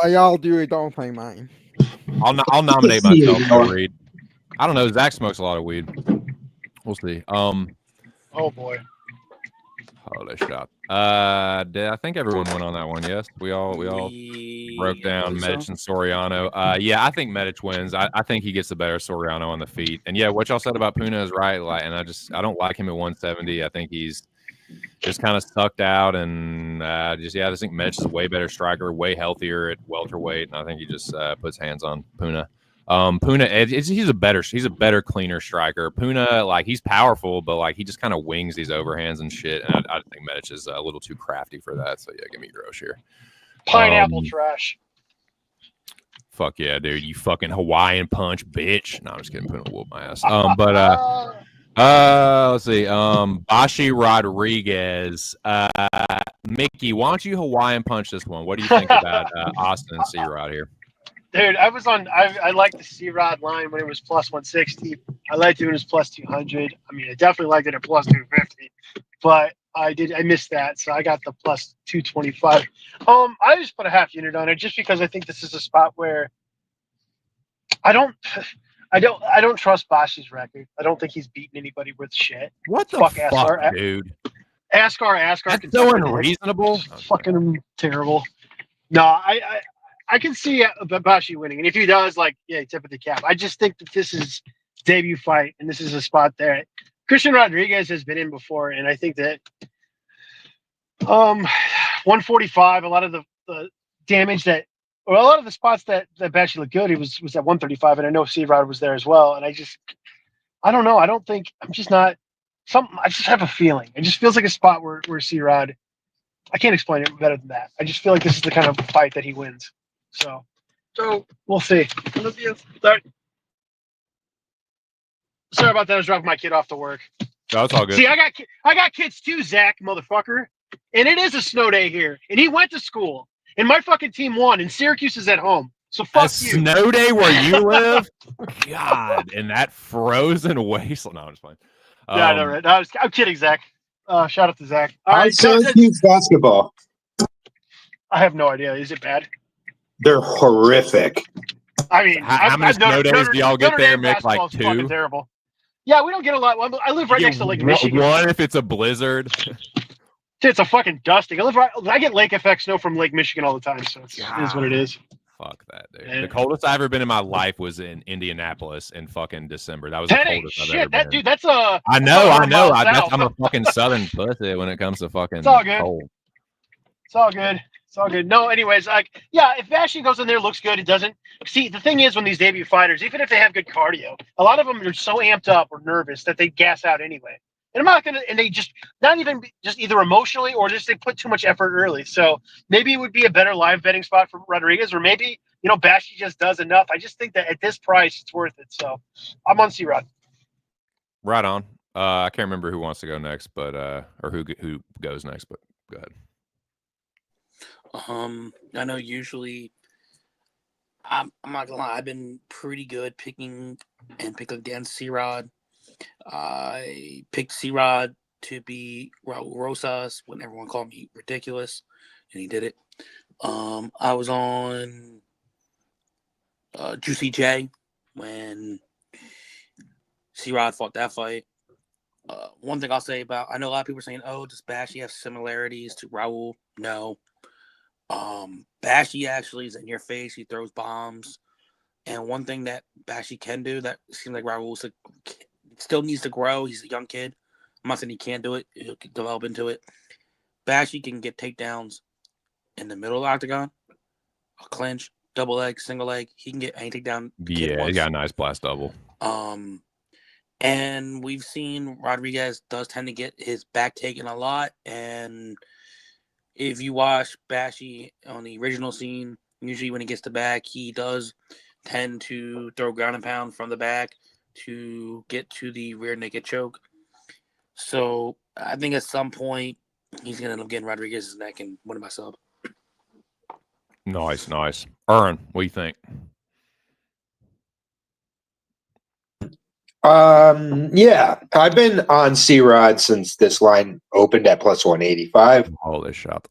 Y'all do it. Don't think mine. I'll nominate myself for Reed. I don't know. Zach smokes a lot of weed. We'll see. Oh boy. Holy shit. I think everyone went on that one. Yes, we all broke down Medic and Soriano. Yeah, I think Medic wins. I think he gets the better Soriano on the feet. And yeah, what y'all said about Puna is right. Like, and I don't like him at 170. I think he's just kind of sucked out, and I just think Medic is a way better striker, way healthier at welterweight, and I think he just puts hands on Puna. Puna, he's a better, cleaner striker. Puna, like, he's powerful, but like he just kind of wings these overhands and shit. And I think Medic is a little too crafty for that. So yeah, give me Grosh here. Pineapple trash. Fuck yeah, dude! You fucking Hawaiian punch, bitch. No, I'm just kidding. Puna whoop my ass. Let's see. Bashi Rodriguez. Mickey, why don't you Hawaiian punch this one? What do you think about Austin and C-Rod here? Dude, I liked the C-Rod line when it was plus 160. I liked it when it was plus 200. I mean, I definitely liked it at plus 250, but I missed that, so I got the plus 225. I just put a half unit on it just because I think this is a spot where I don't trust Bashi's record. I don't think he's beaten anybody with shit. What the fuck, dude? Askar. That's so unreasonable. Fucking terrible. No, I can see Bashi winning, and if he does, like, yeah, tip of the cap. I just think that this is debut fight, and this is a spot that Christian Rodriguez has been in before, and I think that 145, a lot of the damage that, or a lot of the spots that Bashi looked good, he was at 135, and I know C-Rod was there as well, and I don't know. I don't think, I'm just not something. I just have a feeling. It just feels like a spot where C-Rod. I can't explain it better than that. I just feel like this is the kind of fight that he wins. So we'll see. Sorry about that. I was dropping my kid off to work. No, it's all good. See, I got kids too, Zach, motherfucker. And it is a snow day here. And he went to school. And my fucking team won. And Syracuse is at home. So fuck you. Snow day where you live? God, in that frozen wasteland. No, I'm just playing. Yeah, I know, right? I'm kidding, Zach. Shout out to Zach. All right, Syracuse basketball. I have no idea. Is it bad? They're horrific. I mean, how many snow days do y'all get there, Mick? Like 2? Terrible. Yeah, we don't get a lot. I live right next to Lake Michigan. One if it's a blizzard. It's a fucking dusting. I get lake effect snow from Lake Michigan all the time, so it is what it is. Fuck that, dude. Yeah. The coldest I've ever been in my life was in Indianapolis in fucking December. That was the coldest I've ever been. Dude, that's a. I know. I'm a fucking southern pussy when it comes to fucking it's all good. cold. It's all good. It's all good. No, anyways, if Bashi goes in there, looks good. It doesn't. See, the thing is, when these debut fighters, even if they have good cardio, a lot of them are so amped up or nervous that they gas out anyway. And I'm not gonna, and they just not even just either emotionally or just they put too much effort early. So maybe it would be a better live betting spot for Rodriguez, or maybe Bashy just does enough. I just think that at this price, it's worth it. So I'm on C-Rod. Right on. I can't remember who wants to go next, but or who goes next, but go ahead. I know usually I'm not gonna lie, I've been pretty good picking against C-Rod. I picked C-Rod to be Raul Rosas when everyone called me ridiculous, and he did it. I was on Juicy J when C-Rod fought that fight. One thing I'll say about, I know a lot of people are saying, oh, does Bashy have similarities to Raul? No. Bashy actually is in your face. He throws bombs. And one thing that Bashy can do that seems like Raul still needs to grow. He's a young kid. I'm not saying he can't do it. He'll develop into it. Bashy can get takedowns in the middle of the octagon, a clinch, double leg, single leg. He can get any takedown. Yeah, he got a nice blast double. And we've seen Rodriguez does tend to get his back taken a lot. And if you watch Bashy on the original scene, usually when he gets the back, he does tend to throw ground and pound from the back to get to the rear naked choke. So I think at some point he's going to end up getting Rodriguez's neck and winning by sub. Nice. Aaron, what do you think? Yeah, I've been on C-Rod since this line opened at plus 185. Holy shot.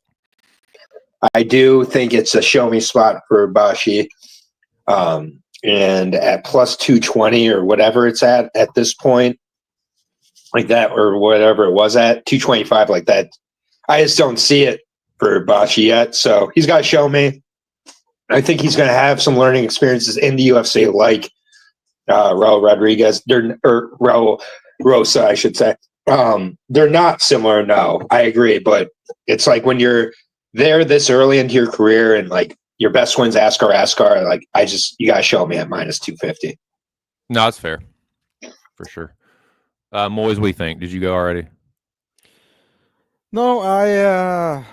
I do think it's a show me spot for Bashi. And at plus 220 or whatever it's at this point, like that, or whatever it was at 225, like that, I just don't see it for Bashi yet. So he's got to show me. I think he's going to have some learning experiences in the UFC, like Raul Rodriguez, or Raul Rosa, I should say. They're not similar, no, I agree. But it's like when you're there this early into your career and like your best wins, Askar, like you got to show me at minus 250. No, it's fair. For sure. Moyes, what do you think? Did you go already? No, I,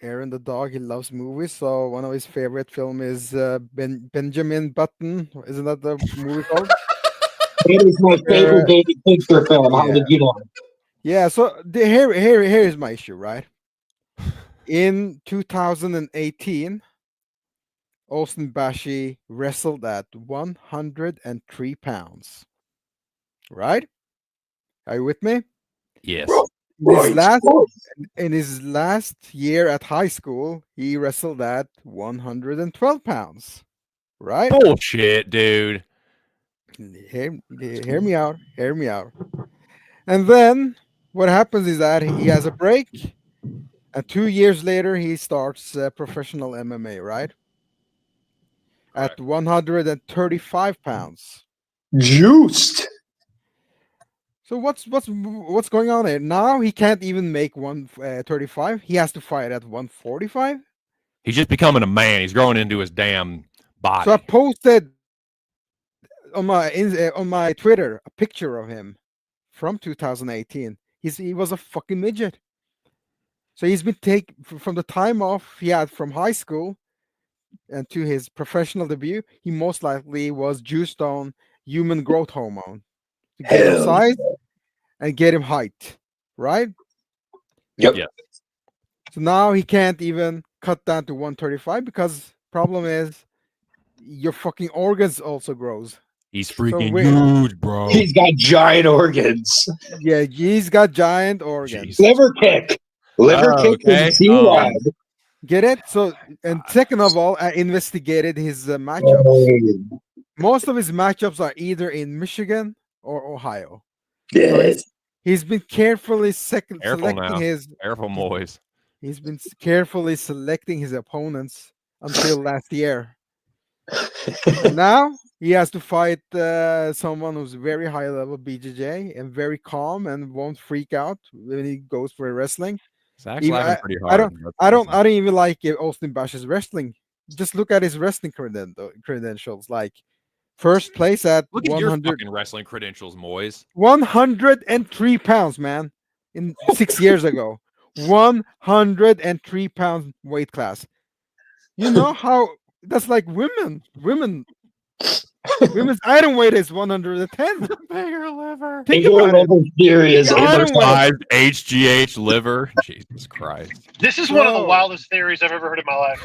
Aaron the dog, he loves movies. So one of his favorite film is Benjamin Button. Isn't that the movie called? It is my favorite David Fincher film. How did you know? Yeah. So here is my issue, right? In 2018, Austin Bashi wrestled at 103 pounds. Right? Are you with me? Yes. In his last year at high school, he wrestled at 112 pounds. Right? Bullshit, dude. Hear me out. And then what happens is that he has a break, and 2 years later he starts professional MMA, right? At 135 pounds. Juiced. So what's going on there? Now he can't even make 135. He has to fight at 145. He's just becoming a man. He's growing into his damn body. So I posted on my Twitter a picture of him from 2018. He was a fucking midget. So he's been from the time off he had from high school and to his professional debut. He most likely was juiced on human growth hormone to get him size and get him height, right? Yep. Yeah. So now he can't even cut down to 135 because problem is your fucking organs also grows. He's freaking huge, bro. He's got giant organs. Yeah, he's got giant organs. Jeez. Liver kick. Okay. Get it? So, and second of all, I investigated his matchups. Most of his matchups are either in Michigan or Ohio. Yeah. So he's been carefully selecting Careful, Moyes. He's been carefully selecting his opponents until last year. And now he has to fight someone who's very high level BJJ and very calm and won't freak out when he goes for wrestling. It's actually pretty hard. I don't even like Austin Bash's wrestling. Just look at his wrestling credentials. Like First place at Look at your 100, fucking wrestling credentials, Moyes. 103 pounds, man. In 6 years ago, 103 pound weight class. You know how that's like women. Women's iron weight is 110. Bigger liver. Think Bigger about it. liver theory is The iron weight. Oversized HGH liver. Jesus Christ. This is one of the Bro. wildest theories I've ever heard in my life.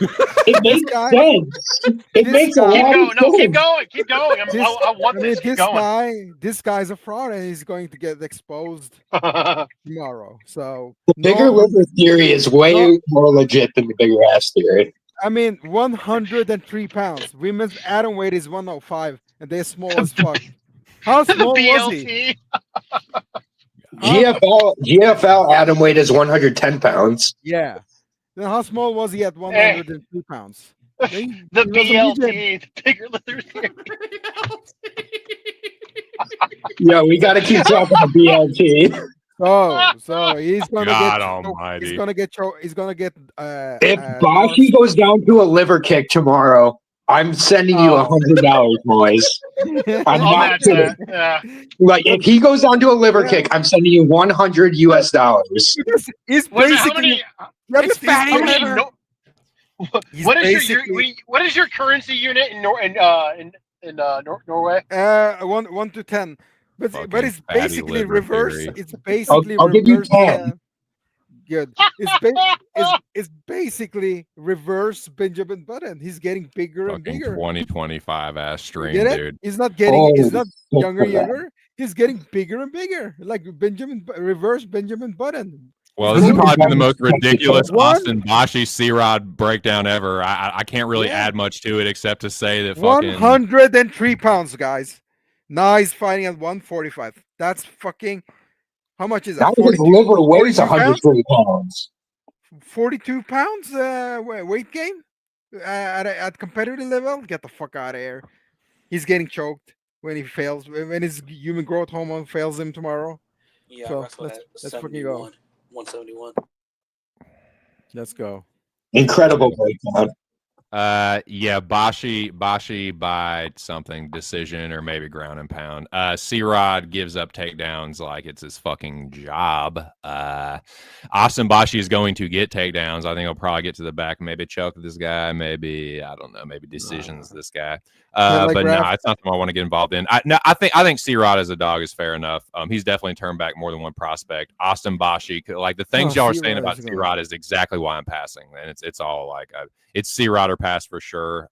It makes guy- sense. It this makes a guy- Keep lot going. of No, sense. keep going. I want this. Keep going. This guy's a fraud, and he's going to get exposed tomorrow. So The bigger liver theory is way more legit than the bigger ass theory. I mean, 103 pounds. Women's atom weight is 105, and they're small as fuck. How The small was he? BLT. GFL atom weight is 110 pounds. Yeah. Then how small was he at 103 pounds? The He was a BLT, medium. the bigger liver theory. Yeah, we got to keep talking about BLT. So he's gonna God get. almighty. He's gonna get. He's gonna get. If Bashi goes down to a liver kick tomorrow, I'm sending you $100, boys. I'm I'll not match kidding. that. Yeah. Like, if he goes down to a liver kick, I'm sending you $100 US. He's What basically. It's fatty how many liver. What is your currency unit in Norway? 1 to 10. But Fucking it's fatty basically liver reverse. theory. It's basically I'll give you reverse. 10. Good. It's basically reverse Benjamin Button. He's getting bigger and Fucking bigger. 2025 ass You stream, get it? dude. He's not getting. Oh, He's not look younger. for that. Younger. He's getting bigger and bigger, like reverse Benjamin Button. Well, this has probably been the most One- ridiculous Austin Bashi C-Rod breakdown ever. I can't really Yeah. add much to it except to say that fucking 103 pounds, guys. Now he's fighting at 145. That's fucking. How much is that? Now his liver weighs 42 pounds? 103 pounds. 42 pounds weight gain at competitive level. Get the fuck out of here. He's getting choked when he fails. When his human growth hormone fails him tomorrow. Yeah, So, that's what let's fucking go. 171. Let's go. Incredible breakdown. yeah, Bashi by something decision or maybe ground and pound. C-Rod gives up takedowns like it's his fucking job. Austin Bashi is going to get takedowns. I think he'll probably get to the back, maybe choke this guy, maybe I don't know, maybe decisions this guy. But no, it's not something I want to get involved in. I think C-Rod as a dog is fair enough. He's definitely turned back more than one prospect. Austin Bashi, like the things y'all are saying about C-Rod is exactly why I'm passing, and it's all like it's C-Rod or pass for sure.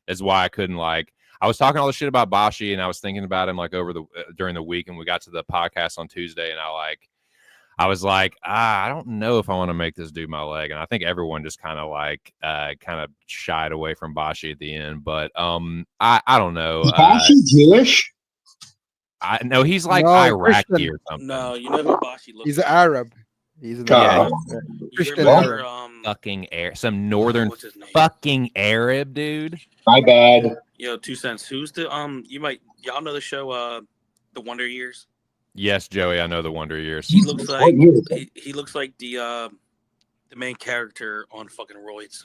That's why I couldn't like. I was talking all this shit about Bashi, and I was thinking about him like over the during the week, and we got to the podcast on Tuesday, and I was like, I don't know if I want to make this dude my leg, and I think everyone just kind of shied away from Bashi at the end. But I don't know. Is Bashi Jewish? I know he's like No, Iraqi Christian. or something. No, you know who Bashi looks He's like? Arab. He's an God. Arab. You Christian remember, Fucking some northern what's his name? fucking Arab dude. My bad. Yo, 2 cents. Who's the y'all know the show The Wonder Years? Yes, Joey, I know the Wonder Years. He looks What like year is he looks like the main character on fucking roids.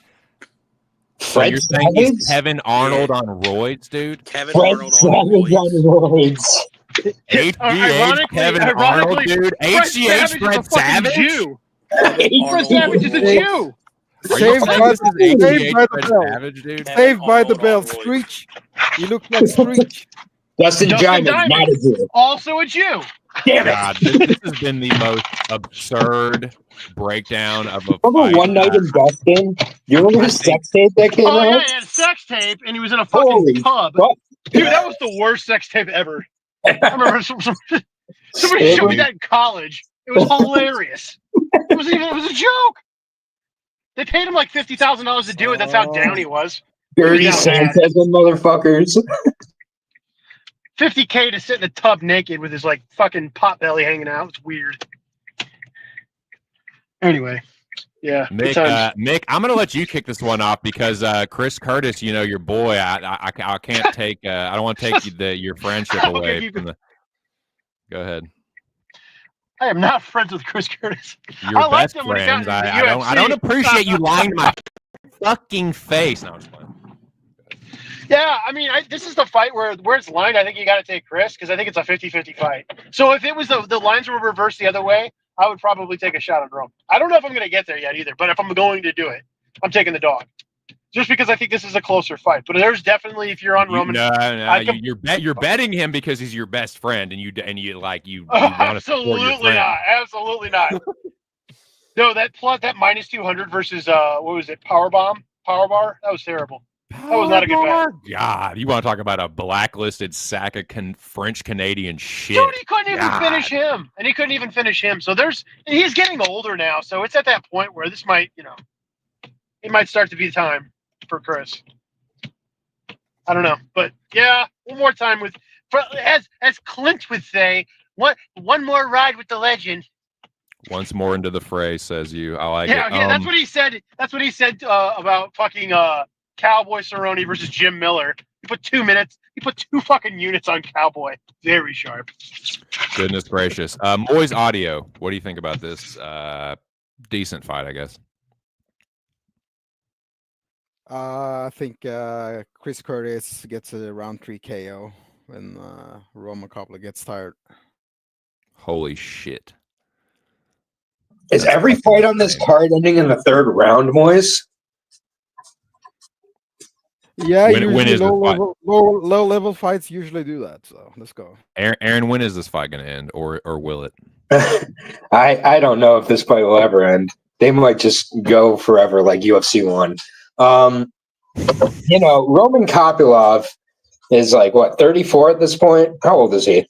So Fred you're saying he's Savage? Kevin Arnold on roids, dude? Kevin Fred Arnold on Savage on roids. roids. HGH Kevin Arnold, dude. HGH Fred Savage? Jew. Kevin Fred Arnold Savage is a on roids. Jew. Are you Saved saying by this the- is saved by HGH the Fred bell. Savage, dude? Kevin Saved by the Arnold bell. on roids. Screech. You look like Screech. Dustin Dustin Diamond, Diamond. not a Jew. Also a Jew. Damn it. God, this has been the most absurd breakdown of a Remember fight. One Night in Boston? You remember I his think- sex tape that came Oh out? yeah, he had a sex tape, and he was in a fucking Holy pub. fuck. Dude, that was the worst sex tape ever. I remember somebody showed me that in college. It was hilarious. It was a joke. They paid him like $50,000 to do it. That's how down he was. Dirty Yeah, man. Sanchez and motherfuckers. $50K to sit in a tub naked with his like fucking pot belly hanging out. It's weird. Anyway, yeah. good times. Mick, I'm gonna let you kick this one off because Chris Curtis, you know your boy. I can't take. I don't want to take your friendship Okay, away you from the. Go ahead. I am not friends with Chris Curtis. Your I liked best him when he got friends. into the I don't UFC. appreciate you lying to my fucking face. No, I'm just playing. Yeah, I mean, this is the fight where it's lined. I think you got to take Chris because I think it's a 50-50 fight. So if it was the lines were reversed the other way, I would probably take a shot on Rome. I don't know if I'm going to get there yet either, but if I'm going to do it, I'm taking the dog. Just because I think this is a closer fight. But there's definitely, if you're on Roman, you're betting him because he's your best friend, and you want to support your friend. Absolutely not. No, that minus 200 versus what was it? Power bar. That was terrible. That was not a good bet. God, you want to talk about a blacklisted sack of French Canadian shit? Dude, he couldn't even finish him, and he couldn't even finish him. So he's getting older now. So it's at that point where this might, it might start to be time for Chris. I don't know, but yeah, one more time as Clint would say, one more ride with the legend. Once more into the fray, says you. I like it. Yeah, that's what he said. That's what he said about fucking Cowboy Cerrone versus Jim Miller. He put 2 minutes. He put 2 fucking units on Cowboy. Very sharp. Goodness gracious. Moy's audio. What do you think about this? Decent fight, I guess. I think Chris Curtis gets a round 3 KO when Roman Kopla gets tired. Holy shit. Is every fight on this card ending in the 3rd round, Moise? Yeah, when is low level fights usually do that. So let's go. Aaron, when is this fight going to end, or will it? I don't know if this fight will ever end. They might just go forever like UFC 1. Roman Kopylov is like, what, 34 at this point? How old is he?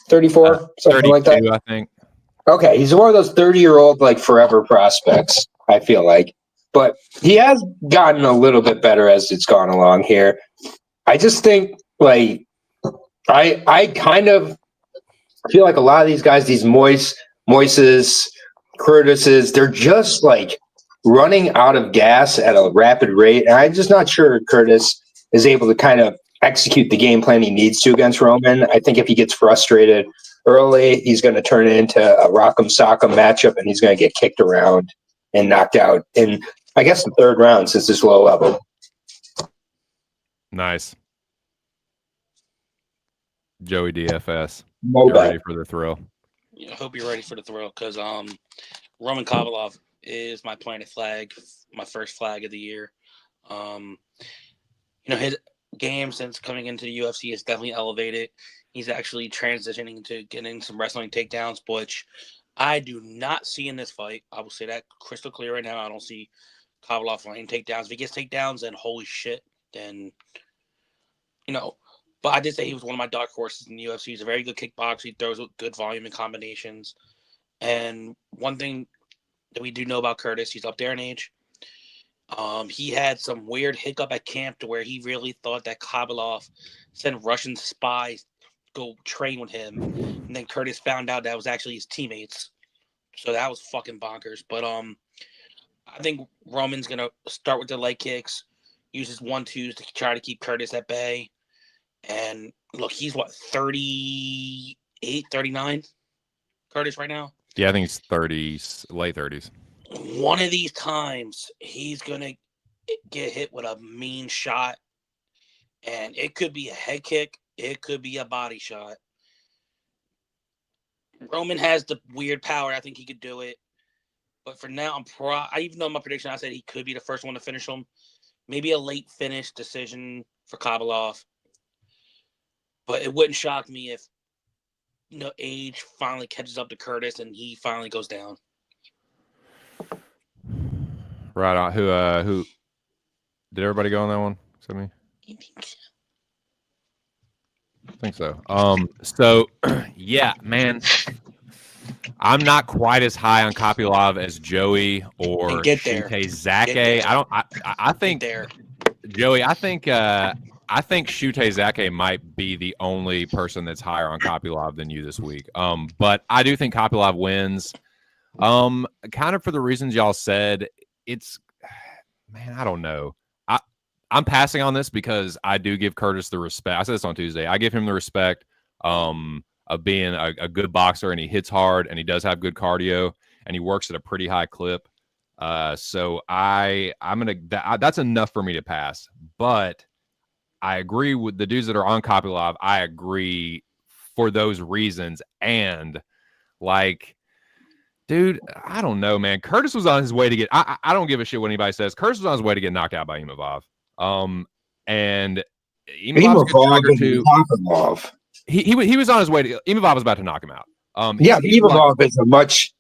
34? Something like that? I think. Okay, he's one of those 30-year-old, like, forever prospects, I feel like. But he has gotten a little bit better as it's gone along here. I just think, like, I kind of feel like a lot of these guys, these Moises, Curtises, they're just, like, running out of gas at a rapid rate. And I'm just not sure Curtis is able to kind of execute the game plan he needs to against Roman. I think if he gets frustrated early, he's going to turn it into a rock'em sock'em matchup, and he's going to get kicked around and knocked out in, I guess, the 3rd round since it's low level. Nice. Joey DFS. Get ready for the thrill. I hope you're ready for the thrill because Roman Kopylov is my planet flag, my first flag of the year. His game since coming into the UFC is definitely elevated. He's actually transitioning to getting some wrestling takedowns, which I do not see in this fight. I will say that crystal clear right now. I don't see Kopylov laying takedowns. If he gets takedowns, then holy shit, then, But I did say he was one of my dark horses in the UFC. He's a very good kickboxer. He throws with good volume and combinations. And one thing that we do know about Curtis, he's up there in age. He had some weird hiccup at camp to where he really thought that Kopylov sent Russian spies go train with him, and then Curtis found out that was actually his teammates. So that was fucking bonkers. But I think Roman's gonna start with the leg kicks, use his 1-2s to try to keep Curtis at bay. And look, he's what, 38, 39? Curtis right now? Yeah, I think he's 30s, late 30s. One of these times, he's gonna get hit with a mean shot, and it could be a head kick. It could be a body shot. Roman has the weird power. I think he could do it. But for now, I even though my prediction, I said he could be the first one to finish him. Maybe a late finish decision for Kopylov. But it wouldn't shock me if age finally catches up to Curtis and he finally goes down. Right on. Who did everybody go on that one? Except me? I think so. So yeah, man. I'm not quite as high on Kopylov as Joey or Shute Zake. I think Joey, I think Shute Zake might be the only person that's higher on Kopylov than you this week. But I do think Kopylov wins. Kind of for the reasons y'all said. I don't know. I'm passing on this because I do give Curtis the respect. I said this on Tuesday. I give him the respect of being a good boxer, and he hits hard, and he does have good cardio, and he works at a pretty high clip. So I'm gonna. That's enough for me to pass. But I agree with the dudes that are on Kopylov. I agree for those reasons. And like, dude, I don't know, man. Curtis was on his way to get. I don't give a shit what anybody says. Curtis was on his way to get knocked out by Imavov. And Imavov too. He was on his way to. Imavov was about to knock him out. Imavov is a much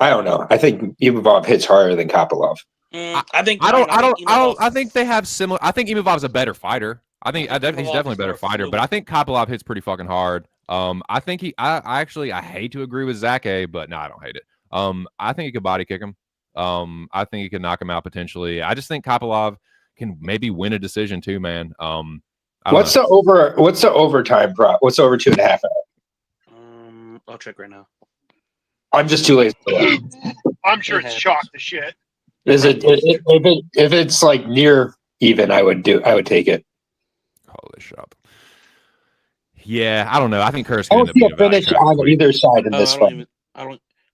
I don't know. I think Imavov hits harder than Kopylov. I think I think they have similar. I think Imavov's a better fighter. He's definitely a better fighter, but I think Kopylov hits pretty fucking hard. I think I hate to agree with Zach A, but no, I don't hate it. I think he could body kick him. I think he could knock him out potentially. I just think Kopylov can maybe win a decision too, man. What's the overtime prop? What's over 2.5 hours? I'll check right now. I'm just too lazy. I'm sure it's chalk the shit. Is it if it's like near even? I would take it. Holy shop. Yeah, I don't know. I think Curtis can end up being a finish on either side in this fight.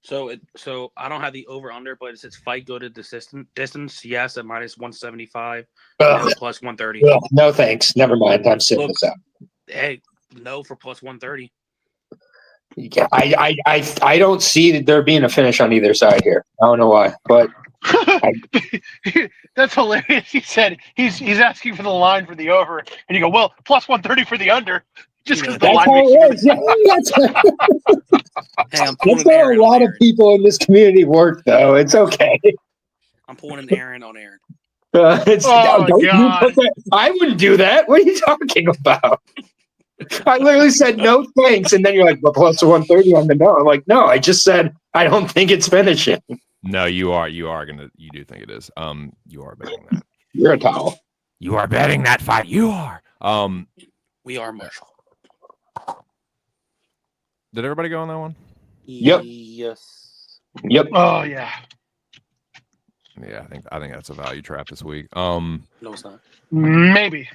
So I don't have the over under, but it says fight go to distance. Yes, at -175. No, plus 130. Yeah, no thanks. Never mind. I'm sitting this out. Hey, no for plus 130. Yeah, I don't see there being a finish on either side here. I don't know why, but that's hilarious. He said he's asking for the line for the over, and you go, well, plus 130 for the under, just because the line makes that's how a lot of people in this community work, though. It's okay. I'm pulling an Aaron on Aaron. God. I wouldn't do that. What are you talking about? I literally said no thanks, and then you're like, well, plus 130 on the no. I'm like, no, I just said I don't think it's finishing. No, you do think it is. You are betting that. You're a towel. You are betting that fight. You are. We are Marshall. Did everybody go on that one? Yep. Yes. Yep. Oh yeah. Yeah, I think that's a value trap this week. No, it's not. Maybe.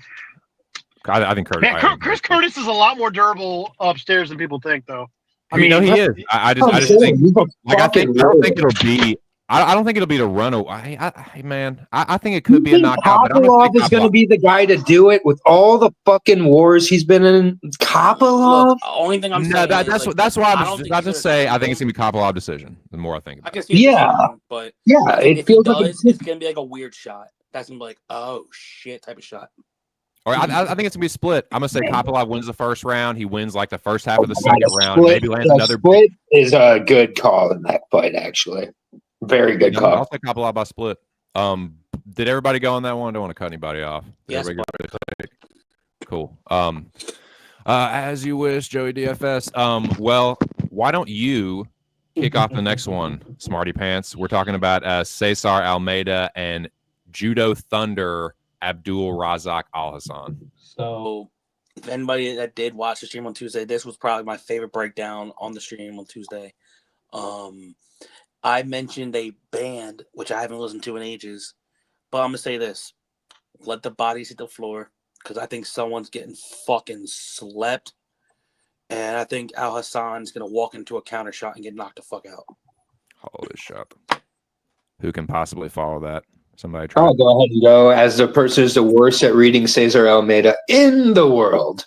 I think Curtis. Man, Chris Curtis is a lot more durable upstairs than people think, though. I mean, he is. I just think, I don't think it'll be. I don't think it'll be to run away. I think it could be a knockout. But Kopylov is going to be the guy to do it with all the fucking wars he's been in. Kopylov. Only thing I'm saying. That's why I just say I think it's gonna be Kopylov decision. The more I think about it. But it feels like it's gonna be like a weird shot. That's gonna be like, oh shit, type of shot. Or I think it's gonna be split. I'm gonna say Kopylov wins the first round. He wins like the first half of the second round. Maybe lands another. Split is a good call in that fight, actually. Very good call. I'll say Kopylov by split. Did everybody go on that one? I don't want to cut anybody off. Yes. Cool. As you wish, Joey DFS. Well, why don't you kick off the next one, Smarty Pants? We're talking about Cesar Almeida and Judo Thunder Abdul Razak Al Hassan. So, if anybody that did watch the stream on Tuesday, this was probably my favorite breakdown on the stream on Tuesday. I mentioned a band, which I haven't listened to in ages, but I'm going to say this. Let the bodies hit the floor, because I think someone's getting fucking slept, and I think Al Hassan's going to walk into a counter shot and get knocked the fuck out. Holy shit. Who can possibly follow that? Somebody try. I'll go ahead and go. As the person who's the worst at reading Cesar Almeida in the world.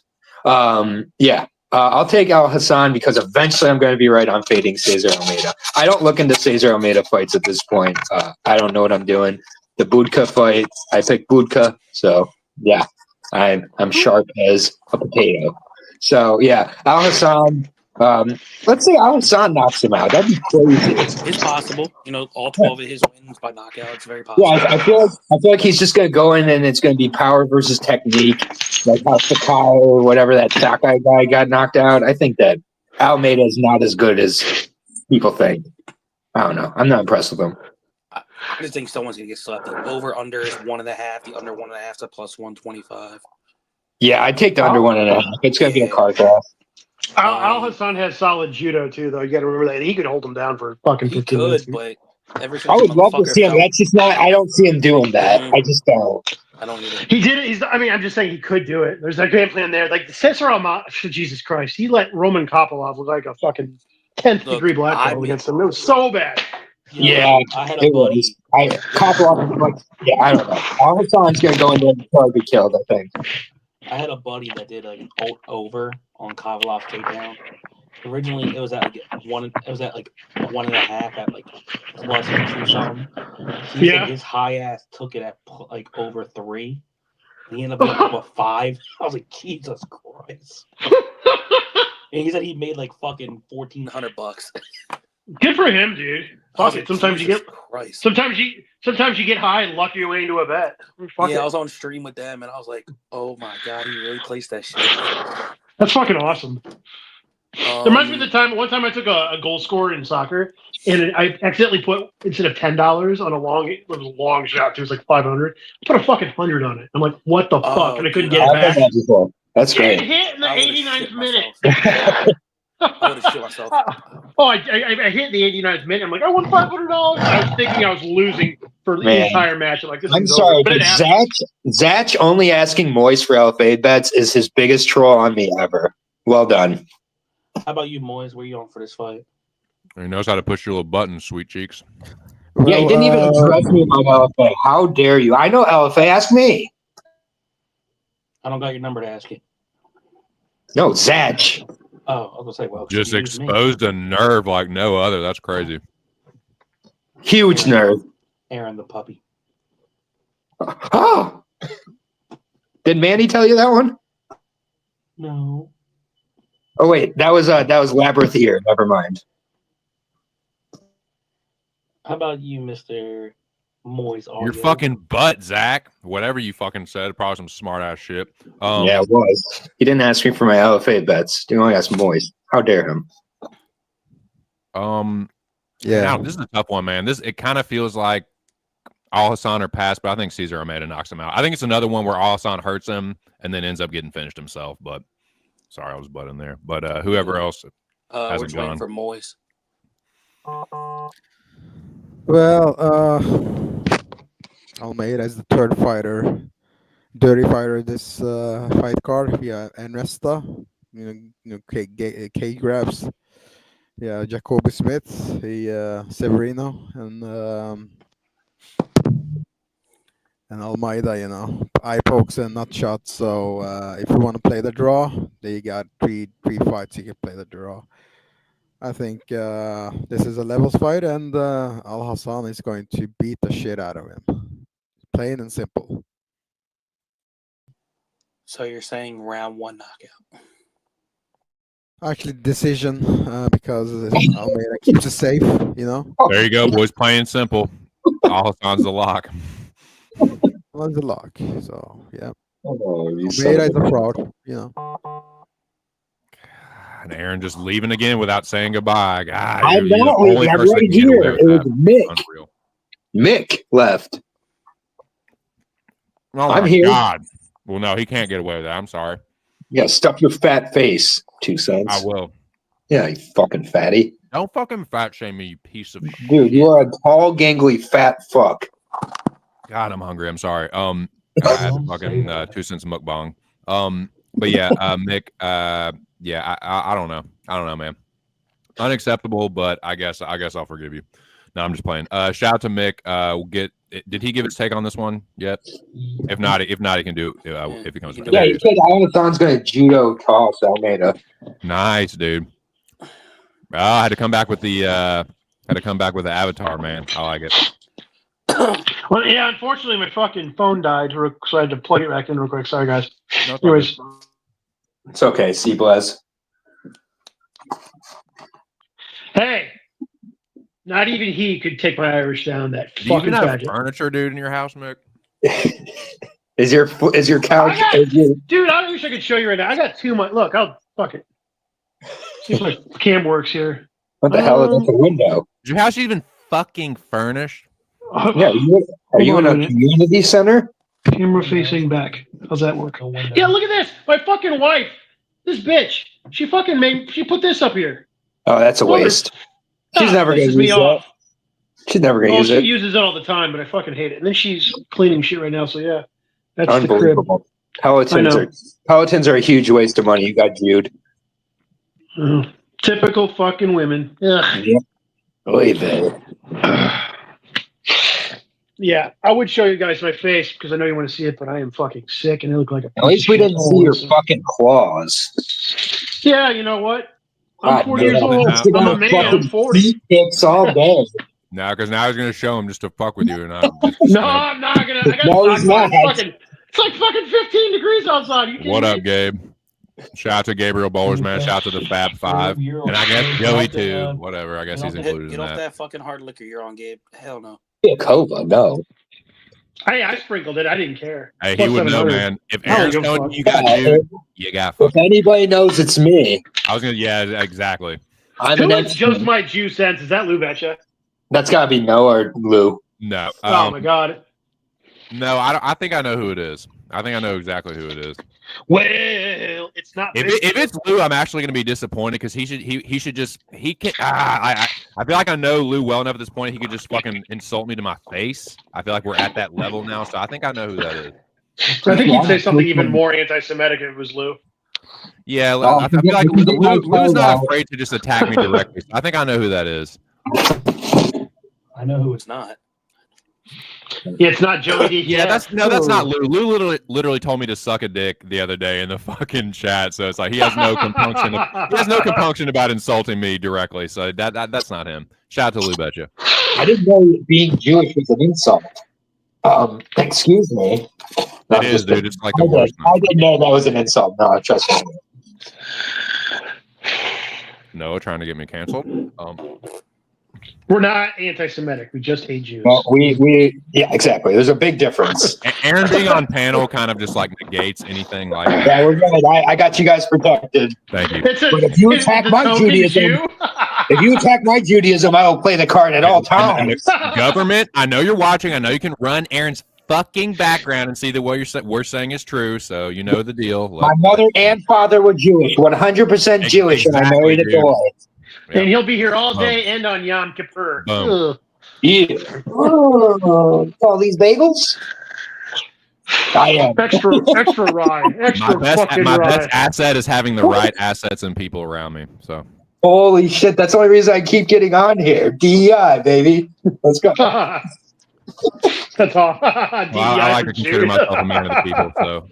I'll take Al Hassan because eventually I'm going to be right on fading Cesar Almeida. I don't look into Cesar Almeida fights at this point. I don't know what I'm doing. The Budka fight, I picked Budka. So, yeah, I'm sharp as a potato. So, yeah, Al Hassan. Let's say Al Hassan knocks him out. That'd be crazy. It's possible. All 12 of his wins by knockout. It's very possible. Yeah, I feel like he's just going to go in and it's going to be power versus technique, like how Sakai or whatever that Sakai guy got knocked out. I think that Almeida is not as good as people think. I don't know. I'm not impressed with him. I just think someone's going to get slapped. The over-under is 1.5. The under 1.5 is a plus 125. Yeah, I'd take the under 1.5. It's going to be a car crash. Al Hassan has solid judo too, though. You got to remember that he could hold him down for fucking 15 minutes. But I would love to see him. That's just not. I don't see him doing that. I just don't. I don't either. He did it. I'm just saying he could do it. There's a game plan there. Like Cesar Almeida, Jesus Christ, he let Roman Kopylov look like a fucking 10th degree black belt against him. It was so bad. Yeah, I had a buddy. Kopylov, I don't know. Al Hassan's gonna go in there and probably be killed. I think. I had a buddy that did like an over on Kovalov's takedown. Originally, it was at like 1. It was at like 1.5 at like plus 2 something. He said his high ass took it at like over 3. And he ended up getting up 5. I was like, Jesus Christ. And he said he made like fucking $1,400. Good for him, dude. Fuck it. Sometimes Jesus you get Christ. sometimes you get high and luck your way into a bet. Fuck yeah, it. I was on stream with them and I was like, oh my god, he really placed that shit. That's fucking awesome. It reminds me of the one time I took a goal scorer in soccer and I accidentally put, instead of $10 on it was a long shot, it was like 500. I put a fucking 100 on it. I'm like, what the fuck? And I couldn't get it back. That's great. It hit in the 89th minute. I would have shit myself. I hit the 89th minute. I'm like, I won $500. I was thinking I was losing for the entire match. I'm like, I'm sorry, but Zach only asking Moist for LFA bets is his biggest troll on me ever. Well done. How about you, Moise? Where you on for this fight? He knows how to push your little buttons, sweet cheeks. Well, yeah, he didn't even address me about LFA. How dare you? I know LFA. Ask me. I don't got your number to ask you. No, Zach. Oh, I was gonna say, well, just exposed a nerve like no other. That's crazy. Huge nerve. Aaron the puppy. Oh. Did Manny tell you that one? No. Oh wait, that was Labyrinth Ear. Never mind. How about you, Mr. Moise? Your fucking butt, Zach. Whatever you fucking said, probably some smart ass shit. Yeah, it was. He didn't ask me for my LFA bets. He only asked Moise. How dare him? Yeah. Now, this is a tough one, man. It kind of feels like Al Hassan or pass, but I think Cesar Almeida knocks him out. I think it's another one where Al Hassan hurts him and then ends up getting finished himself. But sorry, I was butting there. But whoever else we're just waiting for Moise. Well, Almeida is the third fighter, dirty fighter this fight card. Yeah, and Resta, K grabs. Yeah, Jacoby Smith, Severino, and Almeida. Eye pokes and nut shots. So if you want to play the draw, you got three fights you can play the draw. I think this is a levels fight, and Al Hassan is going to beat the shit out of him. Plain and simple. So you're saying round 1 knockout? Actually, decision because Almeida keeps it safe. There you go, boys. Plain and simple. Al Hassan's the lock. Well, the lock. So yeah. Oh, Almeida is a fraud. And Aaron just leaving again without saying goodbye. God, I'm not leaving. I'm right here. It was Mick. Unreal. Mick left. Oh I'm my here. God. Well, no, he can't get away with that. I'm sorry. Yeah, stuff your fat face, 2 cents. I will. Yeah, you fucking fatty. Don't fucking fat shame me, you piece of shit. Dude, you are a tall, gangly, fat fuck. God, I'm hungry. I'm sorry. I had fucking 2 cents mukbang. But yeah, Mick. Yeah, I don't know. I don't know, man. Unacceptable, but I guess I'll forgive you. No, I'm just playing. Shout out to Mick. Did he give his take on this one yet? If not, he can do it if he comes. Yeah, he said Al Hassan's going to judo toss Almeida. Nice, dude. I had to come back with the avatar, man. I like it. Well, yeah, unfortunately, my fucking phone died, so I had to plug it back in real quick. Sorry, guys. No, anyways, it's okay. See, Blaz. Hey. Not even he could take my Irish down. That Do fucking you even have faggot. furniture, dude, in your house, Mick? Is your couch? Dude, I wish I could show you right now. I got too much. Look, I'll fuck it. See if my cam works here. What the hell is at the window? Is your house even fucking furnished? Yeah, are you in a community center? Camera facing back. How's that work? Yeah, look at this. My fucking wife, this bitch. She put this up here. Oh, that's a waste. She's never going to use that. She's never going to use it. She uses it all the time, but I fucking hate it. And then she's cleaning shit right now, so yeah. That's unbelievable. Pelotons are a huge waste of money. You got Jude. Typical fucking women. Ugh. Yeah. Oy vey. Yeah, I would show you guys my face because I know you want to see it, but I am fucking sick and I look like a. At least we didn't see your fucking claws. Yeah, you know what? I'm God, 40 years no, old. no, I'm a man. I'm 40. Feet pics all day. No, because now he's gonna show him just to fuck with you, and I'm just No, gonna- I'm not gonna. I got No, he's not. It's like fucking 15 degrees outside. You What kidding up, me? Gabe? Shout out to Gabriel Bowlers, man. Shout out to the Fab Five, and I guess Joey too. Whatever. I guess he's included in Get off that. that fucking hard liquor you're on, Gabe. Hell no. Yeah, Cova, no. Hey, I sprinkled it. I didn't care. Hey, he Plus would know, 700. man. If I don't Aaron's give a telling fuck. you you got Yeah, dude, you got If fucking. anybody knows, it's me. I was gonna, yeah, exactly. I'm Who an is just my juice sense? Is that Lou Betcha? That's gotta be Noah or Lou. No, Oh my god. no, I don't. I think I know who it is. I think I know exactly who it is. Well, it's not. If it's Lou, I'm actually going to be disappointed because he should just he can. I feel like I know Lou well enough at this point. He could just fucking insult me to my face. I feel like we're at that level now, so I think I know who that is. I think you'd say something even more anti-Semitic if it was Lou. Yeah, I feel like Lou's not afraid to just attack me directly. I think I know who that is. I know who It's not. Yeah, it's not Joey D. Yeah, that's not Lou. Lou literally told me to suck a dick the other day in the fucking chat. So it's like he has no compunction. He has no compunction about insulting me directly. So that's not him. Shout out to Lou Betcha. I didn't know being Jewish was an insult. Excuse me. No, It is, dude. It's like the I worst. didn't know that was an insult. No, trust me. Noah trying to get me canceled. We're not anti-Semitic. We just hate Jews. Well, yeah, exactly. There's a big difference. Aaron being on panel kind of just like negates anything like that. Yeah, we're good. I got you guys protected. Thank you. But if you attack my Judaism, if you attack my Judaism, I will play the card at all times. Government, I know you're watching. I know you can run Aaron's fucking background and see that what we're saying is true. So you know the deal. My mother and father were Jewish, 100% Jewish, and I married a boy. Yeah. And he'll be here all day and on Yom Kippur. Yeah. All these bagels? I am. Extra rye. Extra my best asset is having the right assets and people around me. So. Holy shit, that's the only reason I keep getting on here. DEI, baby. Let's go. That's all. Well, I like to consider myself a man of the people. So,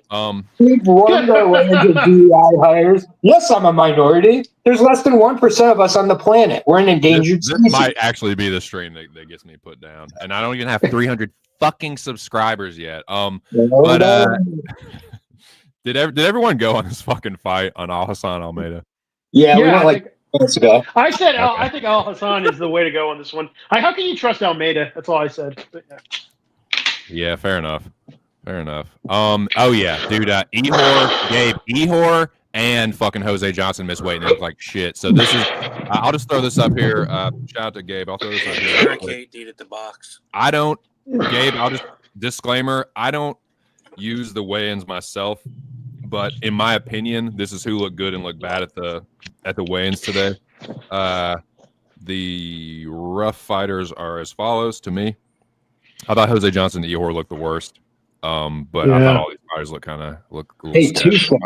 we've won our way into DEI hires. Yes, I'm a minority. There's less than 1% of us on the planet. We're an endangered species. This might actually be the stream that gets me put down, and I don't even have 300 fucking subscribers yet. Did everyone go on this fucking fight on Al Hassan Almeida? Yeah, we went like minutes ago. I said, I think Al Hassan is the way to go on this one. How can you trust Almeida? That's all I said. But, yeah. Yeah, fair enough. Oh yeah, dude. Ehor, and fucking Jose Johnson missed weight and they look like shit. So this is. I'll just throw this up here. Shout out to Gabe. I'll throw this up here. Barricade dude at the box. Gabe. I'll just disclaimer. I don't use the weigh-ins myself, but in my opinion, this is who looked good and looked bad at the weigh-ins today. The rough fighters are as follows to me. I thought Jose Johnson and Ehor looked the worst. But I thought all these fighters look a little sketchy.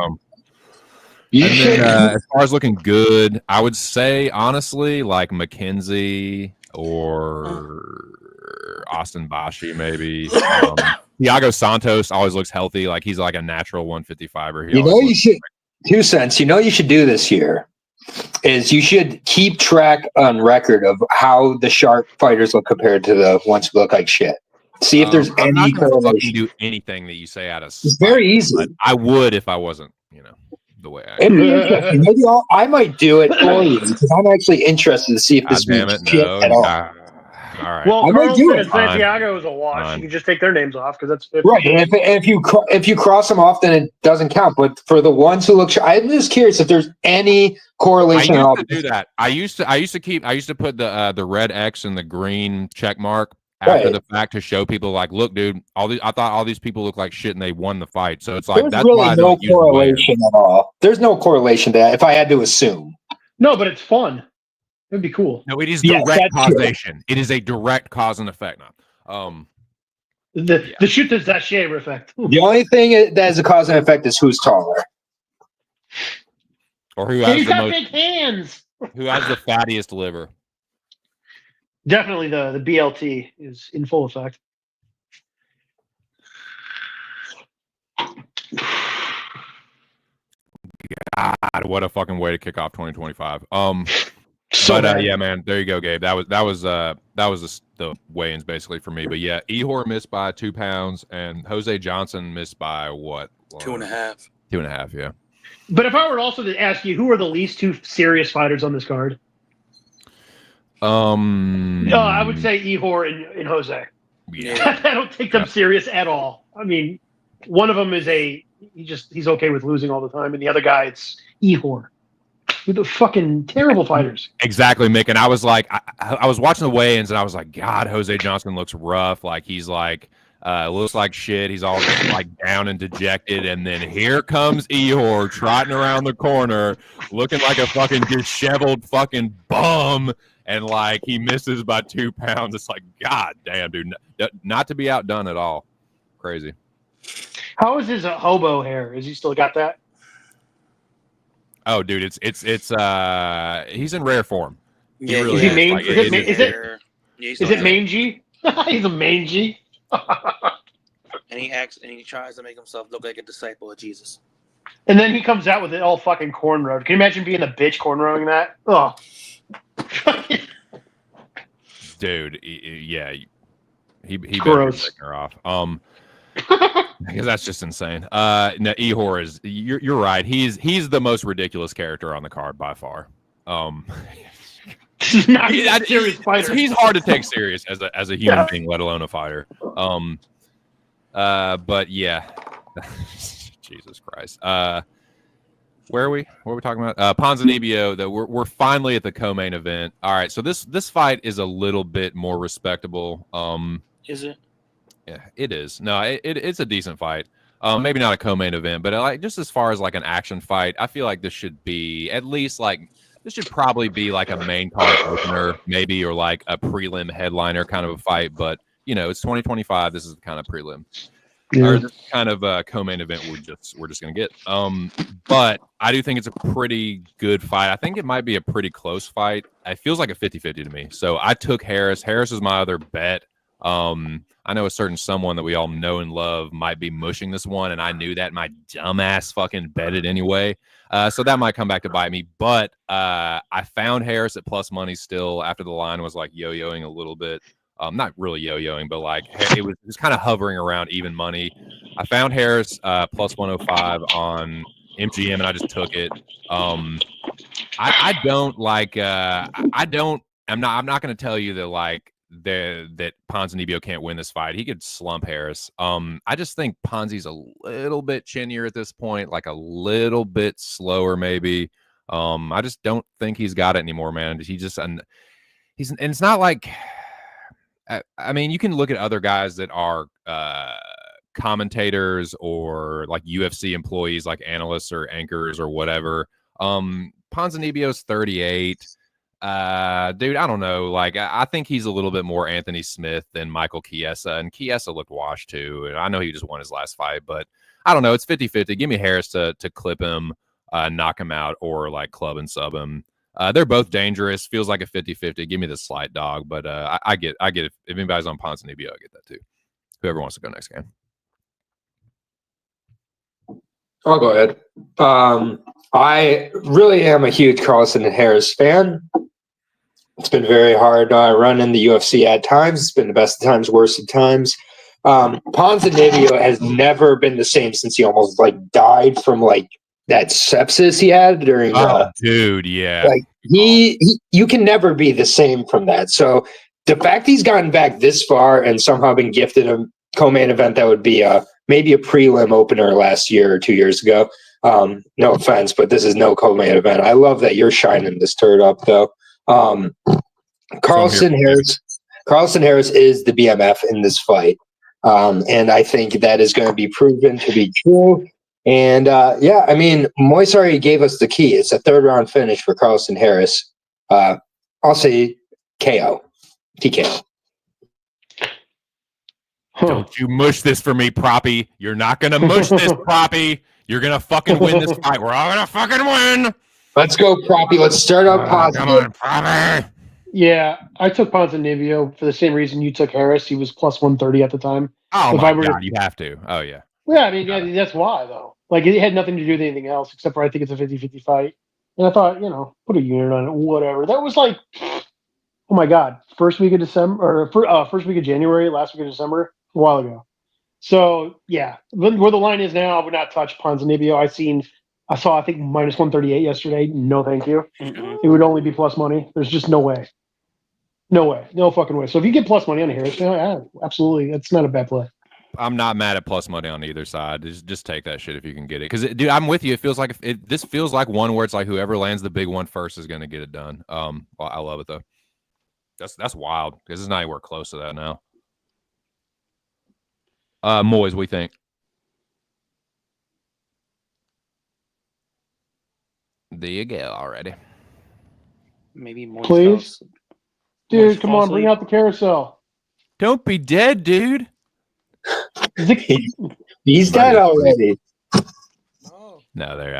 As far as looking good, I would say honestly, like McKenzie or Austin Bashi, maybe. Thiago Santos always looks healthy, like he's like a natural 155er. You should 2 cents. You should do this year is you should keep track on record of how the sharp fighters look compared to the ones who look like shit. See if there's any correlation. Do anything that you say out of it's very easy. I would if I wasn't, the way I. Maybe I might do it for you because I'm actually interested to see if this means shit at all. All right. Well, I might do Carlson it. and Santiago is a wash. You can just take their names off because that's 50. Right. And if you cross them off, then it doesn't count. But for the ones who look, I'm just curious if there's any correlation. I used to do that. I used to put the red X and the green check mark after the fact to show people like, look, dude, I thought all these people look like shit and they won the fight. So it's like there's that's really why I no don't correlation at all. There's no correlation to that. If I had to assume. No, but it's fun. It'd be cool. No, it is direct causation. It is a direct cause and effect. The shoot the sachet effect. The only thing that is a cause and effect is who's taller. Or who has He's the got most, big hands. who has the fattiest liver. Definitely the BLT is in full effect. God, what a fucking way to kick off 2025. So bad. Yeah, man, there you go, Gabe. That was the weigh-ins basically for me. But yeah, Ehor missed by 2 pounds, and Jose Johnson missed by what? 2.5. 2.5, yeah. But if I were also to ask you, who are the least two serious fighters on this card? I would say Ehor and Jose. Yeah. I don't take them serious at all. I mean, one of them is he's okay with losing all the time, and the other guy, it's Ehor. With the fucking terrible fighters. Exactly, Mick. And I was like, I was watching the weigh-ins, and I was like, God, Jose Johnson looks rough. Like he's like, looks like shit. He's all just, like down and dejected. And then here comes Ehor trotting around the corner, looking like a fucking disheveled fucking bum. And like he misses by 2 pounds. It's like, God damn, dude, not to be outdone at all. Crazy. How is his hobo hair? Has he still got that? Oh, dude, it's he's in rare form. Yeah, is he mangy? Is it mangy? He's a mangy. And he tries to make himself look like a disciple of Jesus. And then he comes out with it all fucking cornrowed. Can you imagine being a bitch cornrowing that? Oh. Dude, yeah, he Gross. better take her off. Because that's just insane. No, Ehor is you're right. He's the most ridiculous character on the card by far. He's not a serious fighter. He's hard to take serious as a human being, let alone a fighter. But yeah, Jesus Christ. Where are we? What are we talking about? Ponzinibbio. That we're finally at the co-main event. All right, so this fight is a little bit more respectable. Is it? Yeah, it is. No, it's a decent fight. Maybe not a co-main event, but like just as far as like an action fight, I feel like this should be at least like this should probably be like a main card opener, maybe, or like a prelim headliner kind of a fight. But you know, it's 2025. This is the kind of prelim. Yeah. Or this kind of co-main event we're just gonna get. But I do think it's a pretty good fight. I think it might be a pretty close fight. It feels like a 50-50 to me. So I took Harris. Harris is my other bet. I know a certain someone that we all know and love might be mushing this one, and I knew that. My dumbass fucking bet it anyway. So that might come back to bite me. But I found Harris at plus money still after the line was like yo-yoing a little bit. Not really yo-yoing, but like it was kind of hovering around even money. I found Harris plus 105 on MGM, and I just took it. I don't like. I'm not going to tell you that like that Ponzinibbio can't win this fight. He could slump Harris. I just think Ponzi's a little bit chinnier at this point, like a little bit slower maybe. I just don't think he's got it anymore, man. And it's not like. I mean, you can look at other guys that are commentators or like UFC employees, like analysts or anchors or whatever. Ponzinibbio's 38. Dude, I don't know. Like, I think he's a little bit more Anthony Smith than Michael Chiesa, and Chiesa looked washed too. And I know he just won his last fight, but I don't know. It's 50-50. Give me Harris to clip him, knock him out, or like club and sub him. They're both dangerous. Feels like a 50-50. Give me the slight dog, but I get it. If anybody's on Ponzinibbio, I get that too. Whoever wants to go next game. I'll go ahead. I really am a huge Carlson and Harris fan. It's been very hard run in the UFC at times. It's been the best of times, worst of times. Ponzinibbio has never been the same since he almost like died from like that sepsis he had during. Dude, yeah. Like he you can never be the same from that. So the fact he's gotten back this far and somehow been gifted a co-main event that would be maybe a prelim opener last year or 2 years ago. No offense, but this is no co-main event. I love that you're shining this turd up, though. Carlson Harris is the BMF in this fight, and I think that is going to be proven to be true. And yeah, I mean, Moisari gave us the key. It's a third round finish for Carlson Harris. I'll say KO, TKO. Don't you mush this for me, Proppy. You're not going to mush this, Proppy. You're going to fucking win this fight. We're all going to fucking win. Let's go, Proppy. Let's start out positive. Come on, Proppy. Yeah, I took Ponzinibbio for the same reason you took Harris. He was plus 130 at the time. Oh, my God, you have to. Oh, yeah. Well, yeah, I mean, that's why though. Like it had nothing to do with anything else except for I think it's a 50-50 fight. And I thought, put a unit on it, whatever. That was like, oh my god, first week of December or first week of January, last week of December, a while ago. So yeah, where the line is now, I would not touch Ponzinibbio. I saw I think minus 138 yesterday. No, thank you. Mm-mm. It would only be plus money. There's just no way. No way. No fucking way. So if you get plus money on Harris, yeah, absolutely. That's not a bad play. I'm not mad at plus money on either side. Just take that shit if you can get it. Because, dude, I'm with you. It feels like this feels like one where it's like whoever lands the big one first is going to get it done. Well, I love it though. That's wild because it's not anywhere close to that now. Moyes, we think. There you go already. Maybe more. Please, dude, come on, bring out the carousel. Don't be dead, dude. He's dead already. No, there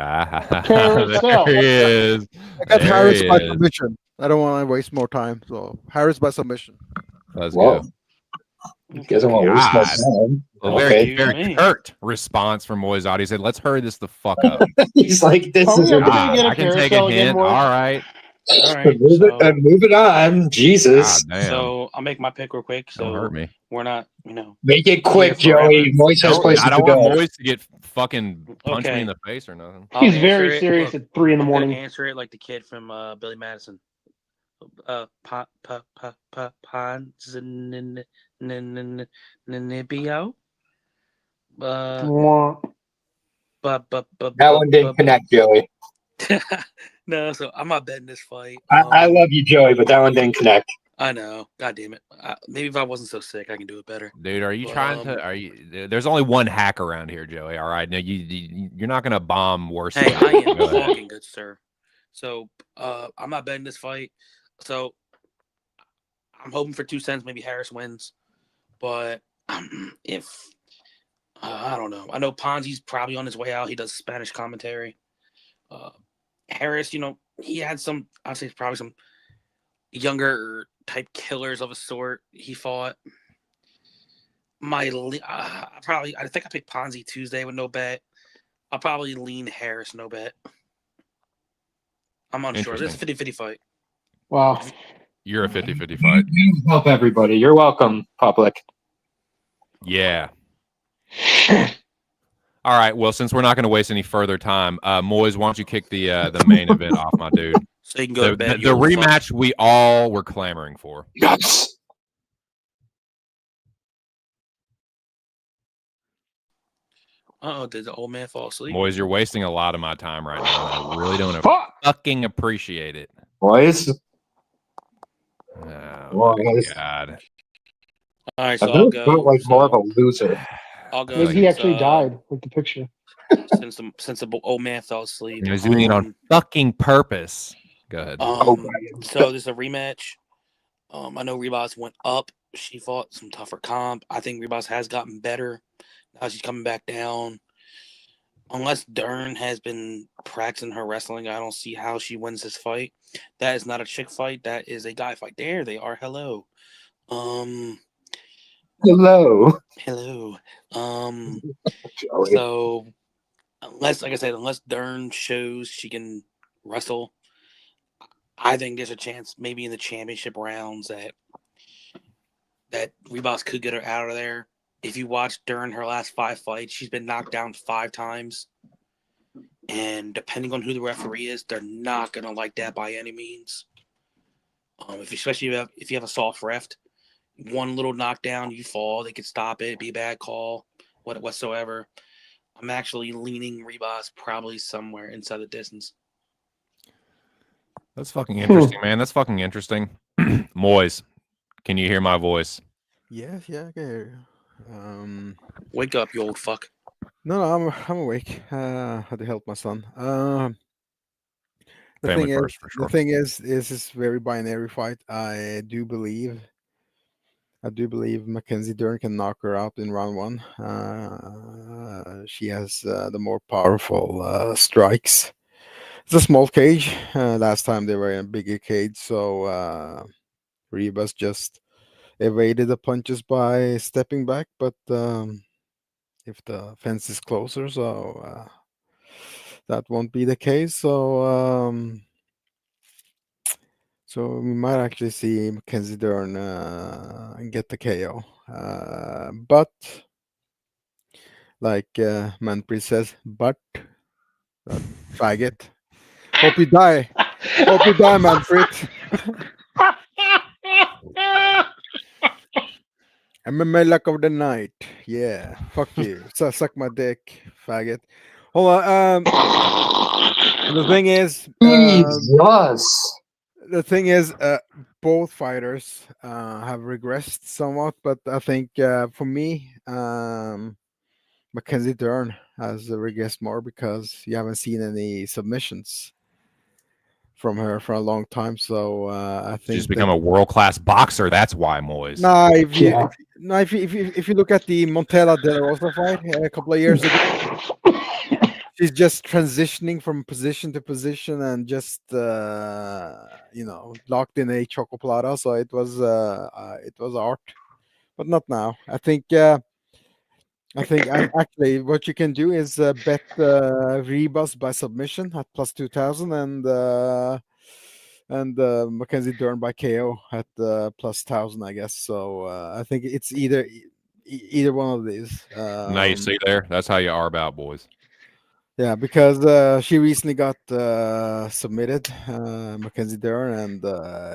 he is. I got Harris by submission. I don't want to waste more time, so Harris by submission. Let's go. He doesn't want to waste my time. Very curt response from Moyes. He said, "Let's hurry this the fuck up." He's like, "This is I can take a hint. All right. Move it on, Jesus." So I'll make my pick real quick. So don't hurt me. We're not, Make it quick, Joey. Moyes has places to go. I don't want Moyes to get fucking punch me in the face or nothing. He's very serious at 3 in the morning. Answer it like the kid from Billy Madison. Ponzinibbio. That one didn't connect, Joey. No, so I'm not betting this fight. I love you, Joey, but that one didn't connect. I know. God damn it. Maybe if I wasn't so sick, I can do it better. Dude, are you trying to? Are you? There's only one hack around here, Joey. All right, now you're not gonna bomb worse. Hey, I am talking good, sir. So I'm not betting this fight. So I'm hoping for 2 cents. Maybe Harris wins, but if I don't know. I know Ponzi's probably on his way out. He does Spanish commentary. Harris, he had some. I'd say probably some younger type killers of a sort he fought. I think I picked Ponzi Tuesday with no bet. I'll probably lean Harris, no bet. I'm unsure. This is a 50-50 fight. Wow. You're a 50-50 fight. You help everybody. You're welcome, public. Yeah. All right. Well, since we're not going to waste any further time, Moyes, why don't you kick the main event off, my dude? So you can go to bed. The rematch we all were clamoring for. Yes. Did the old man fall asleep? Moyes, you're wasting a lot of my time right now. I really don't fucking appreciate it. Boys. Oh, my God. All right, so I really felt like more of a loser. I'll go. Maybe he actually died with the picture. Since the old man fell asleep. He was doing it on fucking purpose. Go ahead. So this is a rematch. I know Ribas went up. She fought some tougher comp. I think Ribas has gotten better. Now she's coming back down. Unless Dern has been practicing her wrestling, I don't see how she wins this fight. That is not a chick fight. That is a guy fight. There they are. Hello. Hello. So unless Dern shows she can wrestle, I think there's a chance maybe in the championship rounds that Ribas could get her out of there. If you watch Dern her last 5 fights, she's been knocked down 5 times. And depending on who the referee is, they're not gonna like that by any means. Especially if you have a soft ref, one little knockdown, you fall, they could stop it, be a bad call, whatsoever. I'm actually leaning Ribas probably somewhere inside the distance. That's fucking interesting, man. That's fucking interesting. Moyes, can you hear my voice? Yeah, I can hear you. Wake up, you old fuck. No, I'm awake. I had to help my son. The Family first, for sure. The thing is this very binary fight. I do believe Mackenzie Dern can knock her out in round 1. She has the more powerful strikes. It's a small cage. Last time they were in a bigger cage, so Ribas just evaded the punches by stepping back. But if the fence is closer. So that won't be the case. So we might actually see Mackenzie Dern get the KO. But like Manpreet says, but that faggot. Hope you die. Hope you die, Manfred. MMA luck of the night. Yeah. Fuck you. Suck my dick, faggot. Hold on. The thing is, both fighters have regressed somewhat, but I think for me, Mackenzie Dern has regressed more because you haven't seen any submissions from her for a long time. So I think she's become a world-class boxer. That's why, Moise. No, if you look at the Montella De La Rosa fight a couple of years ago, she's just transitioning from position to position and just locked in a chocoplata. So it was art, but not now. I think actually what you can do is bet Ribas by submission at plus 2,000 and Mackenzie Dern by KO at plus 1,000, I guess. So I think it's either one of these. Now you see there. That's how you are about, boys. Yeah, because she recently got submitted, Mackenzie Dern, and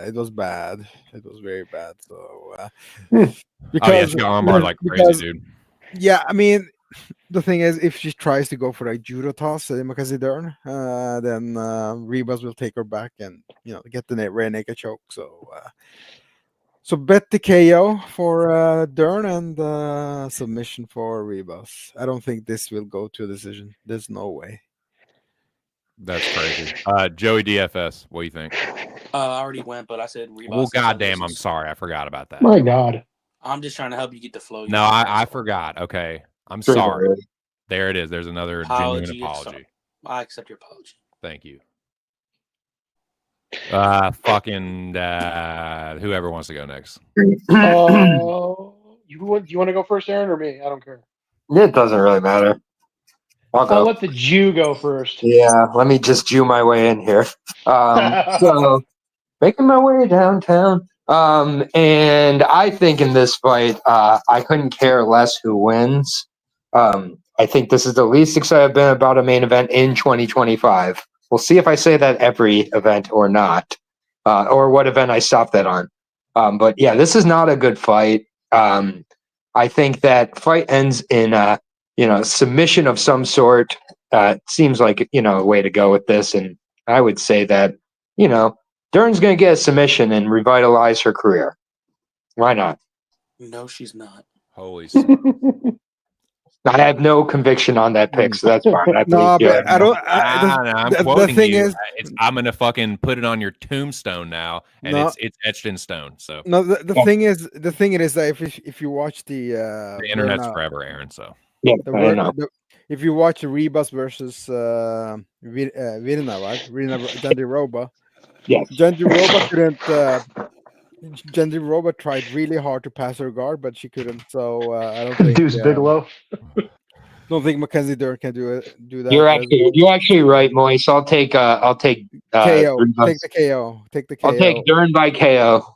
it was bad. It was very bad. So because she got armbarred like crazy, dude. Yeah, I mean, the thing is, if she tries to go for a judo toss, Mackenzie Dern, then Ribas will take her back and get the rear naked choke. So bet the KO for Dern and submission for Ribas. I don't think this will go to a decision. There's no way. That's crazy. Joey DFS, what do you think? I already went, but I said Ribas. Well, goddamn, I'm sorry, I forgot about that. My God. I'm just trying to help you get the flow. No, I forgot. Okay, I'm sorry. There it is. There's another genuine apology. I accept your apology. Thank you. Whoever wants to go next. You want to go first, Aaron, or me? I don't care. It doesn't really matter. I'll let the Jew go first. Yeah, let me just Jew my way in here. So making my way downtown. And I think in this fight, I couldn't care less who wins. I think this is the least excited I've been about a main event in 2025. We'll see if I say that every event or not, or what event I stop that on. But yeah, this is not a good fight. I think that fight ends in submission of some sort. Seems like a way to go with this, and I would say that Dern's going to get a submission and revitalize her career. Why not? No, she's not. Holy. I have no conviction on that pick, so that's fine. I don't. I'm quoting you. I'm gonna fucking put it on your tombstone now, and it's etched in stone. So no, the thing is that if you watch the internet's forever, Aaron. So yeah, if you watch Ribas versus Virna, right? Jandiroba. Yes. Jandiroba tried really hard to pass her guard, but she couldn't. So I don't think Deuce Bigelow. Don't think Mackenzie Dern can do that. You're actually right, Moise. I'll take KO. Take the KO. I'll take Dern by KO.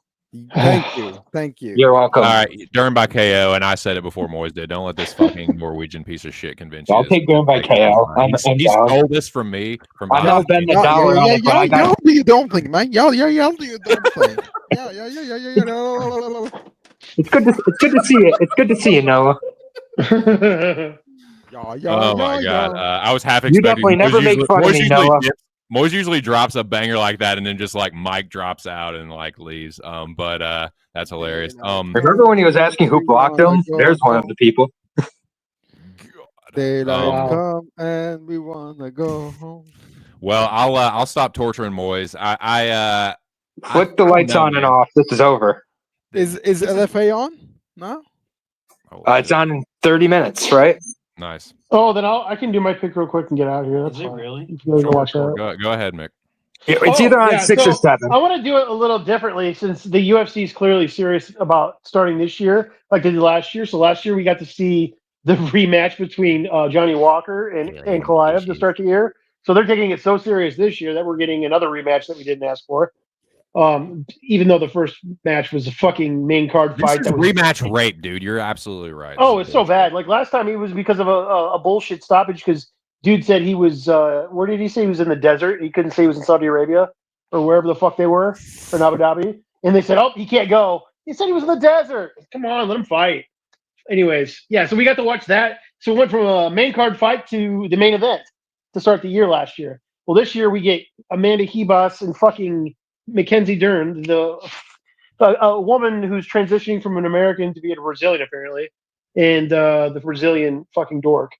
Thank you. You're welcome. All right, Dern by KO, and I said it before Moise did. Don't let this fucking Norwegian piece of shit convince you. I'll take Dern by KO. He stole this from me. I know Ben the dollar. Y'all do your don't think, man. Y'all do your don't think. Yeah. It's good to see you. It's good to see you, Noah. Oh my god! I was half expecting. You definitely never make fun of me, Noah. Moise usually drops a banger like that, and then just like Mike drops out and like leaves. But that's hilarious. Remember when he was asking who blocked him? There's one of the people. Daylight come and we wanna go home. Well, I'll stop torturing Moise. I Flip the lights on and off. This is over. Is LFA on? No. It's on in 30 minutes, right? Nice. Oh, then I can do my pick real quick and get out of here. That's fine. Really? Go watch that. Go ahead, Mick. It's either on 6 or 7. I want to do it a little differently since the UFC is clearly serious about starting this year, like they did last year. So last year we got to see the rematch between Johnny Walker and Kalaev to start the year. So they're taking it so serious this year that we're getting another rematch that we didn't ask for. Even though the first match was a fucking main card fight. This is rematch rape, dude. You're absolutely right. Oh, it's so bad. Like last time, it was because of a bullshit stoppage. Because dude said he was. Where did he say he was in the desert? He couldn't say he was in Saudi Arabia or wherever the fuck they were, or in Abu Dhabi. And they said, "Oh, he can't go." He said he was in the desert. Come on, let him fight. Anyways, yeah. So we got to watch that. So we went from a main card fight to the main event to start the year last year. Well, this year we get Amanda Hebus and fucking Mackenzie Dern, a woman who's transitioning from an American to be a Brazilian apparently, and the Brazilian fucking dork.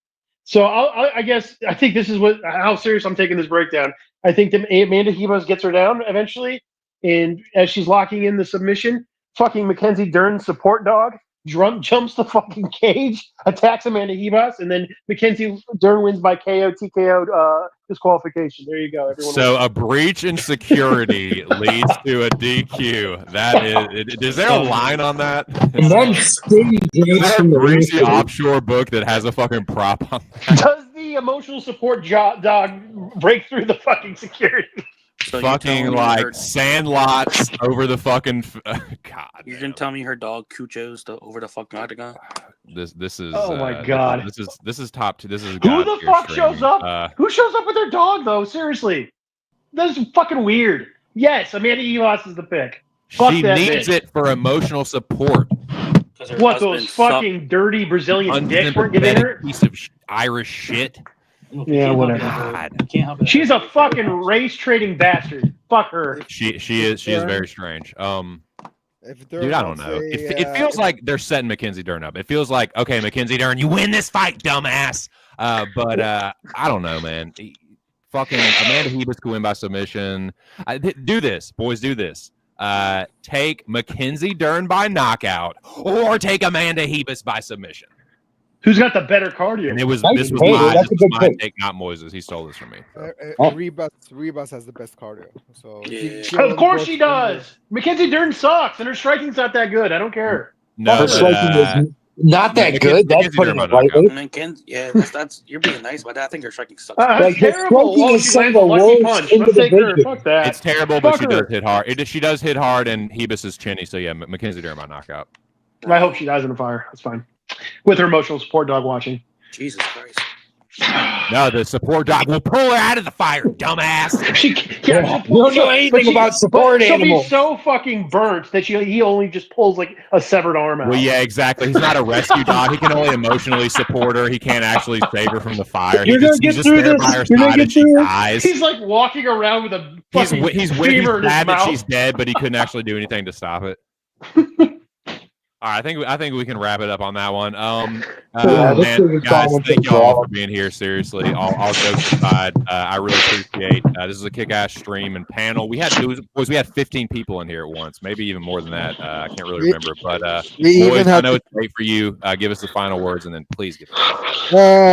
So I guess I think this is how serious I'm taking this breakdown. I think that Amanda Hebus gets her down eventually, and as she's locking in the submission, fucking Mackenzie Dern support dog jumps the fucking cage, attacks Amanda Hebus, and then Mackenzie Dern wins by KO, TKO, disqualification. There you go. Everyone so a breach in security leads to a DQ. That is there a line on that? And then Skinny James from the greasy offshore book that has a fucking prop on that. Does the emotional support dog break through the fucking security? So fucking like sandlots over the fucking God. You're gonna tell me her dog Cuchos over the fucking octagon? This is. Oh my God. This is top two. This is who the fuck streaming. shows up? Who shows up with their dog though? Seriously, that's fucking weird. Yes, Amanda Hebus is the pick. Fuck she that needs bitch. it for emotional support. What those fucking dirty Brazilian dicks weren't giving her? Piece of Irish shit. Yeah, whatever. God. She's a fucking race trading bastard. Fuck her. She is very strange. Dude, I don't know. Say, it feels like they're setting Mackenzie Dern up. It feels like, okay, Mackenzie Dern, you win this fight, dumbass. But I don't know, man. Fucking Amanda Hebus could win by submission. Do this, boys. Do this. Take Mackenzie Dern by knockout, or take Amanda Hebus by submission. Who's got the better cardio? And this was my take, not Moises. He stole this from me. Rebus has the best cardio. So of course she does. Mackenzie Dern sucks, and her striking's not that good. I don't care. No, her striking is not that good. That's putting it lightly. Yeah, that's you're being nice about that. I think her striking sucks. Like, terrible. striking is some of the worst in the division. Fuck that. It's terrible, but she does hit hard. She does hit hard, and Hebus is chinny. So yeah, Mackenzie Dern by knockout. I hope she dies in a fire. That's fine. With her emotional support dog watching. Jesus Christ. No, the support dog will pull her out of the fire, dumbass. You don't know anything about support animals. She'll be so fucking burnt that he only just pulls like a severed arm out. Well, yeah, exactly. He's not a rescue dog. He can only emotionally support her. He can't actually save her from the fire. You're gonna get through this. You're gonna get through it. He's like walking around with a fucking he's fever in his mad that mouth. she's dead, but he couldn't actually do anything to stop it. All right, I think we can wrap it up on that one. Man, guys, thank you all for being here. Seriously, all jokes aside, I really appreciate. This is a kick-ass stream and panel. We had 15 people in here at once, maybe even more than that. I can't really remember, but boys, I know it's great for you. Give us the final words, and then please give.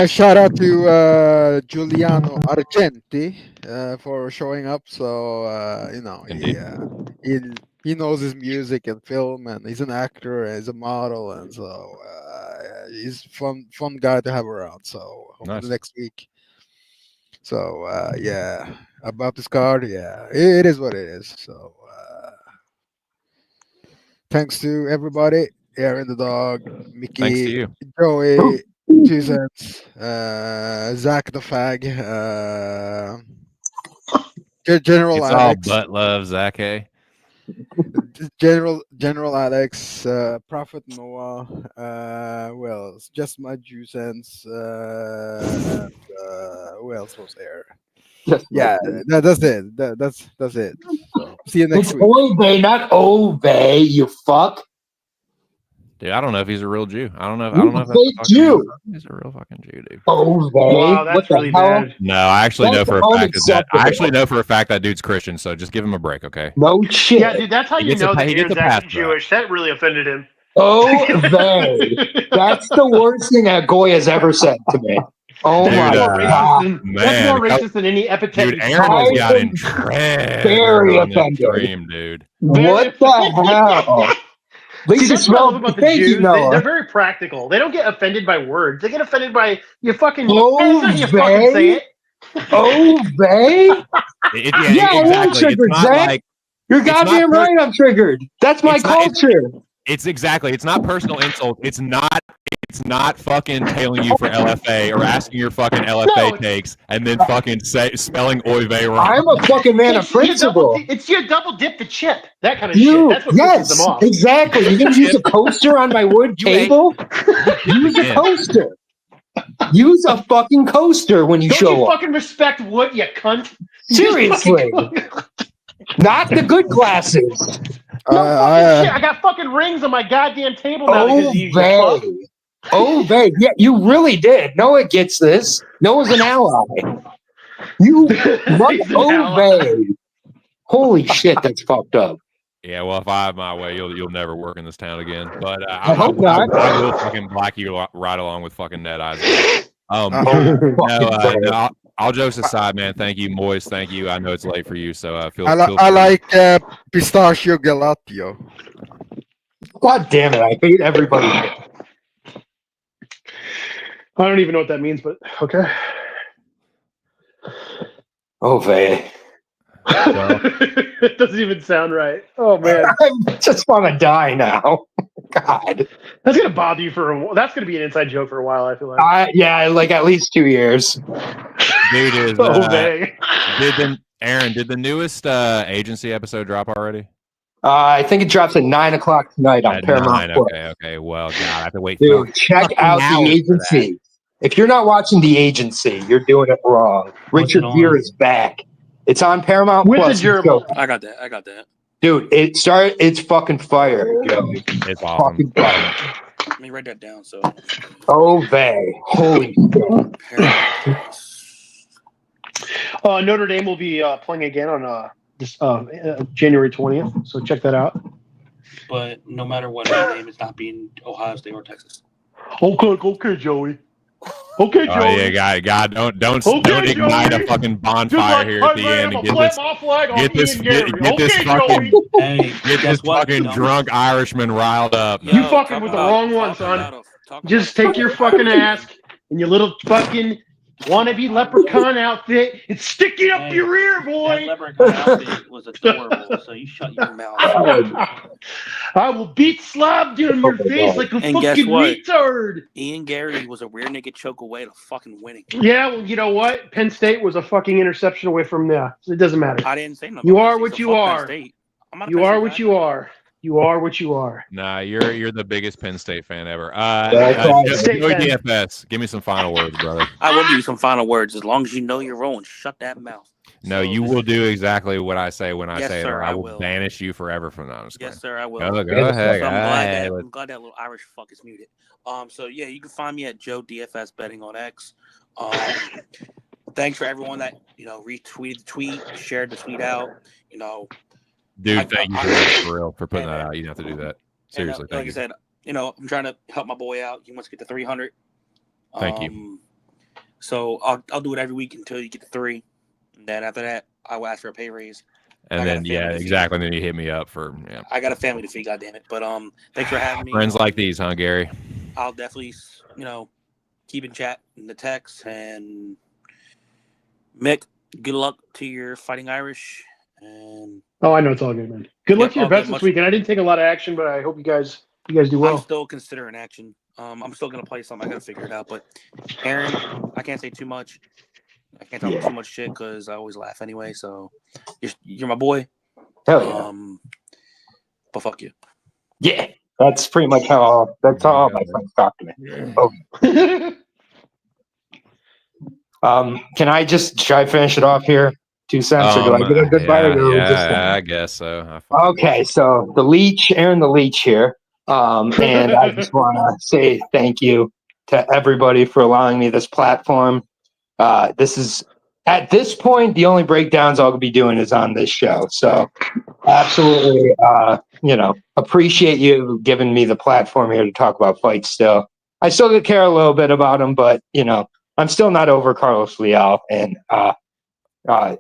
Shout out to Giuliano Argenti for showing up. So he knows his music and film, and he's an actor, and he's a model, and so he's fun guy to have around. So hopefully next week. So about this card, it is what it is. So thanks to everybody, Aaron the dog, Mickey, thanks to you. Joey, 2 cents, Zach the fag, General it's Alex. all butt love, Zach. General Alex, Prophet Noah, well, it's just my 2 cents. Who else was there? Yeah, that's it. That's it. So, see you next it's week. Oy-vey, not Ove, you fuck. Dude, I don't know if he's a real Jew. I don't know if that's Jew. He's a real fucking Jew, dude. Ove. Wow, that's really bad. No, I actually know for a fact that dude's Christian. So just give him a break, okay? No shit. Yeah, dude, that's how you know that Aaron's actually Jewish. That really offended him. Ove. That's the worst thing that Goy has ever said to me. Oh dude, my god, that's more racist than any epithet. Dude, Aaron has got entrenched. Very offended, stream, dude. What the hell? See, that's what I love about the Jews. Noah. They're very practical. They don't get offended by words. They get offended by you fucking. Oh, hey, it's not you fucking say it. Oh, they? Yeah, I am exactly. triggered, It's not Zach. like You're goddamn right. I'm triggered. That's my culture. It's exactly. It's not personal insult. It's not fucking tailing you for LFA or asking your fucking LFA takes and then fucking spelling oy vey wrong. I'm a fucking man of principle. It's you double dip the chip. That kind of shit. That's what pisses them off. Exactly. You're gonna use a coaster on my wood table? Use a coaster. Use a fucking coaster when you Don't show you up. fucking respect wood, you cunt? Seriously. Not the good glasses. No shit. I got fucking rings on my goddamn table now because of you. Yeah, you really did. Noah gets this. Noah's an ally. You obey. Holy shit, that's fucked up. Yeah, well, if I have my way, you'll never work in this town again. But I hope not. I will fucking black you right along with fucking Ned Isaac. All jokes aside, man. Thank you, Moise. Thank you. I know it's late for you, so I like pistachio galatio. God damn it! I hate everybody. I don't even know what that means, but okay. Oh, vey. It doesn't even sound right. Oh man, I just want to die now. God, that's gonna bother you for a while. That's gonna be an inside joke for a while. I feel like. Yeah, like at least 2 years. Dude, is Aaron? Did the newest agency episode drop already? I think it drops at 9 o'clock tonight on Paramount. Okay. Well, God, I have to wait. Dude, check out The Agency. If you're not watching The Agency, you're doing it wrong. Richard Gere is back. It's on Paramount with Plus. The gerbil. I got that. Dude, it's fucking fire. It's awesome. Fucking fire. Let me write that down. So. Oh, vey. Holy shit. Notre Dame will be playing again on January 20th, so check that out. But no matter what, Notre Dame is not being Ohio State or Texas. Okay, Joey. Okay, Joey. Oh yeah, God, don't ignite Joey. A fucking bonfire here at the end and get this fucking drunk Irishman riled up. You fucking with the wrong one, son. Just take your fucking ass and your little fucking wannabe leprechaun outfit and stick it up your rear, boy. That leprechaun outfit was adorable, so you shut your mouth. I will beat Slav in your face like a fucking retard. Ian Gary was a rear naked choke away to fucking winning. Yeah, well, you know what? Penn State was a fucking interception away from there. So it doesn't matter. I didn't say nothing. You are what you are. You are what you are. You are what you are. Nah, you're the biggest Penn State fan ever. DFS. Give me some final words, brother. I will give you some final words as long as you know your role and shut that mouth. No, you will do exactly what I say when I say it, or I will banish you forever from that. Yes, sir, I will. Go ahead. So I'm glad that little Irish fuck is muted. So yeah, you can find me at Joe DFS Betting on X. Thanks for everyone that retweeted the tweet, shared the tweet out. Dude, thank you for real for putting that out. You don't have to do that. Seriously, like I said, I'm trying to help my boy out. He wants to get to 300. Thank you. So I'll do it every week until you get to 3. And then after that, I will ask for a pay raise. And then exactly. And then you hit me up for I got a family to feed, goddammit. But thanks for having me. Friends like these, huh, Gary? I'll definitely keep in chat in the text. And Mick, good luck to your Fighting Irish. And I know it's all good, man. Good luck to your bets this weekend. I didn't take a lot of action, but I hope you guys do well. I'm still considering action. I'm still gonna play something. I gotta figure it out. But Aaron, I can't say too much. I can't talk too much shit because I always laugh anyway. So you're my boy. Hell yeah. But fuck you. Yeah, that's pretty much how all my friends talk to me. Yeah. Can I finish it off here? 2 cents, or do I get a goodbye? I guess so. Okay, so Aaron the Leech here. And I just want to say thank you to everybody for allowing me this platform. This is, at this point, the only breakdowns I'll be doing is on this show. So absolutely, appreciate you giving me the platform here to talk about fights still. I still care a little bit about him, but, I'm still not over Carlos Leal, and I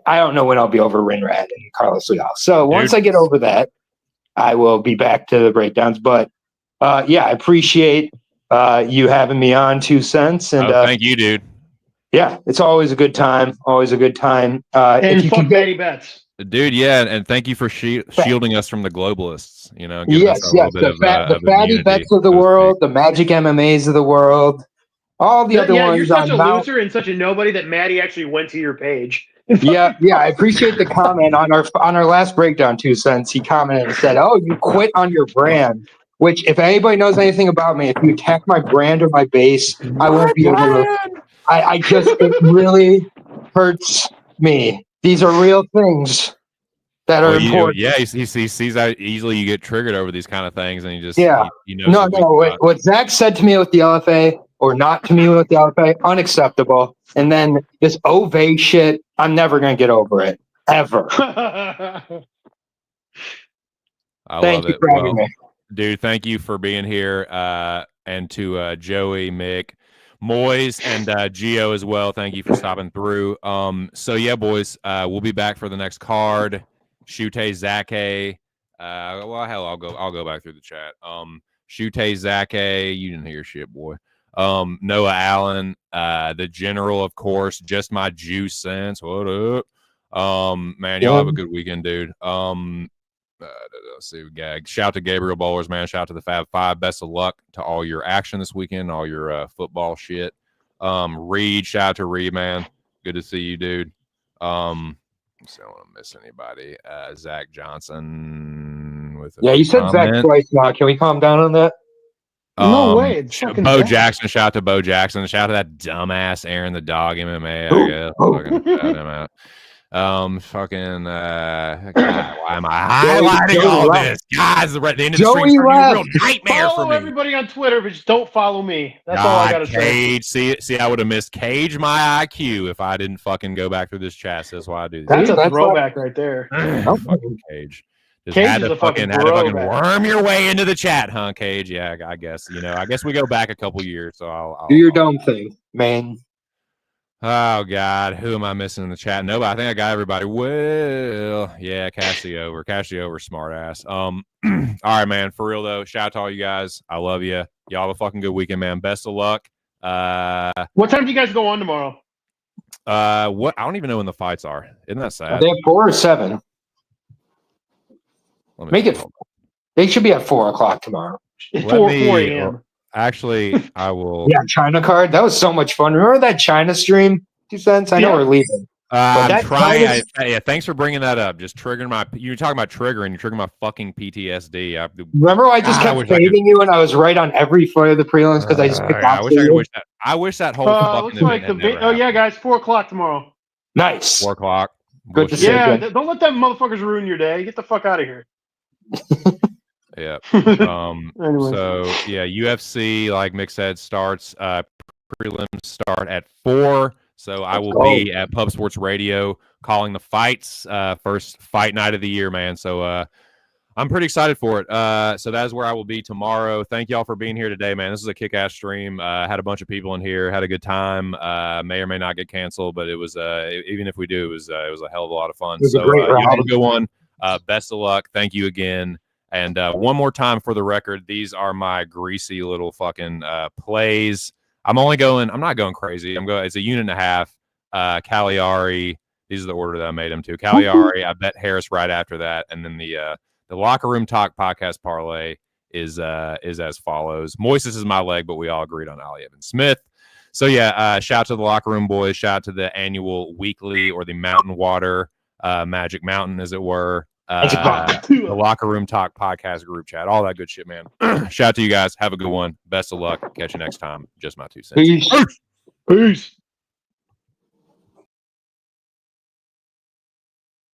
don't know when I'll be over Rinrad and Carlos Leal. So once I get over that, I will be back to the breakdowns. But yeah, I appreciate you having me on 2 cents. And thank you, dude. Yeah, it's always a good time. Always a good time. And if you fuck can get, Matty Betts. Dude, yeah, and thank you for shielding us from the globalists. You know, giving yes, us a little bit the of fatty immunity, bets of the so to world, speak. the magic MMAs of the world, all the other Yeah, ones you're such a on Mount. loser and such a nobody that Matty actually went to your page. Yeah, I appreciate the comment on our last breakdown 2 cents. He commented and said, "Oh, you quit on your brand." Which, if anybody knows anything about me, if you attack my brand or my base, I won't be able to. I just it really hurts me. These are real things that are important. He sees how easily you get triggered over these kind of things, and he just he knows. No. What Zach said to me with the LFA, or not to me with the LFA, unacceptable. And then this Ove shit, I'm never gonna get over it ever. Thank you for having me, dude. Thank you for being here, and to Joey, Mick, Moyes, and Geo as well. Thank you for stopping through. So yeah, boys, we'll be back for the next card. Shute Zake. Well, hell, I'll go back through the chat. Shute Zake, you didn't hear shit, boy. Noah Allen, the general, of course. Just my juice sense. What up? Man, y'all have a good weekend, dude. Let's see, gag. Shout to Gabriel Bowlers, man. Shout to the Fab Five. Best of luck to all your action this weekend, all your football shit. Reed, shout out to Reed, man. Good to see you, dude. So I don't want to miss anybody. Zach Johnson with you said Zach twice now. Can we calm down on that? No way. It's fucking Bo Zach. Jackson. Shout out to Bo Jackson. Shout out to that dumbass Aaron the Dog MMA. I guess. Fucking shout him out. God, why am I highlighting all this? Guys, the end of the stream's a real nightmare follow for me. everybody on Twitter, but just don't follow me. That's all I gotta Cage. say. See, I would have missed Cage my IQ if I didn't fucking go back through this chat. So that's why I do this. That's a throwback right there. Fucking Cage. Just Cage had is to a fucking fucking worm your way into the chat, huh, Cage? Yeah, I guess. I guess we go back a couple years, so I'll do your dumb thing, man. Oh God, who am I missing in the chat? Nobody. I think I got everybody. Well, yeah, Cassiover, smart ass. All right, man. For real though, shout out to all you guys. I love you. Y'all have a fucking good weekend, man. Best of luck. What time do you guys go on tomorrow? What? I don't even know when the fights are. Isn't that sad? Are they 4 or 7? Make it. They should be at 4 o'clock tomorrow. 4 a.m. Actually, I will. Yeah, China card. That was so much fun. Remember that China stream? 2 cents. I know we're leaving. I'm trying. Yeah, thanks for bringing that up. Just triggering my. You're talking about triggering. You're triggering my fucking PTSD. Remember, I just kept fading you, and I was right on every foot of the prelims because I just picked out. I wish that whole fucking looks like yeah, guys, 4 o'clock tomorrow. Nice. 4 o'clock. Good to see. Yeah, don't let them motherfuckers ruin your day. Get the fuck out of here. Yeah. Anyway. So yeah, UFC, like Mick said, starts prelims start at 4. So I will be at Pub Sports Radio calling the fights. First fight night of the year, man. So I'm pretty excited for it. So that is where I will be tomorrow. Thank y'all for being here today, man. This is a kick-ass stream. Had a bunch of people in here, had a good time. May or may not get canceled, but it was even if we do, it was a hell of a lot of fun. So y'all have a good one. Best of luck. Thank you again. And one more time for the record, these are my greasy little fucking plays. I'm not going crazy. It's a unit and a half. Cagliari. These are the order that I made them to. Cagliari. I bet Harris right after that. And then the Locker Room Talk podcast parlay is as follows. Moises is my leg, but we all agreed on Ali Evans Smith. So yeah, shout out to the Locker Room boys. Shout out to the annual weekly or the Mountain Water Magic Mountain, as it were. The Locker Room Talk podcast group chat, all that good shit, man. Shout out to you guys. Have a good one. Best of luck. Catch you next time. Just my 2 cents. Peace.